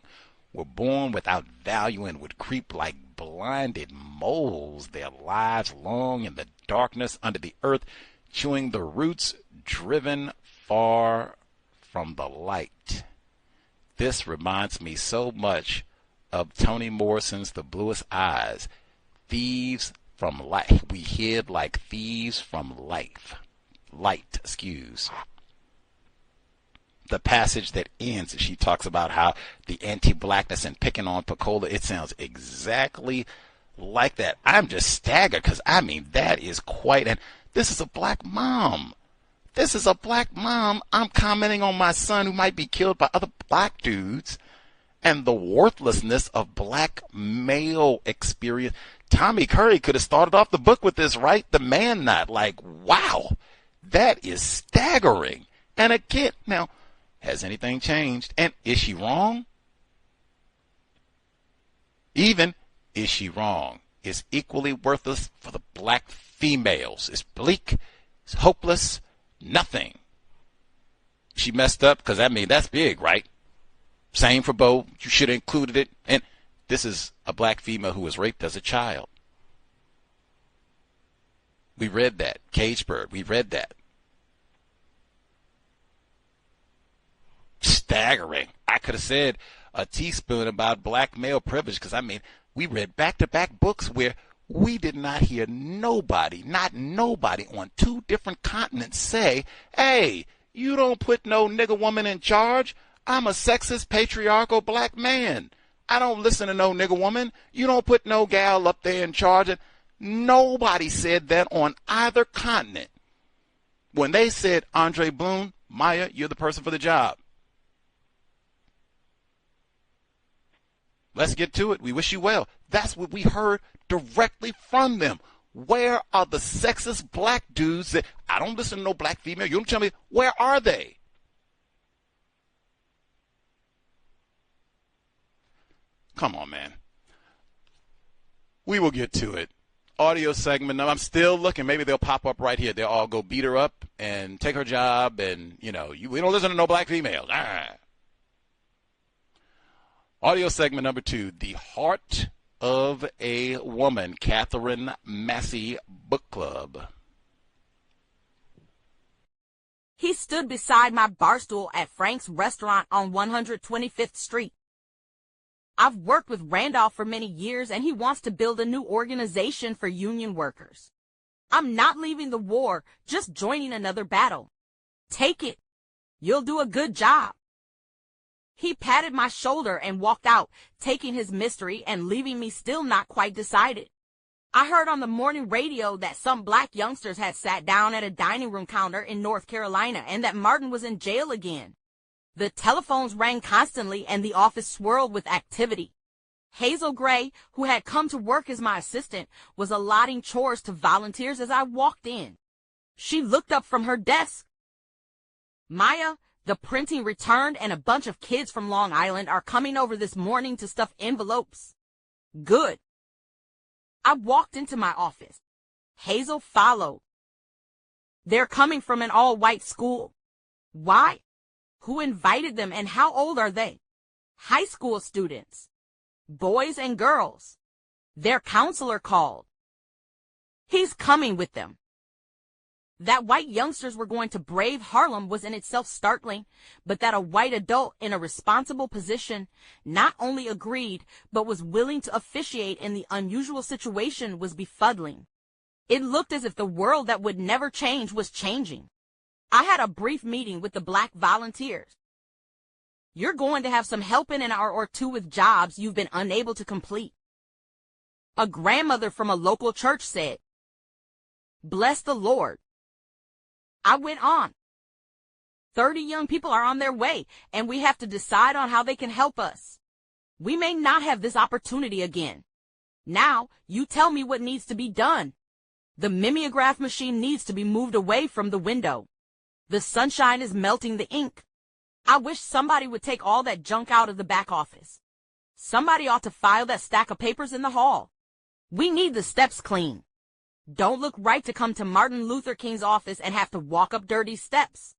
S8: were born without value and would creep like blinded moles their lives long in the darkness under the earth, chewing the roots, driven far from the light. This reminds me so much of Toni Morrison's The Bluest Eyes. Thieves from life. We hid like thieves from life. Light, excuse. The passage that ends, she talks about how the anti-blackness and picking on Pecola, it sounds exactly like that. I'm just staggered because, I mean, that is quite, and this is a black mom. This is a black mom. I'm commenting on my son who might be killed by other black dudes and the worthlessness of black male experience. Tommy Curry could have started off the book with this, right? The man knot. Like, wow, that is staggering. And again, now, has anything changed? And is she wrong? Even, is she wrong? Is equally worthless for the black females. It's bleak, it's hopeless, nothing. She messed up because, I mean, that's big, right? Same for Bo. You should have included it. And this is a black female who was raped as a child. We read that. Cage Bird, we read that. Staggering. I could have said a teaspoon about black male privilege because, I mean, we read back-to-back books where we did not hear nobody, not nobody on two different continents say, hey, you don't put no nigger woman in charge. I'm a sexist, patriarchal black man. I don't listen to no nigger woman. You don't put no gal up there in charge. Nobody said that on either continent. When they said, Andrée Blouin, Maya, you're the person for the job. Let's get to it. We wish you well. That's what we heard directly from them. Where are the sexist black dudes that, I don't listen to no black female. You don't tell me, where are they? Come on, man. We will get to it. Audio segment. I'm still looking. Maybe they'll pop up right here. They'll all go beat her up and take her job. And, you know, we don't listen to no black females. Audio segment number 2. The Heart of a Woman. Katherine Massey Book Club.
S10: He stood beside my bar stool at Frank's restaurant on 125th Street. I've worked with Randolph for many years, and he wants to build a new organization for union workers. I'm not leaving the war, just joining another battle. Take it. You'll do a good job. He patted my shoulder and walked out, taking his mystery and leaving me still not quite decided. I heard on the morning radio that some black youngsters had sat down at a dining room counter in North Carolina and that Martin was in jail again. The telephones rang constantly and the office swirled with activity. Hazel Gray, who had come to work as my assistant, was allotting chores to volunteers as I walked in. She looked up from her desk. Maya, the printing returned and a bunch of kids from Long Island are coming over this morning to stuff envelopes. Good. I walked into my office. Hazel followed. They're coming from an all-white school. Why? Who invited them and how old are they? High school students. Boys and girls. Their counselor called. He's coming with them. That white youngsters were going to brave Harlem was in itself startling, but that a white adult in a responsible position not only agreed, but was willing to officiate in the unusual situation was befuddling. It looked as if the world that would never change was changing. I had a brief meeting with the black volunteers. You're going to have some help in an hour or two with jobs you've been unable to complete. A grandmother from a local church said, "Bless the Lord." I went on. 30 young people are on their way, and we have to decide on how they can help us. We may not have this opportunity again. Now, you tell me what needs to be done. The mimeograph machine needs to be moved away from the window. The sunshine is melting the ink. I wish somebody would take all that junk out of the back office. Somebody ought to file that stack of papers in the hall. We need the steps clean. Don't look right to come to Martin Luther King's office and have to walk up dirty steps.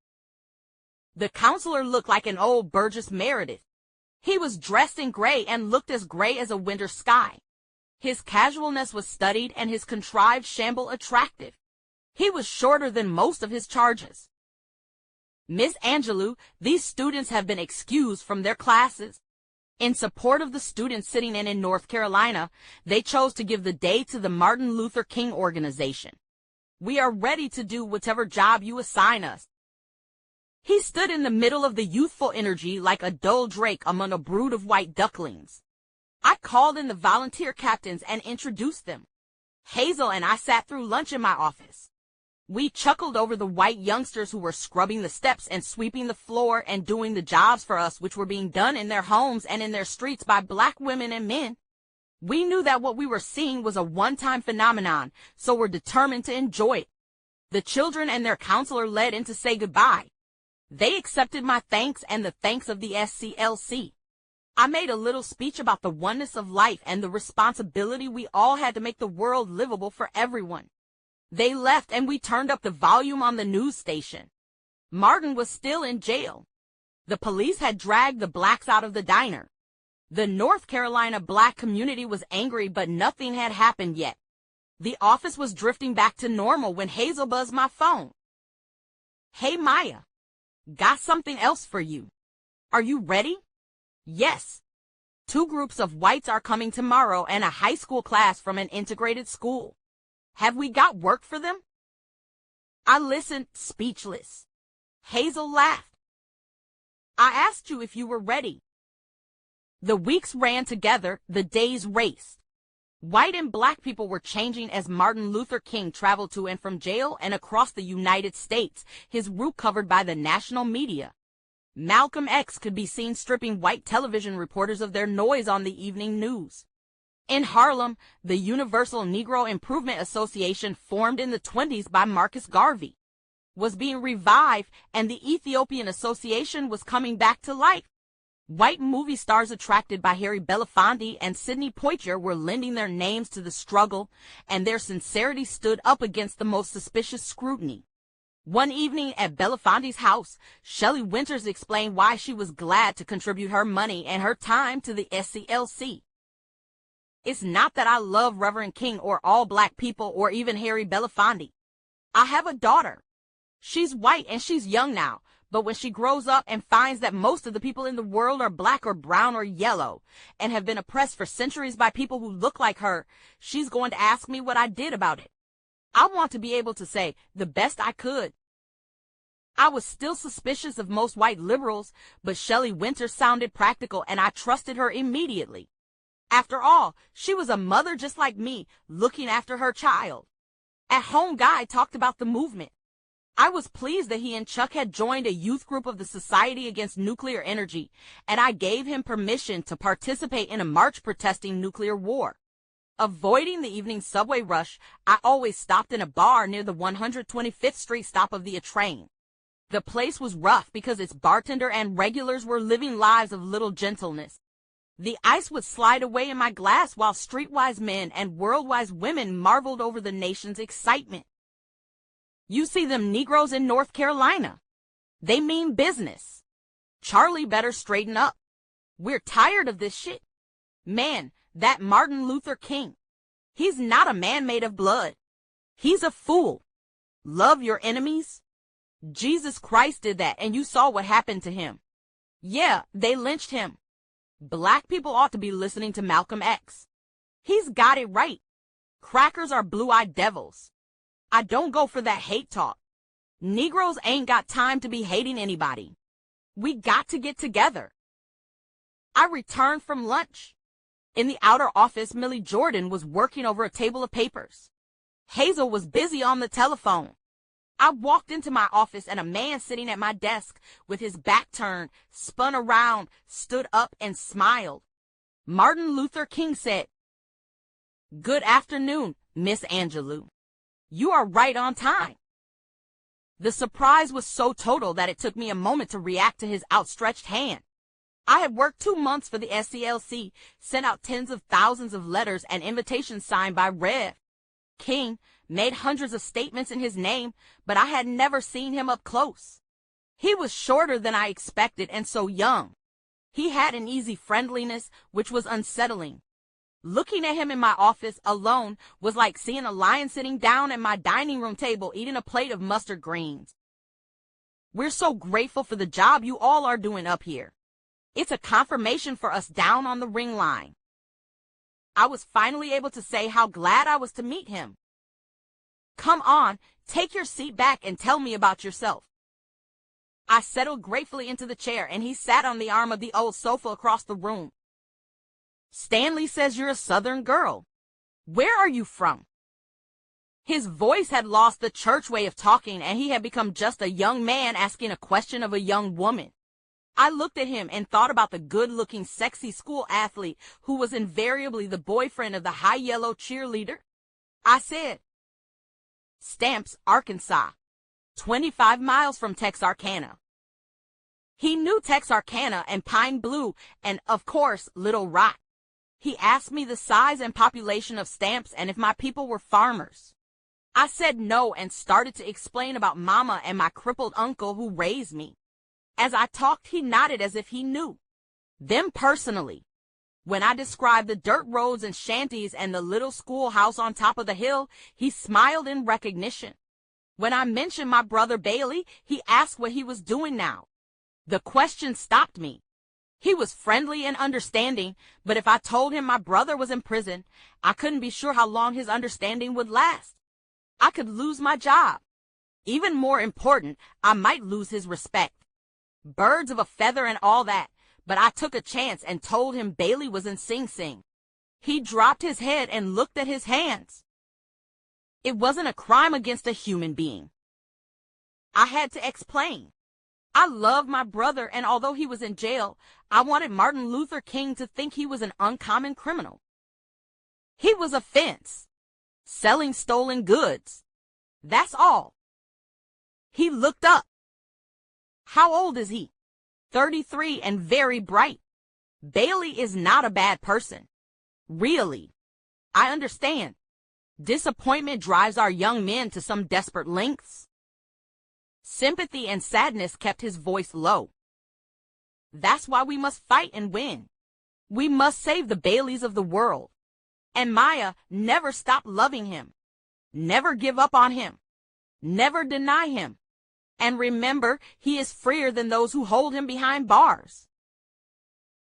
S10: The counselor looked like an old Burgess Meredith. He was dressed in gray and looked as gray as a winter sky. His casualness was studied and his contrived shamble attractive. He was shorter than most of his charges. Miss Angelou, these students have been excused from their classes. In support of the students sitting in North Carolina, they chose to give the day to the Martin Luther King organization. We are ready to do whatever job you assign us. He stood in the middle of the youthful energy like a dull drake among a brood of white ducklings. I called in the volunteer captains and introduced them. Hazel and I sat through lunch in my office. We chuckled over the white youngsters who were scrubbing the steps and sweeping the floor and doing the jobs for us which were being done in their homes and in their streets by black women and men. We knew that what we were seeing was a one-time phenomenon, so were determined to enjoy it. The children and their counselor led in to say goodbye. They accepted my thanks and the thanks of the SCLC. I made a little speech about the oneness of life and the responsibility we all had to make the world livable for everyone. They left and we turned up the volume on the news station. Martin was still in jail. The police had dragged the blacks out of the diner. The North Carolina black community was angry, but nothing had happened yet. The office was drifting back to normal when Hazel buzzed my phone. "Hey, Maya, got something else for you. Are you ready?" "Yes. 2 groups of whites are coming tomorrow and a high school class from an integrated school. Have we got work for them?" I listened, speechless. Hazel laughed. "I asked you if you were ready." The weeks ran together, the days raced. White and black people were changing as Martin Luther King traveled to and from jail and across the United States, his route covered by the national media. Malcolm X could be seen stripping white television reporters of their noise on the evening news. In Harlem, the Universal Negro Improvement Association, formed in the 1920s by Marcus Garvey, was being revived, and the Ethiopian Association was coming back to life. White movie stars attracted by Harry Belafonte and Sidney Poitier were lending their names to the struggle, and their sincerity stood up against the most suspicious scrutiny. One evening at Belafonte's house, Shelley Winters explained why she was glad to contribute her money and her time to the SCLC. "It's not that I love Reverend King or all black people or even Harry Belafonte. I have a daughter. She's white and she's young now, but when she grows up and finds that most of the people in the world are black or brown or yellow and have been oppressed for centuries by people who look like her, she's going to ask me what I did about it. I want to be able to say the best I could." I was still suspicious of most white liberals, but Shelley Winters sounded practical and I trusted her immediately. After all, she was a mother just like me, looking after her child. At home, Guy talked about the movement. I was pleased that he and Chuck had joined a youth group of the Society Against Nuclear Energy, and I gave him permission to participate in a march protesting nuclear war. Avoiding the evening subway rush, I always stopped in a bar near the 125th Street stop of the train. The place was rough because its bartender and regulars were living lives of little gentleness. The ice would slide away in my glass while streetwise men and worldwise women marveled over the nation's excitement. You see them Negroes in North Carolina. They mean business. Charlie better straighten up. We're tired of this shit. Man, that Martin Luther King. He's not a man made of blood. He's a fool. Love your enemies. Jesus Christ did that, and you saw what happened to him. Yeah, they lynched him. Black people ought to be listening to Malcolm X. He's got it right. Crackers are blue-eyed devils. I don't go for that hate talk. Negroes ain't got time to be hating anybody. We got to get together. I returned from lunch. In the outer office, Millie Jordan was working over a table of papers. Hazel was busy on the telephone. I walked into my office and a man sitting at my desk with his back turned, spun around, stood up and smiled. Martin Luther King said, "Good afternoon, Miss Angelou. You are right on time." The surprise was so total that it took me a moment to react to his outstretched hand. I had worked 2 months for the SCLC, sent out tens of thousands of letters and invitations signed by Rev. King, made hundreds of statements in his name, but I had never seen him up close. He was shorter than I expected and so young. He had an easy friendliness which was unsettling. Looking at him in my office alone was like seeing a lion sitting down at my dining room table eating a plate of mustard greens. "We're so grateful for the job you all are doing up here. It's a confirmation for us down on the ring line." I was finally able to say how glad I was to meet him. "Come on, take your seat back and tell me about yourself." I settled gratefully into the chair and he sat on the arm of the old sofa across the room. "Stanley says you're a Southern girl. Where are you from?" His voice had lost the church way of talking and he had become just a young man asking a question of a young woman. I looked at him and thought about the good-looking, sexy school athlete who was invariably the boyfriend of the high-yellow cheerleader. I said, "Stamps, Arkansas, 25 miles from Texarkana." He knew Texarkana and Pine Blue and, of course, Little Rock. He asked me the size and population of Stamps and if my people were farmers. I said no and started to explain about Mama and my crippled uncle who raised me. As I talked, he nodded as if he knew them personally. When I described the dirt roads and shanties and the little schoolhouse on top of the hill, he smiled in recognition. When I mentioned my brother Bailey, he asked what he was doing now. The question stopped me. He was friendly and understanding, but if I told him my brother was in prison, I couldn't be sure how long his understanding would last. I could lose my job. Even more important, I might lose his respect. Birds of a feather and all that, but I took a chance and told him Bailey was in Sing Sing. He dropped his head and looked at his hands. It wasn't a crime against a human being. I had to explain. I loved my brother, and although he was in jail, I wanted Martin Luther King to think he was an uncommon criminal. He was a fence, selling stolen goods. That's all. He looked up. How old is he? 33 and very bright. Bailey is not a bad person. Really. I understand. Disappointment drives our young men to some desperate lengths. Sympathy and sadness kept his voice low. That's why we must fight and win. We must save the Baileys of the world. And Maya, never stop loving him. Never give up on him. Never deny him. And remember, he is freer than those who hold him behind bars.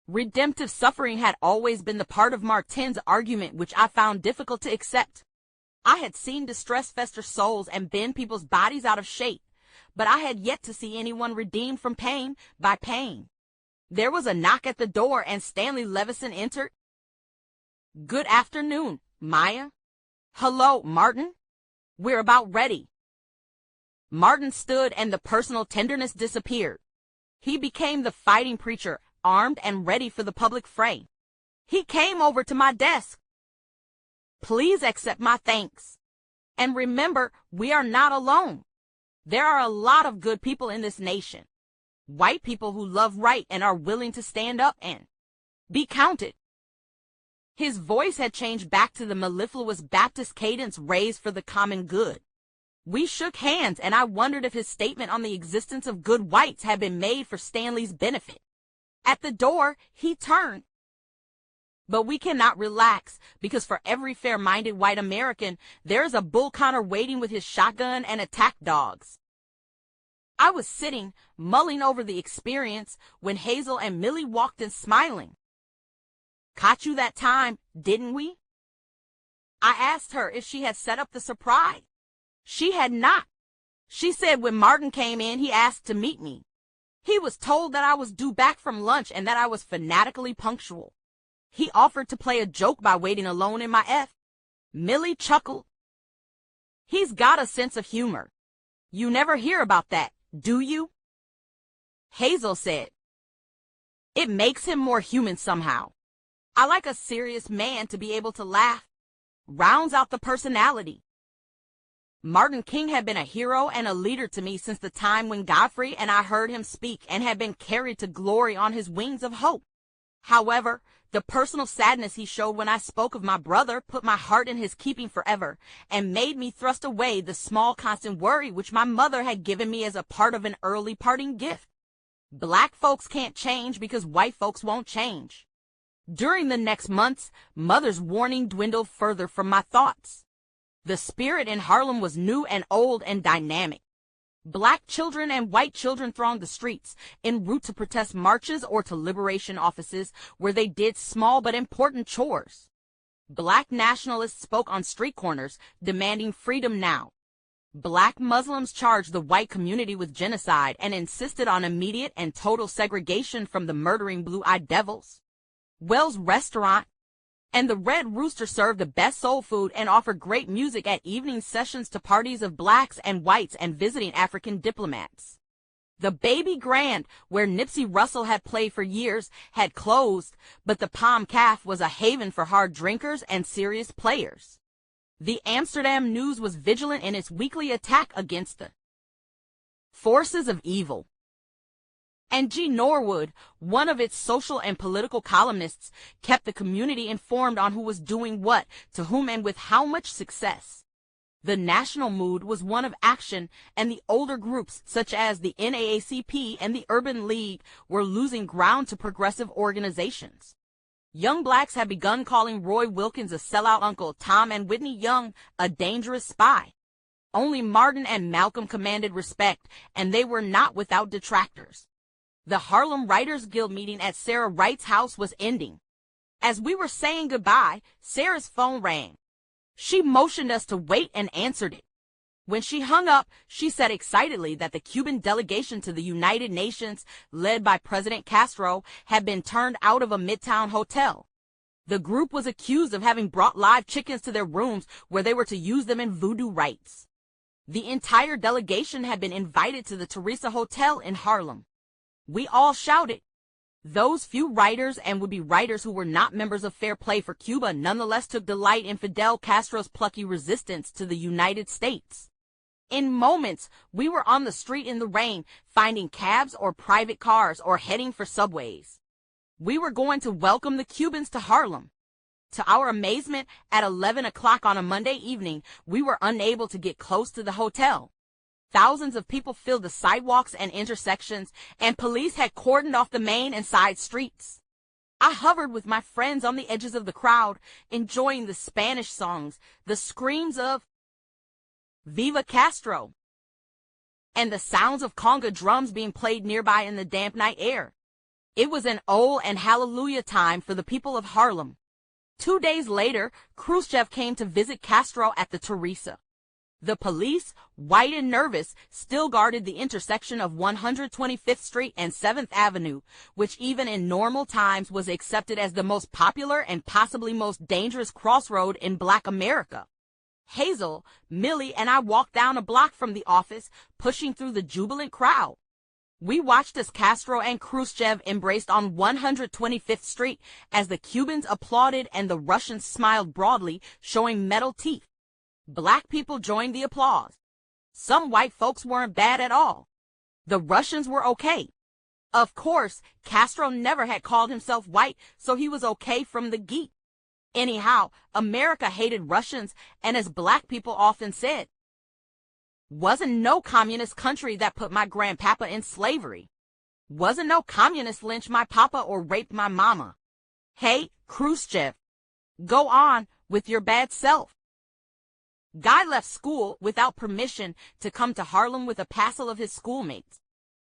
S10: Redemptive suffering had always been the part of Martin's argument which I found difficult to accept. I had seen distress fester souls and bend people's bodies out of shape, but I had yet to see anyone redeemed from pain by pain. There was a knock at the door and Stanley Levison entered. "Good afternoon, Maya." "Hello, Martin. We're about ready." Martin stood and the personal tenderness disappeared. He became the fighting preacher, armed and ready for the public fray. He came over to my desk. Please accept my thanks. And remember, we are not alone. There are a lot of good people in this nation. White people who love right and are willing to stand up and be counted. His voice had changed back to the mellifluous Baptist cadence raised for the common good. We shook hands, and I wondered if his statement on the existence of good whites had been made for Stanley's benefit. At the door, he turned. But we cannot relax, because for every fair-minded white American, there is a bull counter waiting with his shotgun and attack dogs. I was sitting, mulling over the experience, when Hazel and Millie walked in smiling. Caught you that time, didn't we? I asked her if she had set up the surprise. She had not. She said when Martin came in, he asked to meet me. He was told that I was due back from lunch and that I was fanatically punctual. He offered to play a joke by waiting alone in my F. Millie chuckled. He's got a sense of humor. You never hear about that, do you? Hazel said, it makes him more human somehow. I like a serious man to be able to laugh. Rounds out the personality. Martin King had been a hero and a leader to me since the time when Godfrey and I heard him speak and had been carried to glory on his wings of hope. However, the personal sadness he showed when I spoke of my brother put my heart in his keeping forever and made me thrust away the small constant worry which my mother had given me as a part of an early parting gift. Black folks can't change because white folks won't change. During the next months, Mother's warning dwindled further from my thoughts. The spirit in Harlem was new and old and dynamic. Black children and white children thronged the streets, en route to protest marches or to liberation offices where they did small but important chores. Black nationalists spoke on street corners, demanding freedom now. Black Muslims charged the white community with genocide and insisted on immediate and total segregation from the murdering blue-eyed devils. Wells Restaurant and the Red Rooster served the best soul food and offered great music at evening sessions to parties of blacks and whites and visiting African diplomats. The Baby Grand, where Nipsey Russell had played for years, had closed, but the Palm Caf was a haven for hard drinkers and serious players. The Amsterdam News was vigilant in its weekly attack against the forces of evil. And G. Norwood, one of its social and political columnists, kept the community informed on who was doing what, to whom, and with how much success. The national mood was one of action, and the older groups, such as the NAACP and the Urban League, were losing ground to progressive organizations. Young blacks had begun calling Roy Wilkins a sellout uncle, Tom and Whitney Young a dangerous spy. Only Martin and Malcolm commanded respect, and they were not without detractors. The Harlem Writers Guild meeting at Sarah Wright's house was ending. As we were saying goodbye, Sarah's phone rang. She motioned us to wait and answered it. When she hung up, she said excitedly that the Cuban delegation to the United Nations, led by President Castro, had been turned out of a Midtown hotel. The group was accused of having brought live chickens to their rooms where they were to use them in voodoo rites. The entire delegation had been invited to the Teresa Hotel in Harlem. We all shouted. Those few writers and would-be writers who were not members of Fair Play for Cuba nonetheless took delight in Fidel Castro's plucky resistance to the United States. In moments, we were on the street in the rain, finding cabs or private cars or heading for subways. We were going to welcome the Cubans to Harlem. To our amazement, at 11 o'clock on a Monday evening, we were unable to get close to the hotel. Thousands of people filled the sidewalks and intersections, and police had cordoned off the main and side streets. I hovered with my friends on the edges of the crowd, enjoying the Spanish songs, the screams of Viva Castro, and the sounds of conga drums being played nearby in the damp night air. It was an oh and hallelujah time for the people of Harlem. 2 days later, Khrushchev came to visit Castro at the Teresa. The police, white and nervous, still guarded the intersection of 125th Street and 7th Avenue, which even in normal times was accepted as the most popular and possibly most dangerous crossroad in Black America. Hazel, Millie, and I walked down a block from the office, pushing through the jubilant crowd. We watched as Castro and Khrushchev embraced on 125th Street as the Cubans applauded and the Russians smiled broadly, showing metal teeth. Black people joined the applause. Some white folks weren't bad at all. The Russians were okay. Of course, Castro never had called himself white, so he was okay from the get. Anyhow, America hated Russians, and as black people often said, wasn't no communist country that put my grandpapa in slavery. Wasn't no communist lynch my papa or raped my mama. Hey, Khrushchev, go on with your bad self. Guy left school without permission to come to Harlem with a passel of his schoolmates.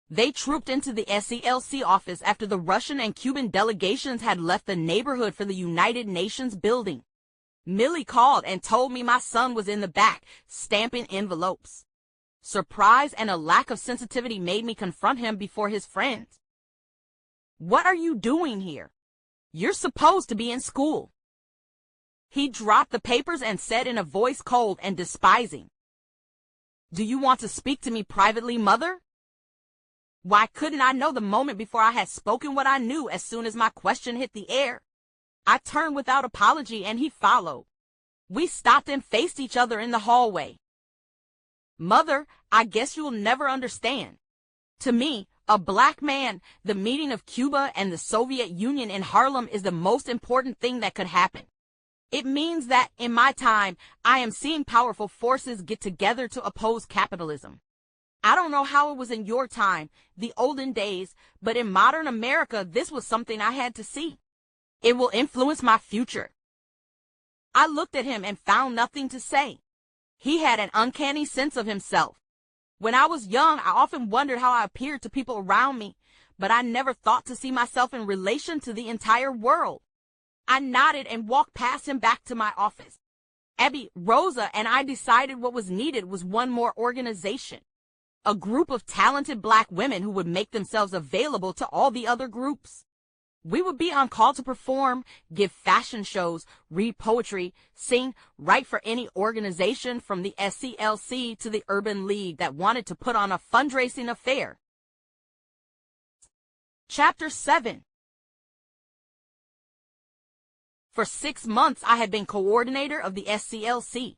S10: They trooped into the SCLC office after the Russian and Cuban delegations had left the neighborhood for the United Nations building. Millie called and told me my son was in the back, stamping envelopes. Surprise and a lack of sensitivity made me confront him before his friends. What are you doing here? You're supposed to be in school. He dropped the papers and said in a voice cold and despising, "Do you want to speak to me privately, mother?" Why couldn't I know the moment before I had spoken what I knew as soon as my question hit the air? I turned without apology and he followed. We stopped and faced each other in the hallway. Mother, I guess you'll never understand. To me, a black man, the meeting of Cuba and the Soviet Union in Harlem is the most important thing that could happen. It means that in my time, I am seeing powerful forces get together to oppose capitalism. I don't know how it was in your time, the olden days, but in modern America, this was something I had to see. It will influence my future. I looked at him and found nothing to say. He had an uncanny sense of himself. When I was young, I often wondered how I appeared to people around me, but I never thought to see myself in relation to the entire world. I nodded and walked past him back to my office. Abby, Rosa, and I decided what was needed was one more organization. A group of talented black women who would make themselves available to all the other groups. We would be on call to perform, give fashion shows, read poetry, sing, write for any organization from the SCLC to the Urban League that wanted to put on a fundraising affair. Chapter 7. For 6 months, I had been coordinator of the SCLC.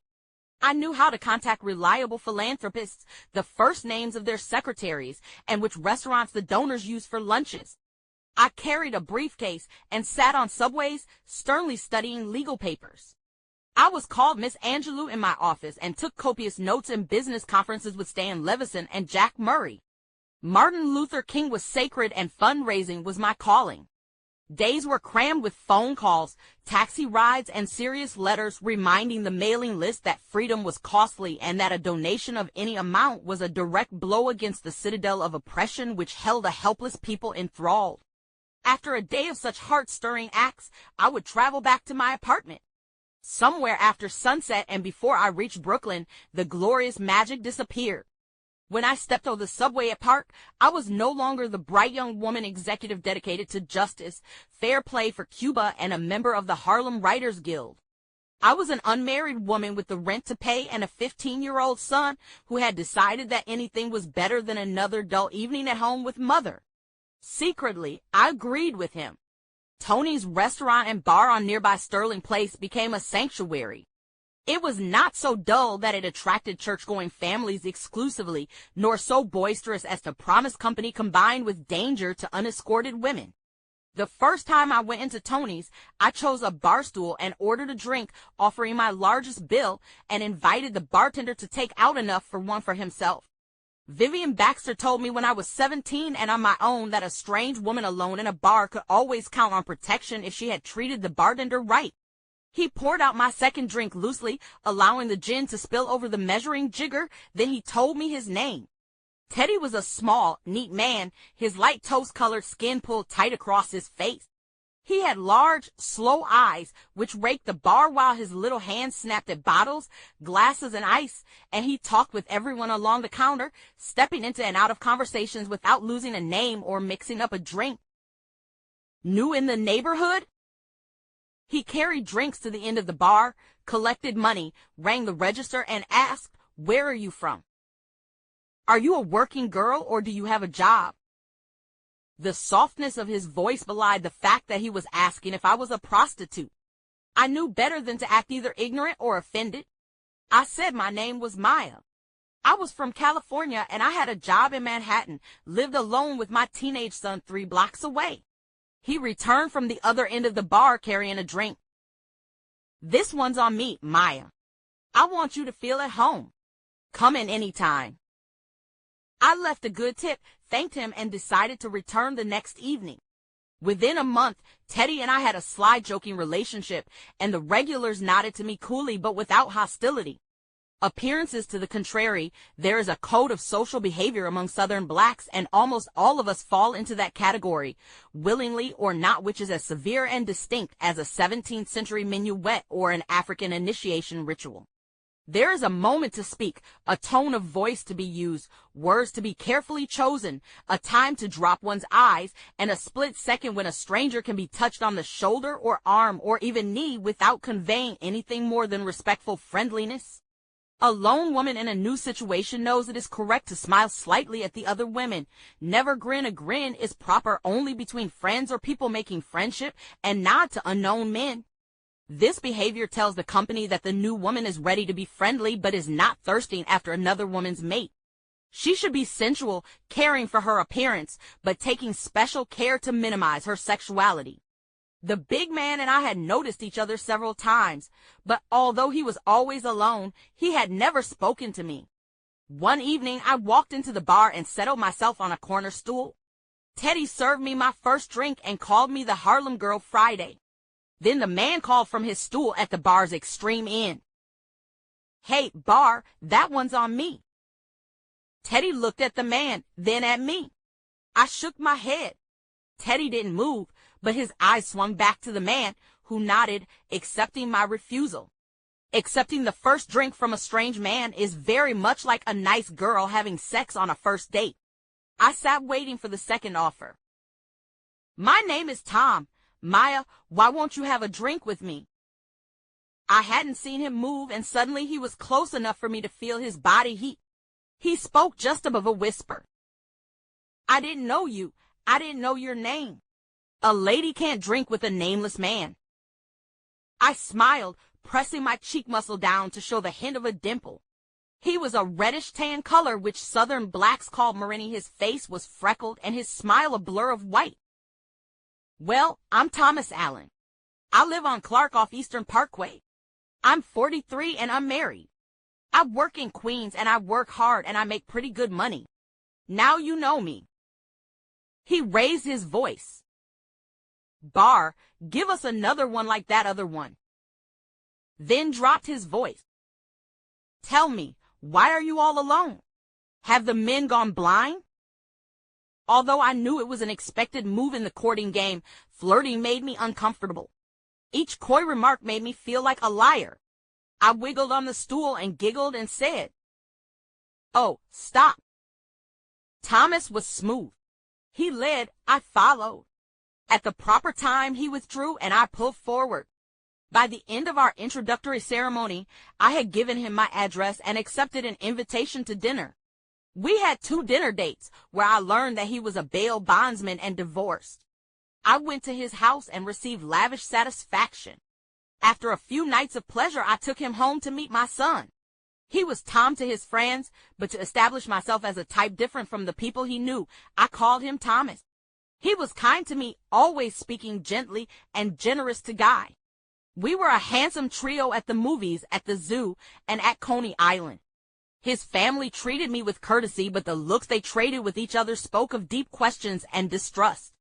S10: I knew how to contact reliable philanthropists, the first names of their secretaries, and which restaurants the donors used for lunches. I carried a briefcase and sat on subways, sternly studying legal papers. I was called Miss Angelou in my office and took copious notes in business conferences with Stan Levison and Jack Murray. Martin Luther King was sacred and fundraising was my calling. Days were crammed with phone calls, taxi rides, and serious letters reminding the mailing list that freedom was costly and that a donation of any amount was a direct blow against the citadel of oppression which held a helpless people enthralled. After a day of such heart-stirring acts, I would travel back to my apartment. Somewhere after sunset and before I reached Brooklyn, the glorious magic disappeared. When I stepped on the subway at Park, I was no longer the bright young woman executive dedicated to justice, fair play for Cuba, and a member of the Harlem Writers Guild. I was an unmarried woman with the rent to pay and a 15-year-old son who had decided that anything was better than another dull evening at home with mother. Secretly, I agreed with him. Tony's restaurant and bar on nearby Sterling Place became a sanctuary. It was not so dull that it attracted church-going families exclusively, nor so boisterous as to promise company combined with danger to unescorted women. The first time I went into Tony's, I chose a bar stool and ordered a drink, offering my largest bill, and invited the bartender to take out enough for one for himself. Vivian Baxter told me when I was 17 and on my own that a strange woman alone in a bar could always count on protection if she had treated the bartender right. He poured out my second drink loosely, allowing the gin to spill over the measuring jigger, then he told me his name. Teddy was a small, neat man, his light toast-colored skin pulled tight across his face. He had large, slow eyes, which raked the bar while his little hands snapped at bottles, glasses, and ice, and he talked with everyone along the counter, stepping into and out of conversations without losing a name or mixing up a drink. New in the neighborhood? He carried drinks to the end of the bar, collected money, rang the register, and asked, "Where are you from? Are you a working girl or do you have a job?" The softness of his voice belied the fact that he was asking if I was a prostitute. I knew better than to act either ignorant or offended. I said my name was Maya. I was from California and I had a job in Manhattan, lived alone with my teenage son 3 blocks away. He returned from the other end of the bar carrying a drink. "This one's on me, Maya. I want you to feel at home. Come in any time." I left a good tip, thanked him, and decided to return the next evening. Within a month, Teddy and I had a sly joking relationship, and the regulars nodded to me coolly but without hostility. Appearances to the contrary, there is a code of social behavior among Southern blacks, and almost all of us fall into that category, willingly or not, which is as severe and distinct as a 17th century minuet or an African initiation ritual. There is a moment to speak, a tone of voice to be used, words to be carefully chosen, a time to drop one's eyes, and a split second when a stranger can be touched on the shoulder or arm or even knee without conveying anything more than respectful friendliness. A lone woman in a new situation knows it is correct to smile slightly at the other women. Never grin. A grin is proper only between friends or people making friendship, and nod to unknown men. This behavior tells the company that the new woman is ready to be friendly but is not thirsting after another woman's mate. She should be sensual, caring for her appearance, but taking special care to minimize her sexuality. The big man and I had noticed each other several times, but although he was always alone, he had never spoken to me. One evening, I walked into the bar and settled myself on a corner stool. Teddy served me my first drink and called me the Harlem Girl Friday. Then the man called from his stool at the bar's extreme end. "Hey, bar, that one's on me." Teddy looked at the man, then at me. I shook my head. Teddy didn't move, but his eyes swung back to the man, who nodded, accepting my refusal. Accepting the first drink from a strange man is very much like a nice girl having sex on a first date. I sat waiting for the second offer. "My name is Tom. Maya, why won't you have a drink with me?" I hadn't seen him move, and suddenly he was close enough for me to feel his body heat. He spoke just above a whisper. "I didn't know you. I didn't know your name. A lady can't drink with a nameless man." I smiled, pressing my cheek muscle down to show the hint of a dimple. He was a reddish tan color, which Southern blacks called meringue. His face was freckled and his smile a blur of white. "Well, I'm Thomas Allen. I live on Clark off Eastern Parkway. I'm 43 and I'm married. I work in Queens and I work hard and I make pretty good money. Now you know me." He raised his voice. "Bar, give us another one like that other one." Then dropped his voice. "Tell me, why are you all alone? Have the men gone blind?" Although I knew it was an expected move in the courting game, flirting made me uncomfortable. Each coy remark made me feel like a liar. I wiggled on the stool and giggled and said, "Oh, stop." Thomas was smooth. He led, I followed. At the proper time, he withdrew and I pulled forward. By the end of our introductory ceremony, I had given him my address and accepted an invitation to dinner. We had 2 dinner dates where I learned that he was a bail bondsman and divorced. I went to his house and received lavish satisfaction. After a few nights of pleasure, I took him home to meet my son. He was Tom to his friends, but to establish myself as a type different from the people he knew, I called him Thomas. He was kind to me, always speaking gently, and generous to Guy. We were a handsome trio at the movies, at the zoo, and at Coney Island. His family treated me with courtesy, but the looks they traded with each other spoke of deep questions and distrust.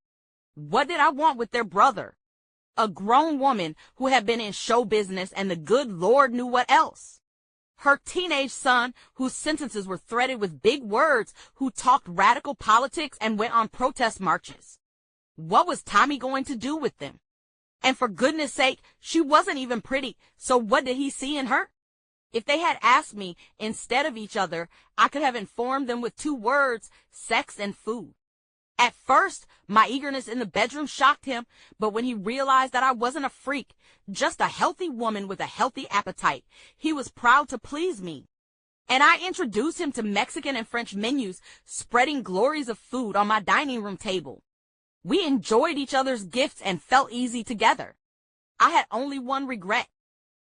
S10: What did I want with their brother? A grown woman who had been in show business, and the good Lord knew what else. Her teenage son, whose sentences were threaded with big words, who talked radical politics and went on protest marches. What was Tommy going to do with them? And for goodness sake, she wasn't even pretty, so what did he see in her? If they had asked me instead of each other, I could have informed them with 2 words, sex and food. At first, my eagerness in the bedroom shocked him, but when he realized that I wasn't a freak, just a healthy woman with a healthy appetite, he was proud to please me. And I introduced him to Mexican and French menus, spreading glories of food on my dining room table. We enjoyed each other's gifts and felt easy together. I had only one regret.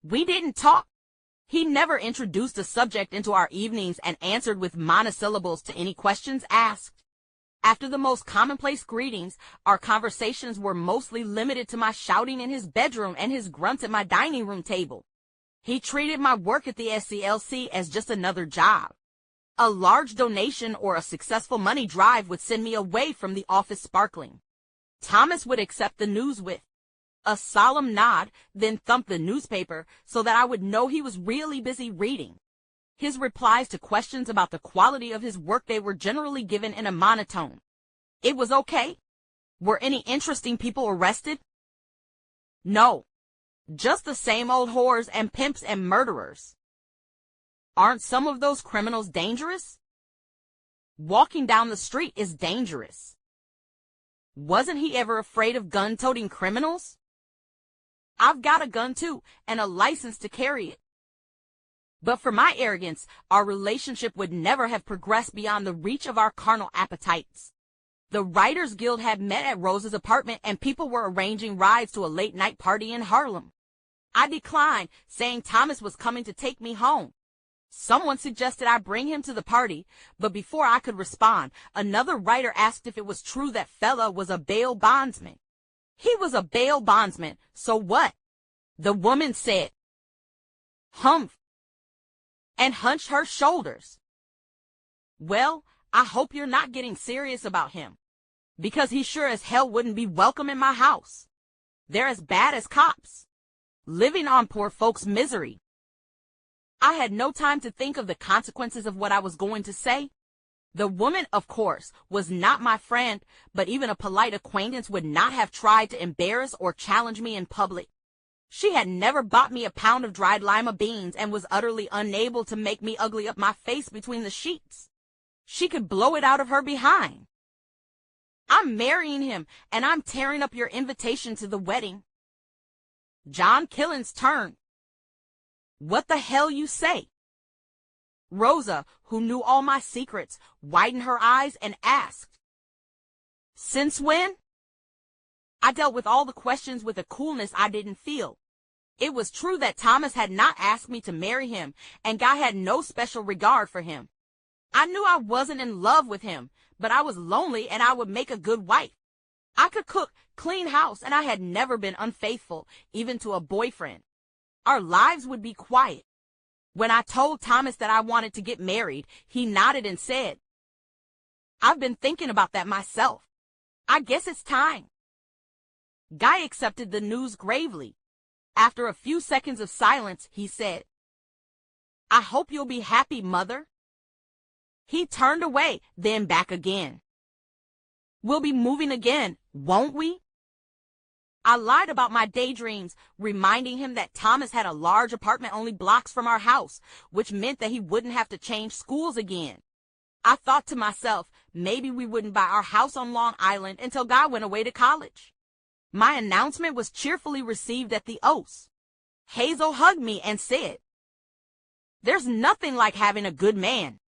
S10: We didn't talk. He never introduced a subject into our evenings and answered with monosyllables to any questions asked. After the most commonplace greetings, our conversations were mostly limited to my shouting in his bedroom and his grunts at my dining room table. He treated my work at the SCLC as just another job. A large donation or a successful money drive would send me away from the office sparkling. Thomas would accept the news with a solemn nod, then thump the newspaper so that I would know he was really busy reading. His replies to questions about the quality of his workday were generally given in a monotone. It was okay. Were any interesting people arrested? No. Just the same old whores and pimps and murderers. Aren't some of those criminals dangerous? Walking down the street is dangerous. Wasn't he ever afraid of gun-toting criminals? I've got a gun too, and a license to carry it. But for my arrogance, our relationship would never have progressed beyond the reach of our carnal appetites. The Writers Guild had met at Rose's apartment, and people were arranging rides to a late-night party in Harlem. I declined, saying Thomas was coming to take me home. Someone suggested I bring him to the party, but before I could respond, another writer asked if it was true that fella was a bail bondsman. He was a bail bondsman, so what? The woman said, "Humph," and hunched her shoulders. Well, I hope you're not getting serious about him, because he sure as hell wouldn't be welcome in my house. They're as bad as cops, living on poor folks' misery. I had no time to think of the consequences of what I was going to say. The woman, of course, was not my friend, but even a polite acquaintance would not have tried to embarrass or challenge me in public. She had never bought me a pound of dried lima beans and was utterly unable to make me ugly up my face between the sheets. She could blow it out of her behind. I'm marrying him, and I'm tearing up your invitation to the wedding. John Killen's turn. What the hell you say? Rosa, who knew all my secrets, widened her eyes and asked, "Since when?" I dealt with all the questions with a coolness I didn't feel. It was true that Thomas had not asked me to marry him, and Guy had no special regard for him. I knew I wasn't in love with him, but I was lonely and I would make a good wife. I could cook, clean house, and I had never been unfaithful, even to a boyfriend. Our lives would be quiet. When I told Thomas that I wanted to get married, he nodded and said, "I've been thinking about that myself. I guess it's time." Guy accepted the news gravely. After a few seconds of silence, he said, "I hope you'll be happy, Mother." He turned away, then back again. "We'll be moving again, won't we?" I lied about my daydreams, reminding him that Thomas had a large apartment only blocks from our house, which meant that he wouldn't have to change schools again. I thought to myself, maybe we wouldn't buy our house on Long Island until Guy went away to college. My announcement was cheerfully received at the O.S. Hazel hugged me and said, "There's nothing like having a good man."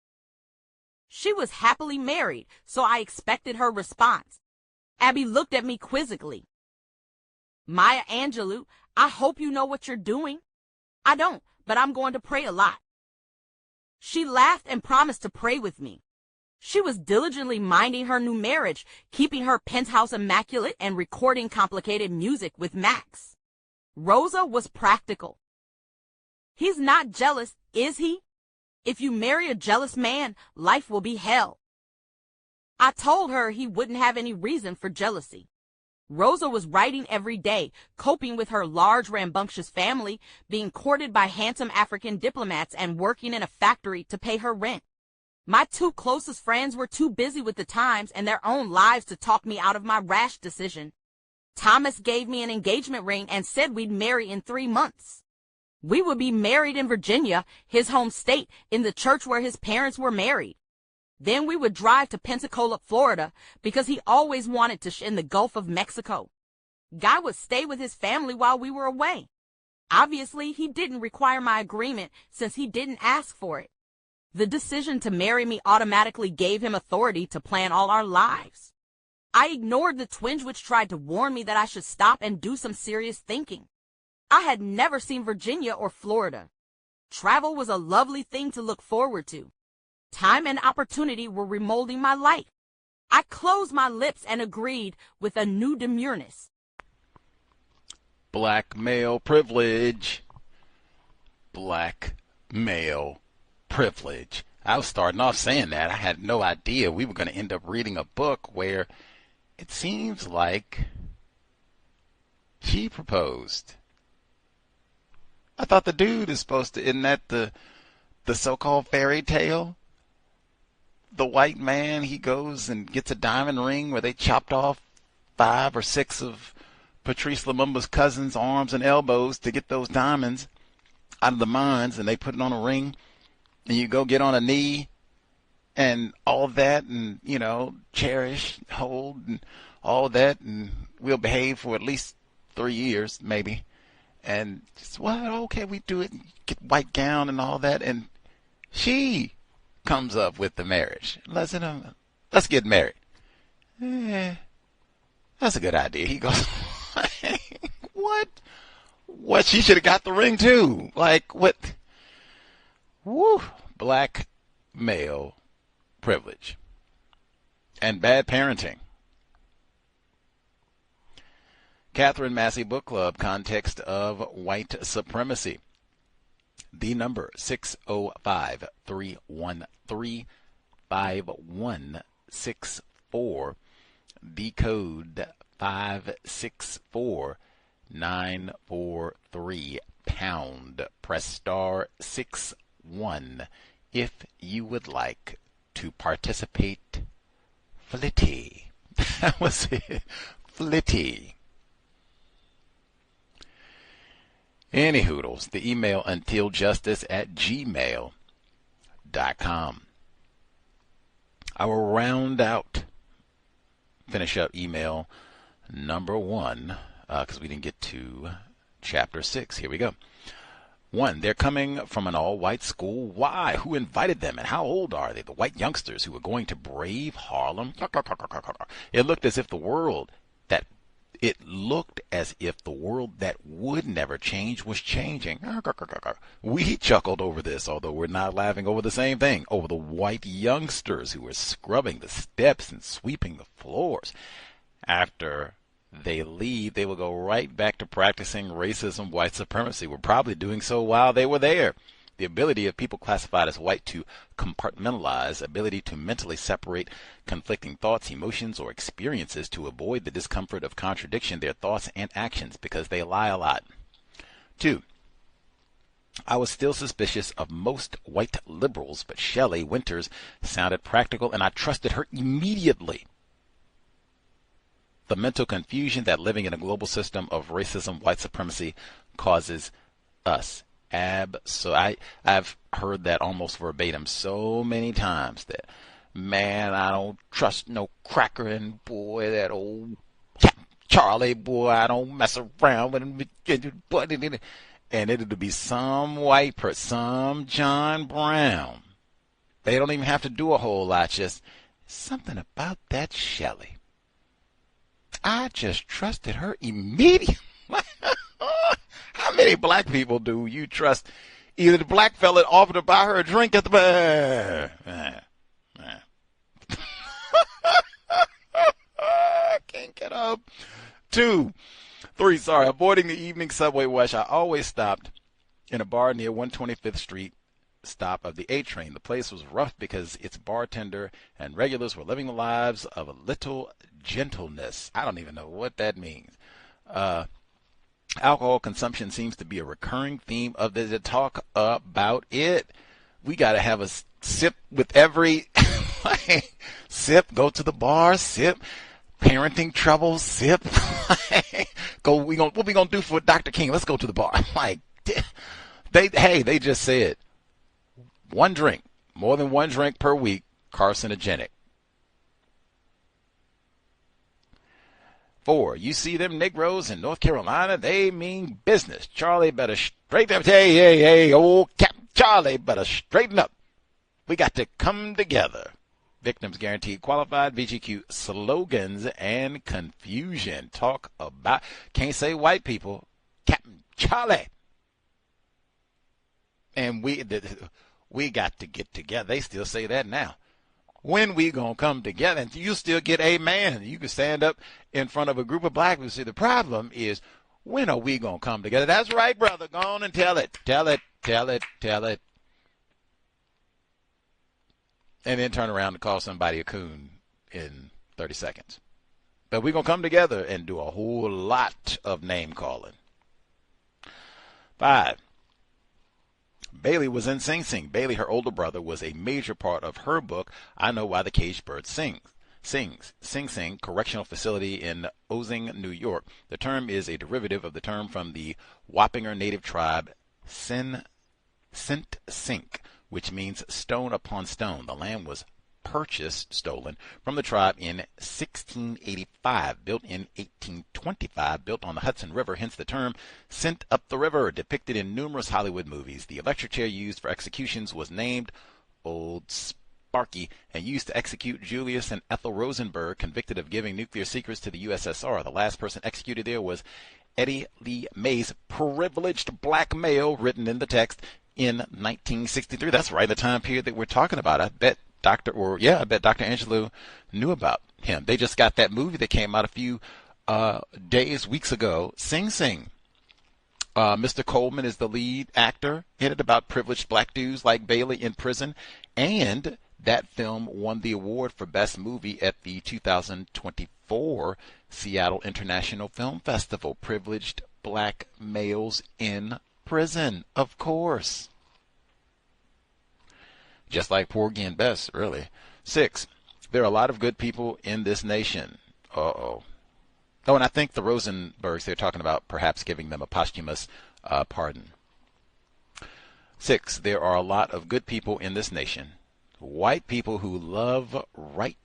S10: She was happily married, so I expected her response. Abby looked at me quizzically. "Maya Angelou, I hope you know what you're doing." "I don't, but I'm going to pray a lot." She laughed and promised to pray with me. She was diligently minding her new marriage, keeping her penthouse immaculate and recording complicated music with Max. Rosa was practical. "He's not jealous, is he? If you marry a jealous man, life will be hell." I told her he wouldn't have any reason for jealousy. Rosa was writing every day, coping with her large, rambunctious family, being courted by handsome African diplomats, and working in a factory to pay her rent. My two closest friends were too busy with the times and their own lives to talk me out of my rash decision. Thomas gave me an engagement ring and said we'd marry in 3 months. We would be married in Virginia, his home state, in the church where his parents were married. Then we would drive to Pensacola, Florida, because he always wanted to in the Gulf of Mexico. Guy would stay with his family while we were away. Obviously, he didn't require my agreement since he didn't ask for it. The decision to marry me automatically gave him authority to plan all our lives. I ignored the twinge which tried to warn me that I should stop and do some serious thinking. I had never seen Virginia or Florida. Travel was a lovely thing to look forward to. Time and opportunity were remolding my life. I closed my lips and agreed with a new demureness.
S8: Black male privilege. Black male privilege. I was starting off saying that. I had no idea we were going to end up reading a book where it seems like she proposed. I thought the dude is supposed to, isn't that the so-called fairy tale? The white man, he goes and gets a diamond ring where they chopped off 5 or 6 of Patrice Lumumba's cousins' arms and elbows to get those diamonds out of the mines, and they put it on a ring, and you go get on a knee and all of that, and, you know, cherish, hold, and all of that, and we'll behave for at least 3 years, maybe. And just, well, okay, we do it, and get white gown and all that, and she comes up with the marriage. Let's get married. That's a good idea. He goes, what? What? She should have got the ring too. Like, what? Woo. Black male privilege and bad parenting. Katherine Massey Book Club, Context of White Supremacy. The number 605-313-5164. The code 564943 pound. Press star 61 if you would like to participate. Flitty. That was it. Flitty. Any hoodles, the email untiljustice@gmail.com. I will round out, finish up email number 1, because we didn't get to chapter 6. Here we go. 1, they're coming from an all-white school. Why? Who invited them, and how old are they? The white youngsters who were going to brave Harlem. It looked as if the world that would never change was changing. We chuckled over this, although we're not laughing over the same thing, over the white youngsters who were scrubbing the steps and sweeping the floors. After they leave, they will go right back to practicing racism, white supremacy. We're probably doing so while they were there. The ability of people classified as white to compartmentalize, ability to mentally separate conflicting thoughts, emotions, or experiences to avoid the discomfort of contradiction, their thoughts and actions, because they lie a lot. 2, I was still suspicious of most white liberals, but Shelley Winters sounded practical, and I trusted her immediately. The mental confusion that living in a global system of racism, white supremacy causes us. So I've heard that almost verbatim so many times that, man, I don't trust no cracker, and boy, that old Charlie, boy, I don't mess around with him. And it'll be some white person, some John Brown. They don't even have to do a whole lot, just something about that Shelley. I just trusted her immediately. How many black people do you trust? Either the black fella offered to buy her a drink at the bar. I can't get up. 2, 3, avoiding the evening subway rush. I always stopped in a bar near 125th Street stop of the A train. The place was rough because its bartender and regulars were living the lives of a little gentleness. I don't even know what that means. Alcohol consumption seems to be a recurring theme of the talk about it. We got to have a sip with every sip. Go to the bar, sip. Parenting trouble, sip. What we gonna do for Dr. King? Let's go to the bar. Like, they just said 1 drink, more than 1 drink per week, carcinogenic. 4, you see them Negroes in North Carolina, they mean business. Charlie better straighten up. Hey, old Captain Charlie better straighten up. We got to come together. Victims guaranteed qualified. VGQ slogans and confusion. Talk about, can't say white people, Captain Charlie. And we got to get together. They still say that now. When we gonna come together? And you still get amen. You can stand up in front of a group of black people and say, the problem is, when are we gonna come together? That's right, brother. Go on and tell it. Tell it. And then turn around and call somebody a coon in 30 seconds. But we're gonna come together and do a whole lot of name calling. 5. Bailey was in Sing Sing. Bailey, her older brother, was a major part of her book, I Know Why the Caged Bird Sings. Sing Sing Correctional Facility in Ozing, New York. The term is a derivative of the term from the Wappinger native tribe Sint Sink, which means stone upon stone. The land was stolen from the tribe in 1685, built in 1825, built on the Hudson River, hence the term sent up the river, depicted in numerous Hollywood movies. The electric chair used for executions was named Old Sparky and used to execute Julius and Ethel Rosenberg, convicted of giving nuclear secrets to the USSR. The last person executed there was Eddie Lee Mays, privileged black male, written in the text in 1963. That's right, the time period that we're talking about. I bet Dr. Angelou knew about him. They just got that movie that came out a few weeks ago, Sing Sing. Mr. Coleman is the lead actor in it, about privileged black dudes like Bailey in prison. And that film won the award for Best Movie at the 2024 Seattle International Film Festival. Privileged black males in prison, of course. Just like Porgy and Bess, really. 6, there are a lot of good people in this nation. Oh, and I think the Rosenbergs, they're talking about perhaps giving them a posthumous pardon. 6, there are a lot of good people in this nation. White people who love right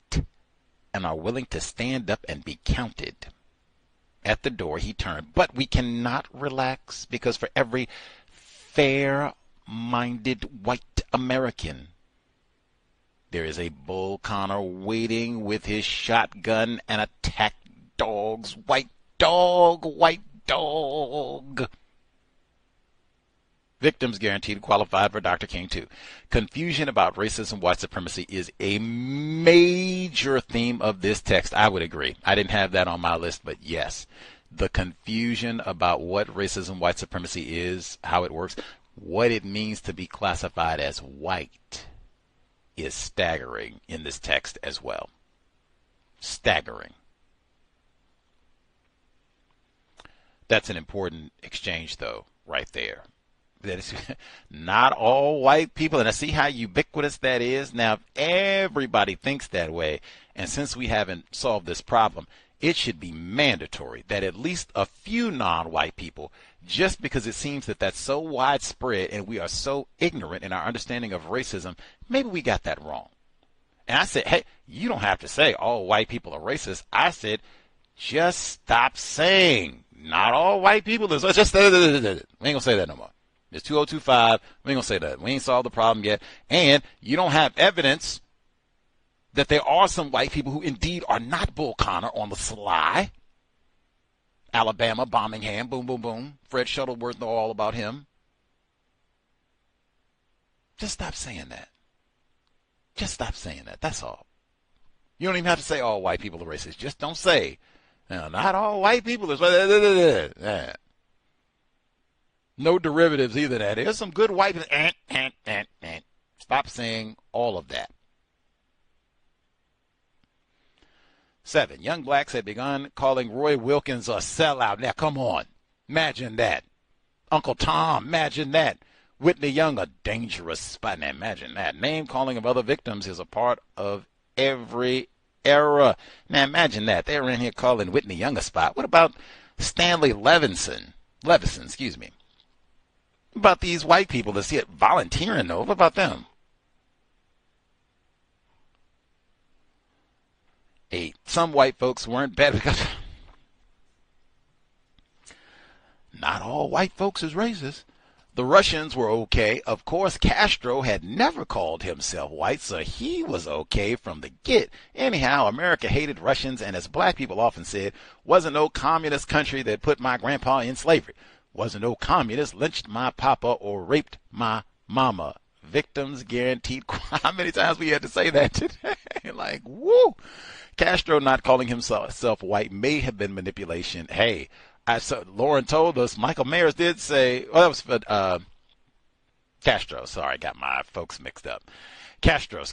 S8: and are willing to stand up and be counted. At the door he turned. But we cannot relax, because for every fair-minded white American, there is a Bull Connor waiting with his shotgun and attack dogs. White dog, white dog. Victims guaranteed qualified for Dr. King too. Confusion about racism, white supremacy is a major theme of this text. I would agree. I didn't have that on my list, but yes. The confusion about what racism, white supremacy is, how it works, what it means to be classified as white is staggering in this text as well. Staggering. That's an important exchange, though, right there. That is not all white people, and I see how ubiquitous that is. Now, if everybody thinks that way, and since we haven't solved this problem, it should be mandatory that at least a few non-white people, just because it seems that that's so widespread and we are so ignorant in our understanding of racism, maybe we got that wrong. And I said, hey, you don't have to say all white people are racist. I said, just stop saying not all white people is. Just we ain't gonna say that no more. It's 2025. We ain't gonna say that. We ain't solved the problem yet. And you don't have evidence that there are some white people who indeed are not Bull Connor on the sly. Alabama, Birmingham, boom, boom, boom. Fred Shuttlesworth know all about him. Just stop saying that. Just stop saying that. That's all. You don't even have to say all white people are racist. Just don't say, not all white people are racist. No derivatives either. That there's some good white people. Stop saying all of that. 7, young blacks had begun calling Roy Wilkins a sellout. Now, come on. Imagine that. Uncle Tom, imagine that. Whitney Young, a dangerous spy. Now, imagine that. Name calling of other victims is a part of every era. Now, imagine that. They were in here calling Whitney Young a spy. What about Stanley Levison, excuse me. What about these white people that see it volunteering, though? What about them? Hey, some white folks weren't better because not all white folks is racist. The Russians were okay. Of course, Castro had never called himself white, so he was okay from the get. Anyhow, America hated Russians, and as black people often said, wasn't no communist country that put my grandpa in slavery. Wasn't no communist lynched my papa or raped my mama. Victims guaranteed. How many times we had to say that today? Like, woo! Castro not calling himself white may have been manipulation. Hey, Lauren told us, Michael Mayers did say, well, that was for Castro. Sorry, I got my folks mixed up. Castro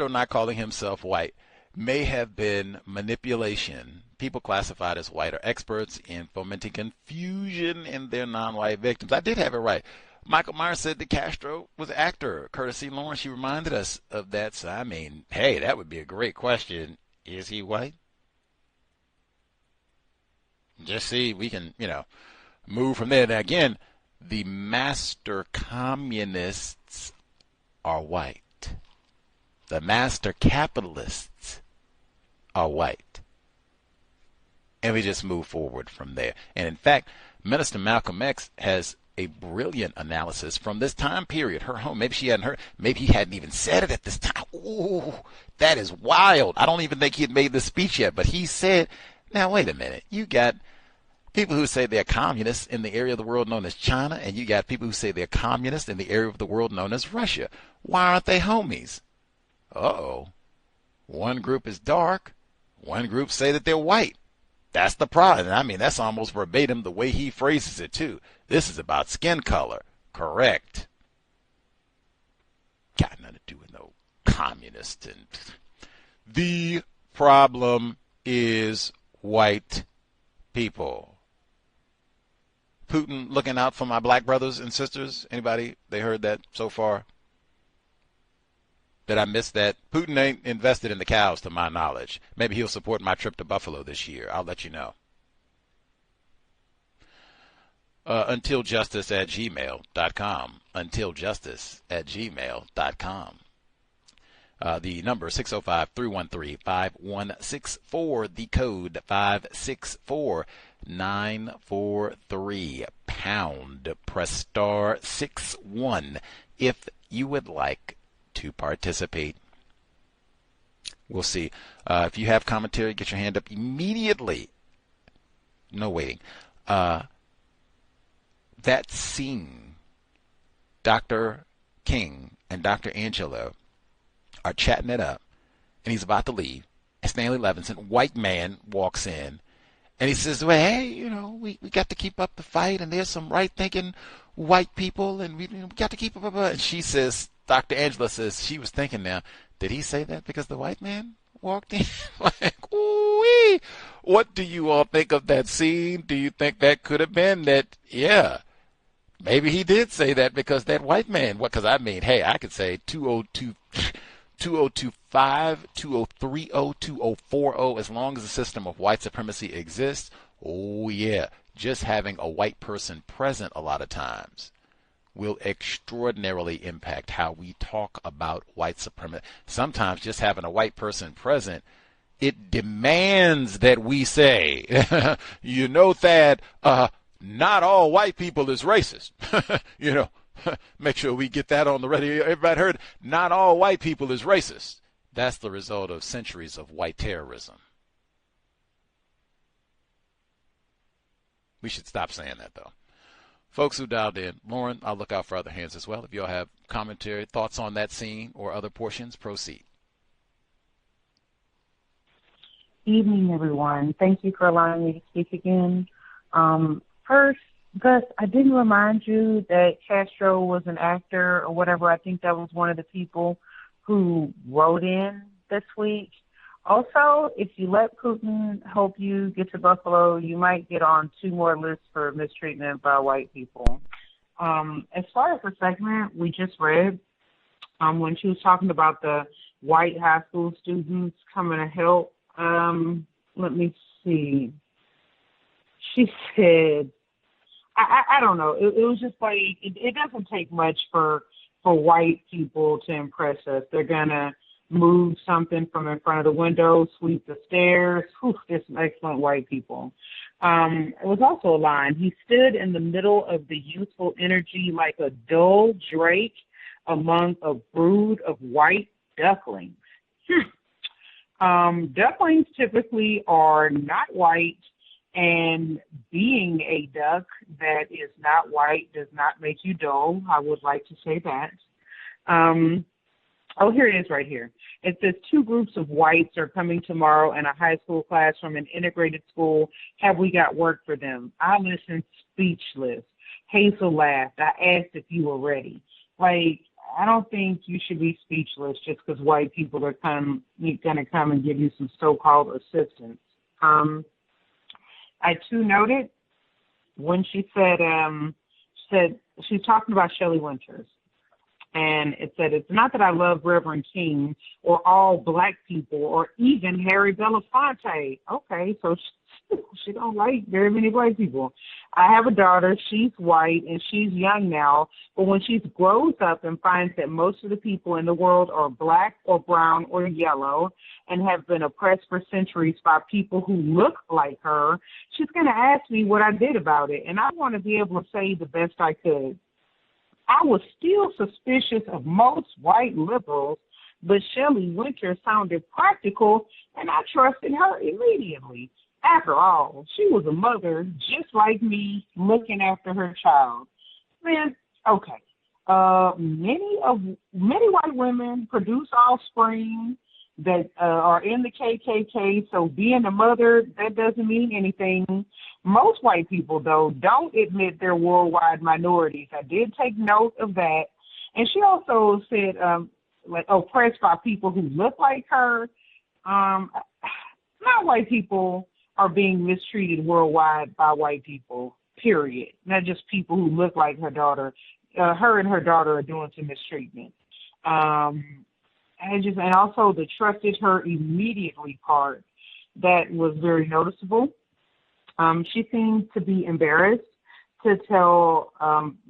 S8: not calling himself white may have been manipulation. People classified as white are experts in fomenting confusion in their non-white victims. I did have it right. Michael Myers said that Castro was an actor. Courtesy Lauren, she reminded us of that. So, I mean, hey, that would be a great question. Is he white? Just see, we can, move from there. Now, again, the master communists are white. The master capitalists are white. And we just move forward from there. And in fact, Minister Malcolm X has a brilliant analysis from this time period. Her home, maybe she hadn't heard, maybe he hadn't even said it at this time. Ooh, that is wild. I don't even think he had made the speech yet, but he said, now wait a minute, you got people who say they're communists in the area of the world known as China, and you got people who say they're communists in the area of the world known as Russia. Why aren't they homies? Uh-oh. One group is dark, one group say that they're white. That's the problem. I mean, that's almost verbatim the way he phrases it, too. This is about skin color. Correct. Got nothing to do with no communist. And the problem is white people. Putin looking out for my black brothers and sisters. Anybody, they heard that so far? Did I miss that? Putin ain't invested in the cows, to my knowledge. Maybe he'll support my trip to Buffalo this year. I'll let you know. Untiljustice@gmail.com. Untiljustice@gmail.com. The number 605-313-5164. The code 564943. Pound. Press star 61 if you would like to participate. We'll see. If you have commentary, get your hand up immediately. No waiting. That scene, Dr. King and Dr. Angelou are chatting it up, and he's about to leave. And Stanley Levinson, white man, walks in, and he says, well, hey, we got to keep up the fight, and there's some right-thinking white people, and we got to keep up. And she says, Dr. Angela says she was thinking now, did he say that because the white man walked in? Like, ooh-wee. What do you all think of that scene? Do you think that could have been that, yeah, maybe he did say that because that white man, because I mean, hey, I could say 2025, 2030, 2040, as long as the system of white supremacy exists, oh yeah, just having a white person present a lot of times will extraordinarily impact how we talk about white supremacy. Sometimes just having a white person present, it demands that we say, Thad, not all white people is racist. Make sure we get that on the radio. Everybody heard, not all white people is racist. That's the result of centuries of white terrorism. We should stop saying that, though. Folks who dialed in, Lauren, I'll look out for other hands as well. If you all have commentary, thoughts on that scene or other portions, proceed.
S15: Evening, everyone. Thank you for allowing me to speak again. First, Gus, I didn't remind you that Castro was an actor or whatever. I think that was one of the people who wrote in this week. Also, if you let Putin help you get to Buffalo, you might get on 2 more lists for mistreatment by white people. As far as the segment we just read, when she was talking about the white high school students coming to help, let me see. She said, I don't know. It was just like, it doesn't take much for white people to impress us. They're going to move something from in front of the window, sweep the stairs. Whew, there's some excellent white people. It was also a line. He stood in the middle of the youthful energy like a dull drake among a brood of white ducklings. Ducklings typically are not white, and being a duck that is not white does not make you dull. I would like to say that. Oh, here it is right here. It says 2 groups of whites are coming tomorrow in a high school class from an integrated school. Have we got work for them? I listened speechless. Hazel laughed. I asked if you were ready. Like, I don't think you should be speechless just because white people are going to come and give you some so-called assistance. I too noted when she said she's talking about Shelley Winters. And it said, it's not that I love Reverend King or all black people or even Harry Belafonte. Okay, so she don't like very many white people. I have a daughter. She's white, and she's young now. But when she grows up and finds that most of the people in the world are black or brown or yellow and have been oppressed for centuries by people who look like her, she's going to ask me what I did about it. And I want to be able to say the best I could. I was still suspicious of most white liberals, but Shelley Winters sounded practical, and I trusted her immediately. After all, she was a mother just like me, looking after her child. Man, okay. Many white women produce offspring that are in the KKK, so being a mother, that doesn't mean anything. Most white people, though, don't admit they're worldwide minorities. I did take note of that. And she also said, oppressed by people who look like her. Not white people are being mistreated worldwide by white people, period. Not just people who look like her daughter. Her and her daughter are doing some mistreatment. And also the trusted her immediately part, that was very noticeable. She seemed to be embarrassed to tell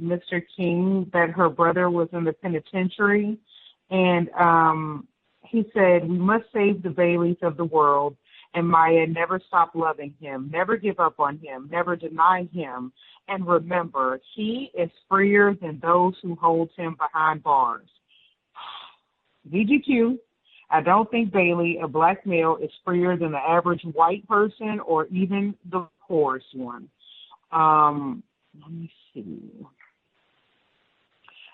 S15: Mr. King that her brother was in the penitentiary. And he said, we must save the Baileys of the world. And Maya, never stop loving him. Never give up on him. Never deny him. And remember, he is freer than those who hold him behind bars. VGQ, I don't think Bailey, a black male, is freer than the average white person or even the poorest one. Let me see.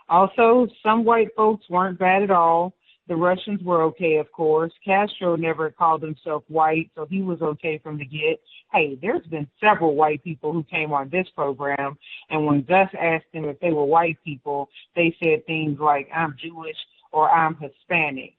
S15: Also, some white folks weren't bad at all. The Russians were okay, of course. Castro never called himself white, so he was okay from the get. Hey, there's been several white people who came on this program, and when Gus asked them if they were white people, they said things like, I'm Jewish or I'm Hispanic.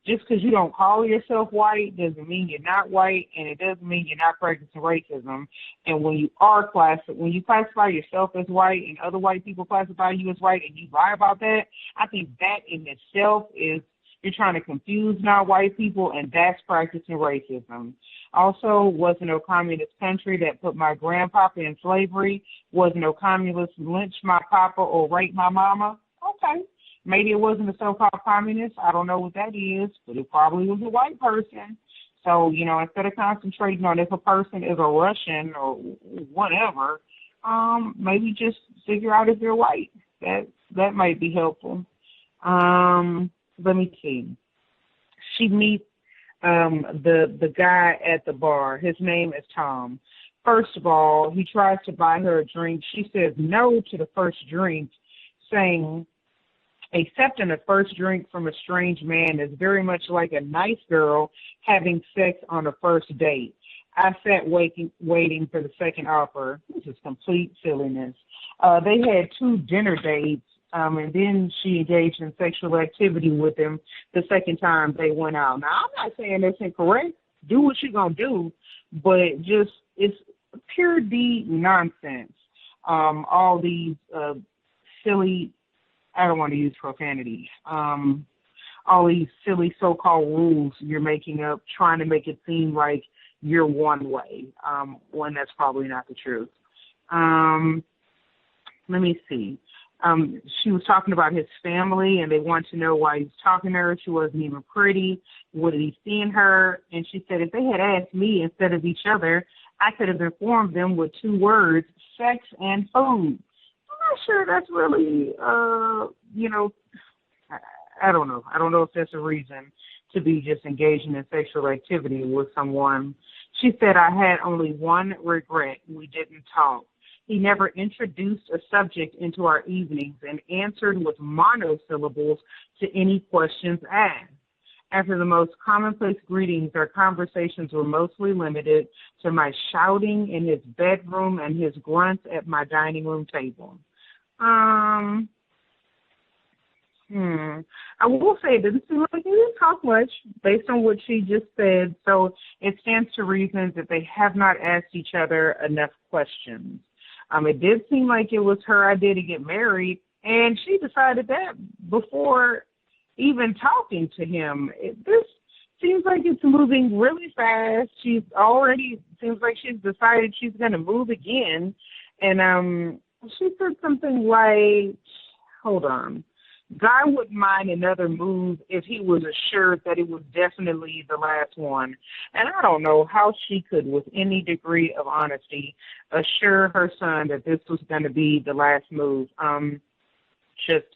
S15: Just because you don't call yourself white doesn't mean you're not white, and it doesn't mean you're not practicing racism. And when you classify yourself as white and other white people classify you as white and you lie about that, I think that in itself is, you're trying to confuse non-white people, and that's practicing racism. Also, wasn't no communist country that put my grandpapa in slavery, wasn't no communist lynch my papa or rape my mama. Okay. Maybe it wasn't a so-called communist. I don't know what that is, but it probably was a white person. So, instead of concentrating on if a person is a Russian or whatever, maybe just figure out if they're white. That might be helpful. Let me see. She meets the guy at the bar. His name is Tom. First of all, he tries to buy her a drink. She says no to the first drink, saying, accepting a first drink from a strange man is very much like a nice girl having sex on a first date. I sat waiting for the second offer. This is complete silliness. They had 2 dinner dates, and then she engaged in sexual activity with him the second time they went out. Now, I'm not saying that's incorrect. Do what you're going to do, but it's pure D nonsense. All these silly, I don't want to use profanity, all these silly so-called rules you're making up, trying to make it seem like you're one way, when that's probably not the truth. Let me see. She was talking about his family, and they wanted to know why he was talking to her. She wasn't even pretty. What did he see in her? And she said, if they had asked me instead of each other, I could have informed them with 2 words, sex and food. I'm not sure that's really, I don't know. I don't know if that's a reason to be just engaging in sexual activity with someone. She said, I had only one regret. We didn't talk. He never introduced a subject into our evenings and answered with monosyllables to any questions asked. After the most commonplace greetings, our conversations were mostly limited to my shouting in his bedroom and his grunts at my dining room table. I will say it didn't seem like he didn't talk much based on what she just said, so it stands to reason that they have not asked each other enough questions. It did seem like it was her idea to get married, and she decided that before even talking to him. This seems like it's moving really fast. She's already, seems like she's decided she's going to move again. And she said something like, hold on, Guy wouldn't mind another move if he was assured that it was definitely the last one. And I don't know how she could, with any degree of honesty, assure her son that this was going to be the last move. Just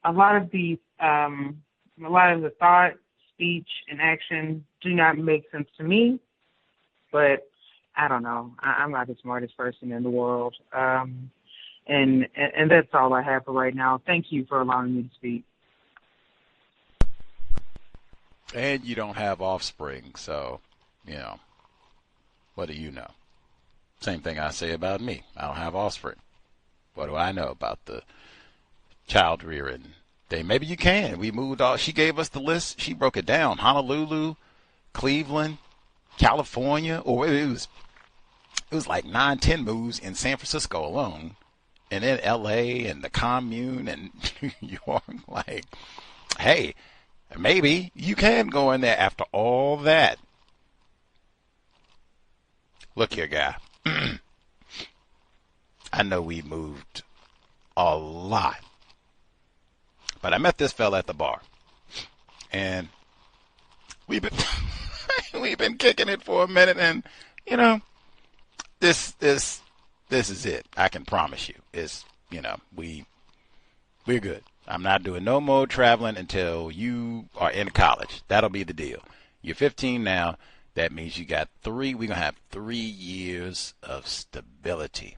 S15: a lot of the thought, speech, and action do not make sense to me. But I don't know. I'm not the smartest person in the world. And that's all I have for right now. Thank you for allowing me to speak.
S8: And you don't have offspring, so, what do you know? Same thing I say about me. I don't have offspring. What do I know about the child rearing thing? Maybe you can. We moved all. She gave us the list. She broke it down. Honolulu, Cleveland, California. Or it was like 9, 10 moves in San Francisco alone. And then L.A. and the commune and New York, like, hey, maybe you can go in there after all that. Look here, guy. I know we moved a lot. But I met this fella at the bar. And we've been kicking it for a minute, and, this is it. I can promise you. It's, we're good. I'm not doing no more traveling until you are in college. That'll be the deal. You're 15 now. That means you got we're going to have 3 years of stability.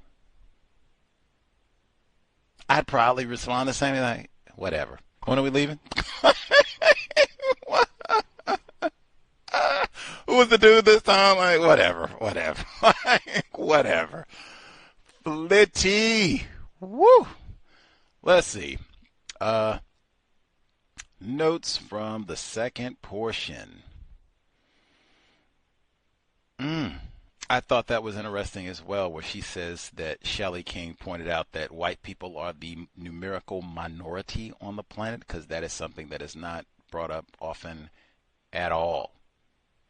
S8: I'd probably respond the same thing. Whatever. When are we leaving? Who was the dude this time? Like, whatever. Whatever. Flitty. Woo. Let's see. Notes from the second portion. I thought that was interesting as well, where she says that Shelley King pointed out that white people are the numerical minority on the planet, because that is something that is not brought up often at all.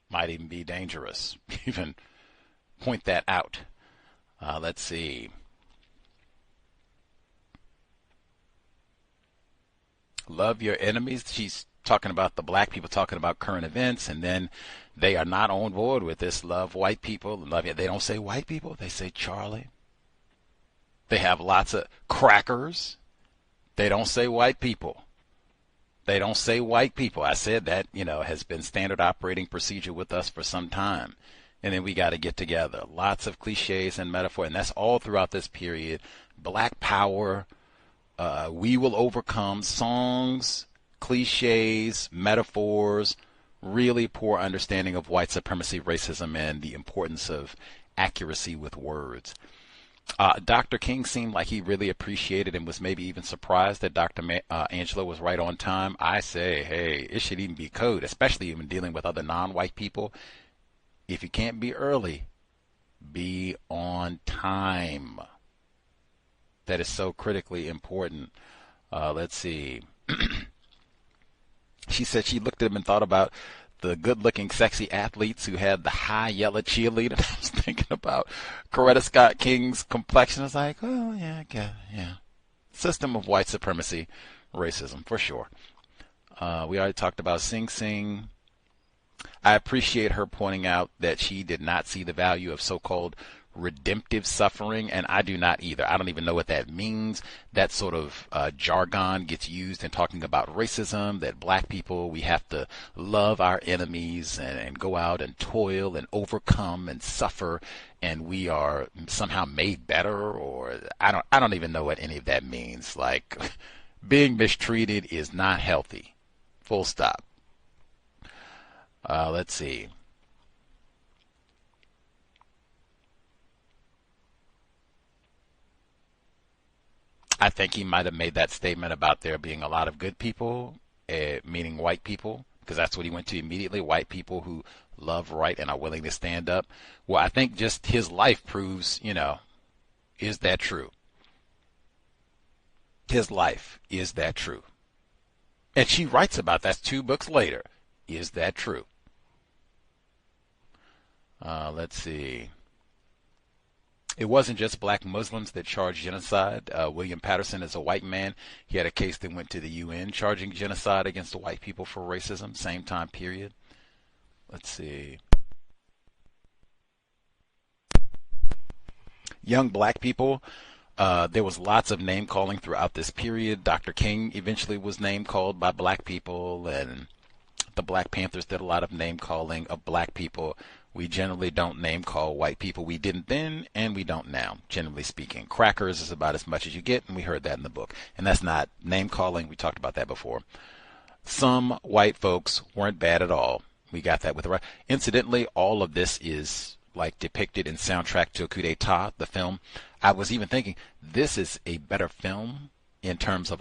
S8: Might even be dangerous. Even point that out. Let's see. Love your enemies. She's talking about the black people talking about current events, and then they are not on board with this. Love white people. Love you. They don't say white people. They say Charlie. They have lots of crackers. They don't say white people. They don't say white people. I said that, has been standard operating procedure with us for some time. And then we got to get together. Lots of cliches and metaphor, and that's all throughout this period. Black power, we will overcome, songs, cliches, metaphors, really poor understanding of white supremacy, racism, and the importance of accuracy with words. Dr. King seemed like he really appreciated and was maybe even surprised that Dr. Angelou was right on time. I say, hey, it should even be code, especially even dealing with other non-white people. If you can't be early, be on time. That is so critically important. Let's see. She said she looked at him and thought about the good-looking, sexy athletes who had the high yellow cheerleader. I was thinking about Coretta Scott King's complexion. I was like, oh, yeah, I guess, yeah. system of white supremacy, racism, for sure. We already talked about Sing Sing. I appreciate her pointing out that she did not see the value of so-called redemptive suffering, and I do not either. I don't even know what that means. That sort of jargon gets used in talking about racism, that black people, we have to love our enemies and go out and toil and overcome and suffer, and we are somehow made better, or I don't even know what any of that means. Like, being mistreated is not healthy. Full stop. Let's see. I think he might have made that statement about there being a lot of good people, meaning white people, because that's what he went to immediately, white people who love right and are willing to stand up. Well, I think just his life proves, is that true? His life, is that true? And she writes about that 2 books later. Is that true? Let's see. It wasn't just black Muslims that charged genocide. William Patterson is a white man. He had a case that went to the UN charging genocide against the white people for racism, same time period. Let's see. Young black people, there was lots of name calling throughout this period. Dr. King eventually was name called by black people, and the Black Panthers did a lot of name calling of black people. We generally don't name call white people. We didn't then, and we don't now, generally speaking. Crackers is about as much as you get, and we heard that in the book. And that's not name calling. We talked about that before. Some white folks weren't bad at all. We got that with the right. Incidentally, all of this is like depicted in Soundtrack to a Coup d'etat, the film. I was even thinking, this is a better film in terms of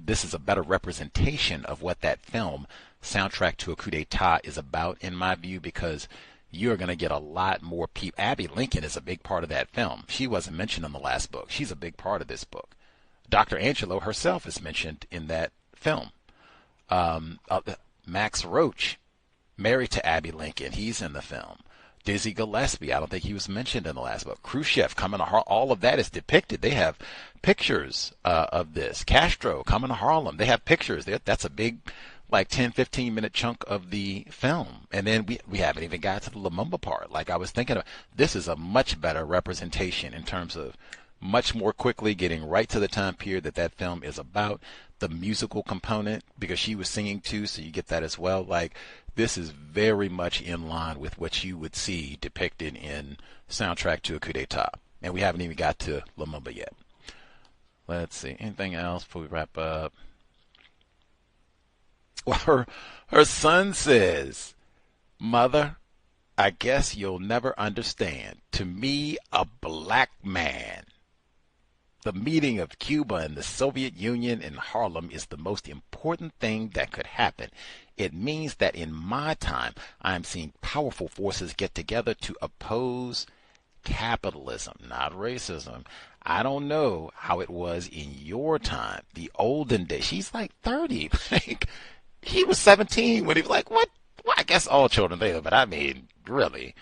S8: this is a better representation of what that film, Soundtrack to a Coup d'etat, is about, in my view, because you're going to get a lot more people. Abby Lincoln is a big part of that film. She wasn't mentioned in the last book. She's a big part of this book. Dr. Angelou herself is mentioned in that film. Max Roach, married to Abby Lincoln, he's in the film. Dizzy Gillespie, I don't think he was mentioned in the last book. Khrushchev coming to Harlem, all of that is depicted. They have pictures of this. Castro coming to Harlem, they have pictures. That's a big, like 10-15 minute chunk of the film. And then we haven't even got to the Lumumba part. Like I was thinking of, this is a much better representation in terms of much more quickly getting right to the time period that film is about. The musical component, because she was singing too, so you get that as well. Like, this is very much in line with what you would see depicted in Soundtrack to a Coup d'etat. And we haven't even got to Lumumba yet. Let's see, anything else before we wrap up? Well, her son says, "Mother, I guess you'll never understand. To me, a black man. The meeting of Cuba and the Soviet Union in Harlem is the most important thing that could happen. It means that in my time, I am seeing powerful forces get together to oppose capitalism, not racism. I don't know how it was in your time, the olden days." She's like 30. Like, he was 17 when he was like, what? Well, I guess all children there, but I mean, really.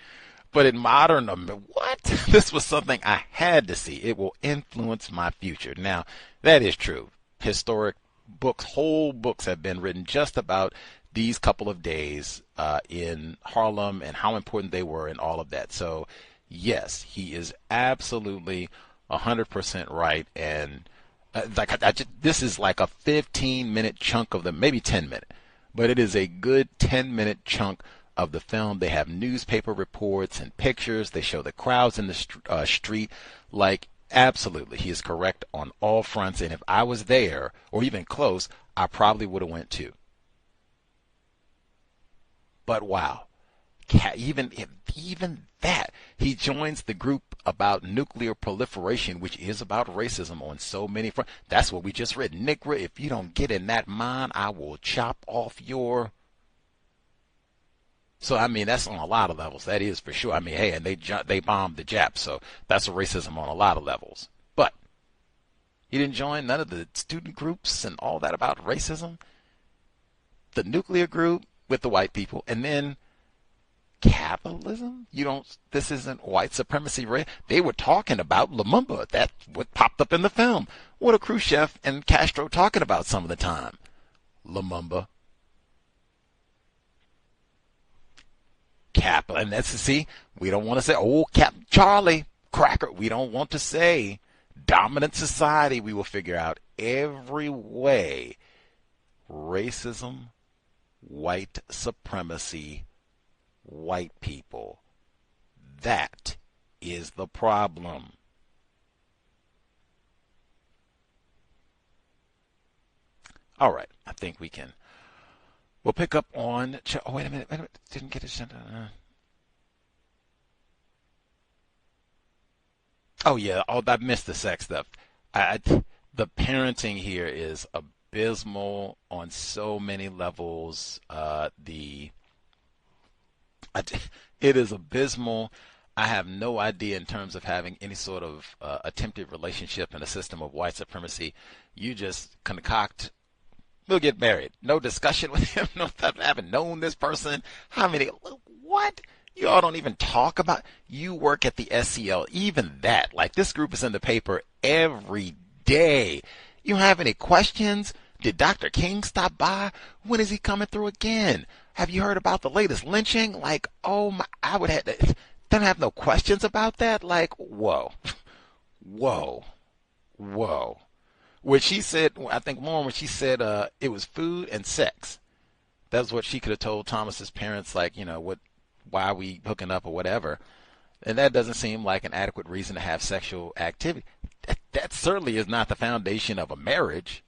S8: But in modern, what? This was something I had to see. It will influence my future. Now, that is true. Historic books, whole books have been written just about these couple of days in Harlem and how important they were and all of that. So, yes, he is absolutely 100% right. And this is like a 15-minute chunk of maybe 10-minute, but it is a good 10-minute chunk of the film. They have newspaper reports and pictures. They show the crowds in the street. Like, absolutely, he is correct on all fronts. And if I was there or even close, I probably would have went too. But wow, even that, he joins the group about nuclear proliferation, which is about racism on so many fronts. That's what we just read. Niggra, if you don't get in that mine, I will chop off your. So, I mean, that's on a lot of levels. That is for sure. I mean, hey, and they bombed the Japs, so that's a racism on a lot of levels. But he didn't join none of the student groups and all that about racism. The nuclear group with the white people, and then capitalism? This isn't white supremacy. They were talking about Lumumba. That's what popped up in the film. What are Khrushchev and Castro talking about some of the time? Lumumba. And that's we don't want to say, oh, Captain Charlie, cracker. We don't want to say dominant society. We will figure out every way racism, white supremacy, white people. That is the problem. All right, I think we'll pick up on. Oh, wait a minute. Didn't get it. Oh yeah. Oh, I missed the sex stuff. The parenting here is abysmal on so many levels. It is abysmal. I have no idea in terms of having any sort of attempted relationship in a system of white supremacy. You just concoct. We'll get married. No discussion with him. No, I haven't known this person. How many? What? You all don't even talk about. You work at the SCL. Even that. Like, this group is in the paper every day. You don't have any questions? Did Dr. King stop by? When is he coming through again? Have you heard about the latest lynching? Like, oh my, I would have to, don't have no questions about that. Like, whoa. Whoa. Whoa. When she said, I think more when she said it was food and sex. That's what she could have told Thomas's parents, like, why are we hooking up or whatever. And that doesn't seem like an adequate reason to have sexual activity. That certainly is not the foundation of a marriage.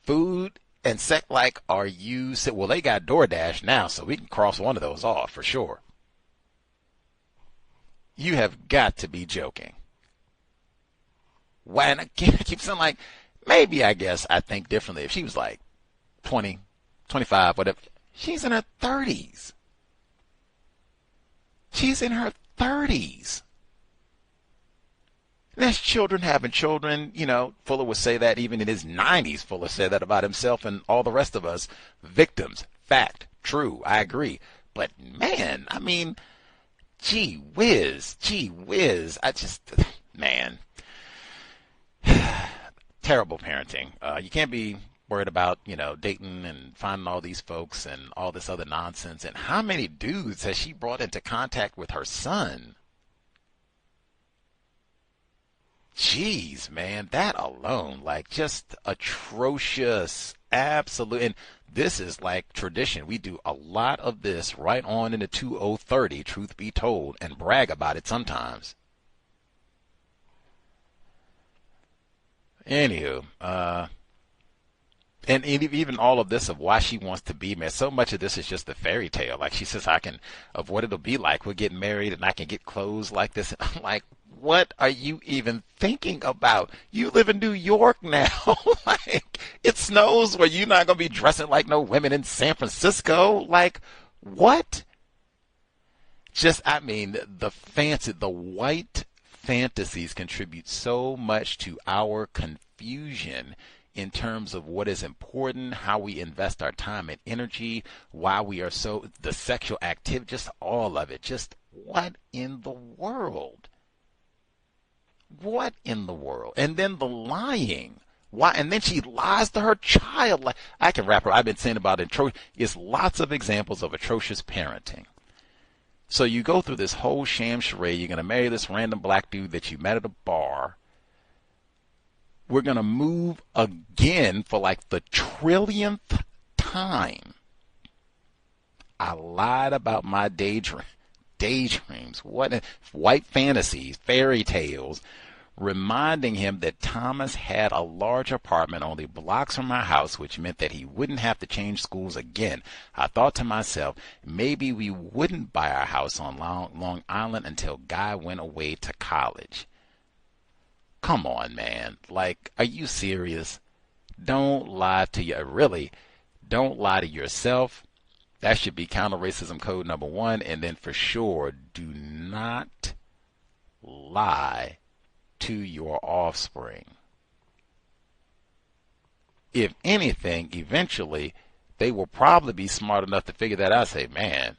S8: Food and sex, like, are you, well, they got DoorDash now, so we can cross one of those off for sure. You have got to be joking. Why? And I keep saying, like, maybe I think differently. If she was like 20, 25, whatever, she's in her 30s. She's in her 30s. There's children having children. Fuller would say that even in his 90s. Fuller said that about himself and all the rest of us. Victims. Fact. True. I agree. But, man, I mean, gee whiz. Man. Terrible parenting. You can't be worried about, dating and finding all these folks and all this other nonsense. And how many dudes has she brought into contact with her son? Jeez, man, that alone, like, just atrocious. Absolute. And this is like tradition. We do a lot of this right on into 2030, truth be told, and brag about it sometimes. Anywho, and even all of this of why she wants to be married, so much of this is just a fairy tale. Like, she says, of what it'll be like. We'll get married and I can get clothes like this. And I'm like, what are you even thinking about? You live in New York now. Like, it snows where you're not going to be dressing like no women in San Francisco. Like, what? The white fantasies contribute so much to our confusion in terms of what is important, how we invest our time and energy, why we are the sexual activity, just all of it. Just what in the world? What in the world? And then the lying. Why? And then she lies to her child. Like, I can wrap her. I've been saying about it's lots of examples of atrocious parenting. So you go through this whole sham charade. You're going to marry this random black dude that you met at a bar. We're going to move again for like the trillionth time. I lied about my daydreams. What white fantasies, fairy tales, reminding him that Thomas had a large apartment only blocks from my house, which meant that he wouldn't have to change schools again. I thought to myself, maybe we wouldn't buy our house on Long Island until Guy went away to college. Come on, man. Like, are you serious? Don't lie to you. Really, don't lie to yourself. That should be counter-racism code number 1. And then for sure, do not lie to your offspring. If anything, eventually, they will probably be smart enough to figure that out. Say, man,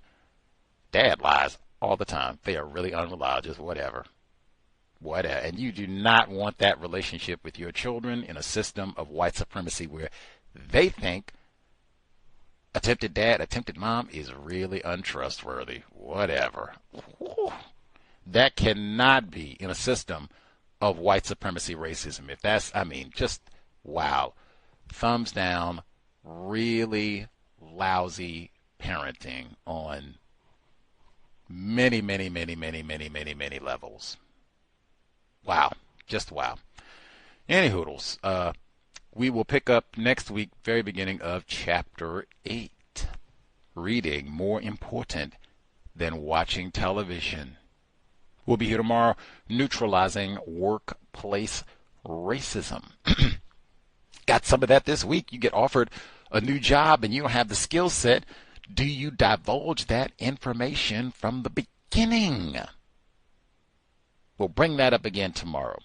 S8: Dad lies all the time. They are really unreliable, just whatever. Whatever. And you do not want that relationship with your children in a system of white supremacy where they think attempted dad, attempted mom is really untrustworthy. Whatever. That cannot be in a system of white supremacy racism. If that's, I mean, just wow. Thumbs down. Really lousy parenting on many levels. Wow. Just wow. Any hoodles. We will pick up next week, very beginning of chapter 8. Reading more important than watching television. We'll be here tomorrow, neutralizing workplace racism. Got some of that this week. You get offered a new job and you don't have the skill set. Do you divulge that information from the beginning? We'll bring that up again tomorrow.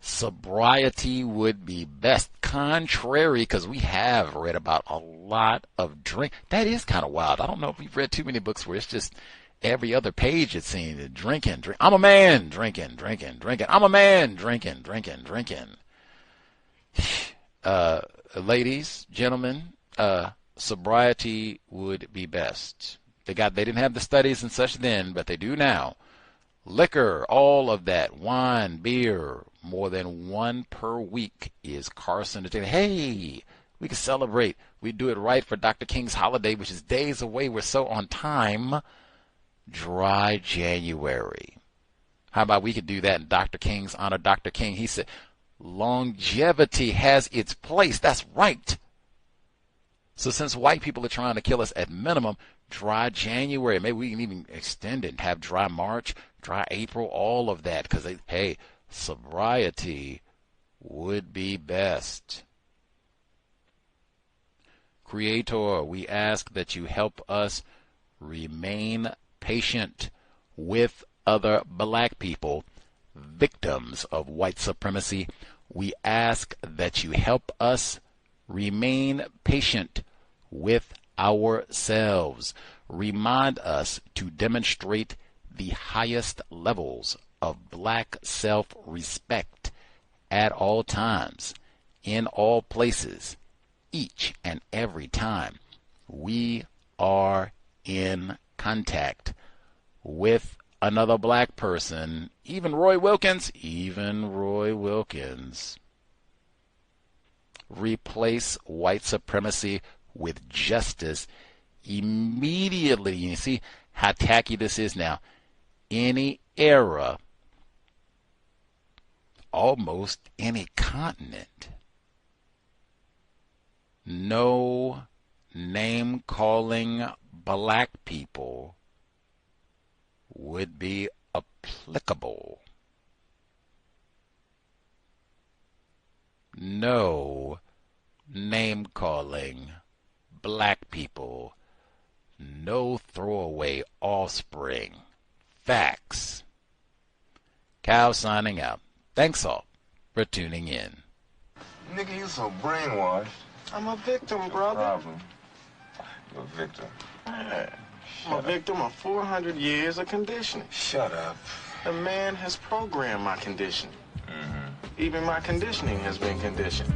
S8: Sobriety would be best. Contrary, because we have read about a lot of drink. That is kind of wild. I don't know if we've read too many books where it's just every other page it seems drinking. I'm a man, drinking. I'm a man, drinking. Ladies, gentlemen, sobriety would be best. They didn't have the studies and such then, but they do now. Liquor, all of that, wine, beer, more than one per week is carcinogenic. Hey, we can celebrate. We do it right for Dr. King's holiday, which is days away. We're so on time. Dry January. How about we could do that in Dr. King's honor? Dr. King, he said, longevity has its place. That's right. So since white people are trying to kill us at minimum, dry January, maybe we can even extend it and have dry March, dry April, all of that. Because, hey, sobriety would be best. Creator, we ask that you help us remain patient with other black people, victims of white supremacy. We ask that you help us remain patient with ourselves. Remind us to demonstrate the highest levels of black self-respect at all times, in all places, each and every time we are in contact with another black person, even Roy Wilkins. Replace white supremacy with justice immediately. You see how tacky this is now. Any era, almost any continent, no name-calling black people would be applicable. No name-calling black people. No throwaway offspring. Facts. Cal signing out. Thanks all for tuning in.
S16: Nigga, you so brainwashed.
S17: I'm a victim, brother.
S16: No problem. You're a victim.
S17: I'm a victim of 400 years of conditioning.
S16: Shut up.
S17: The man has programmed my conditioning. Even my conditioning has been conditioned.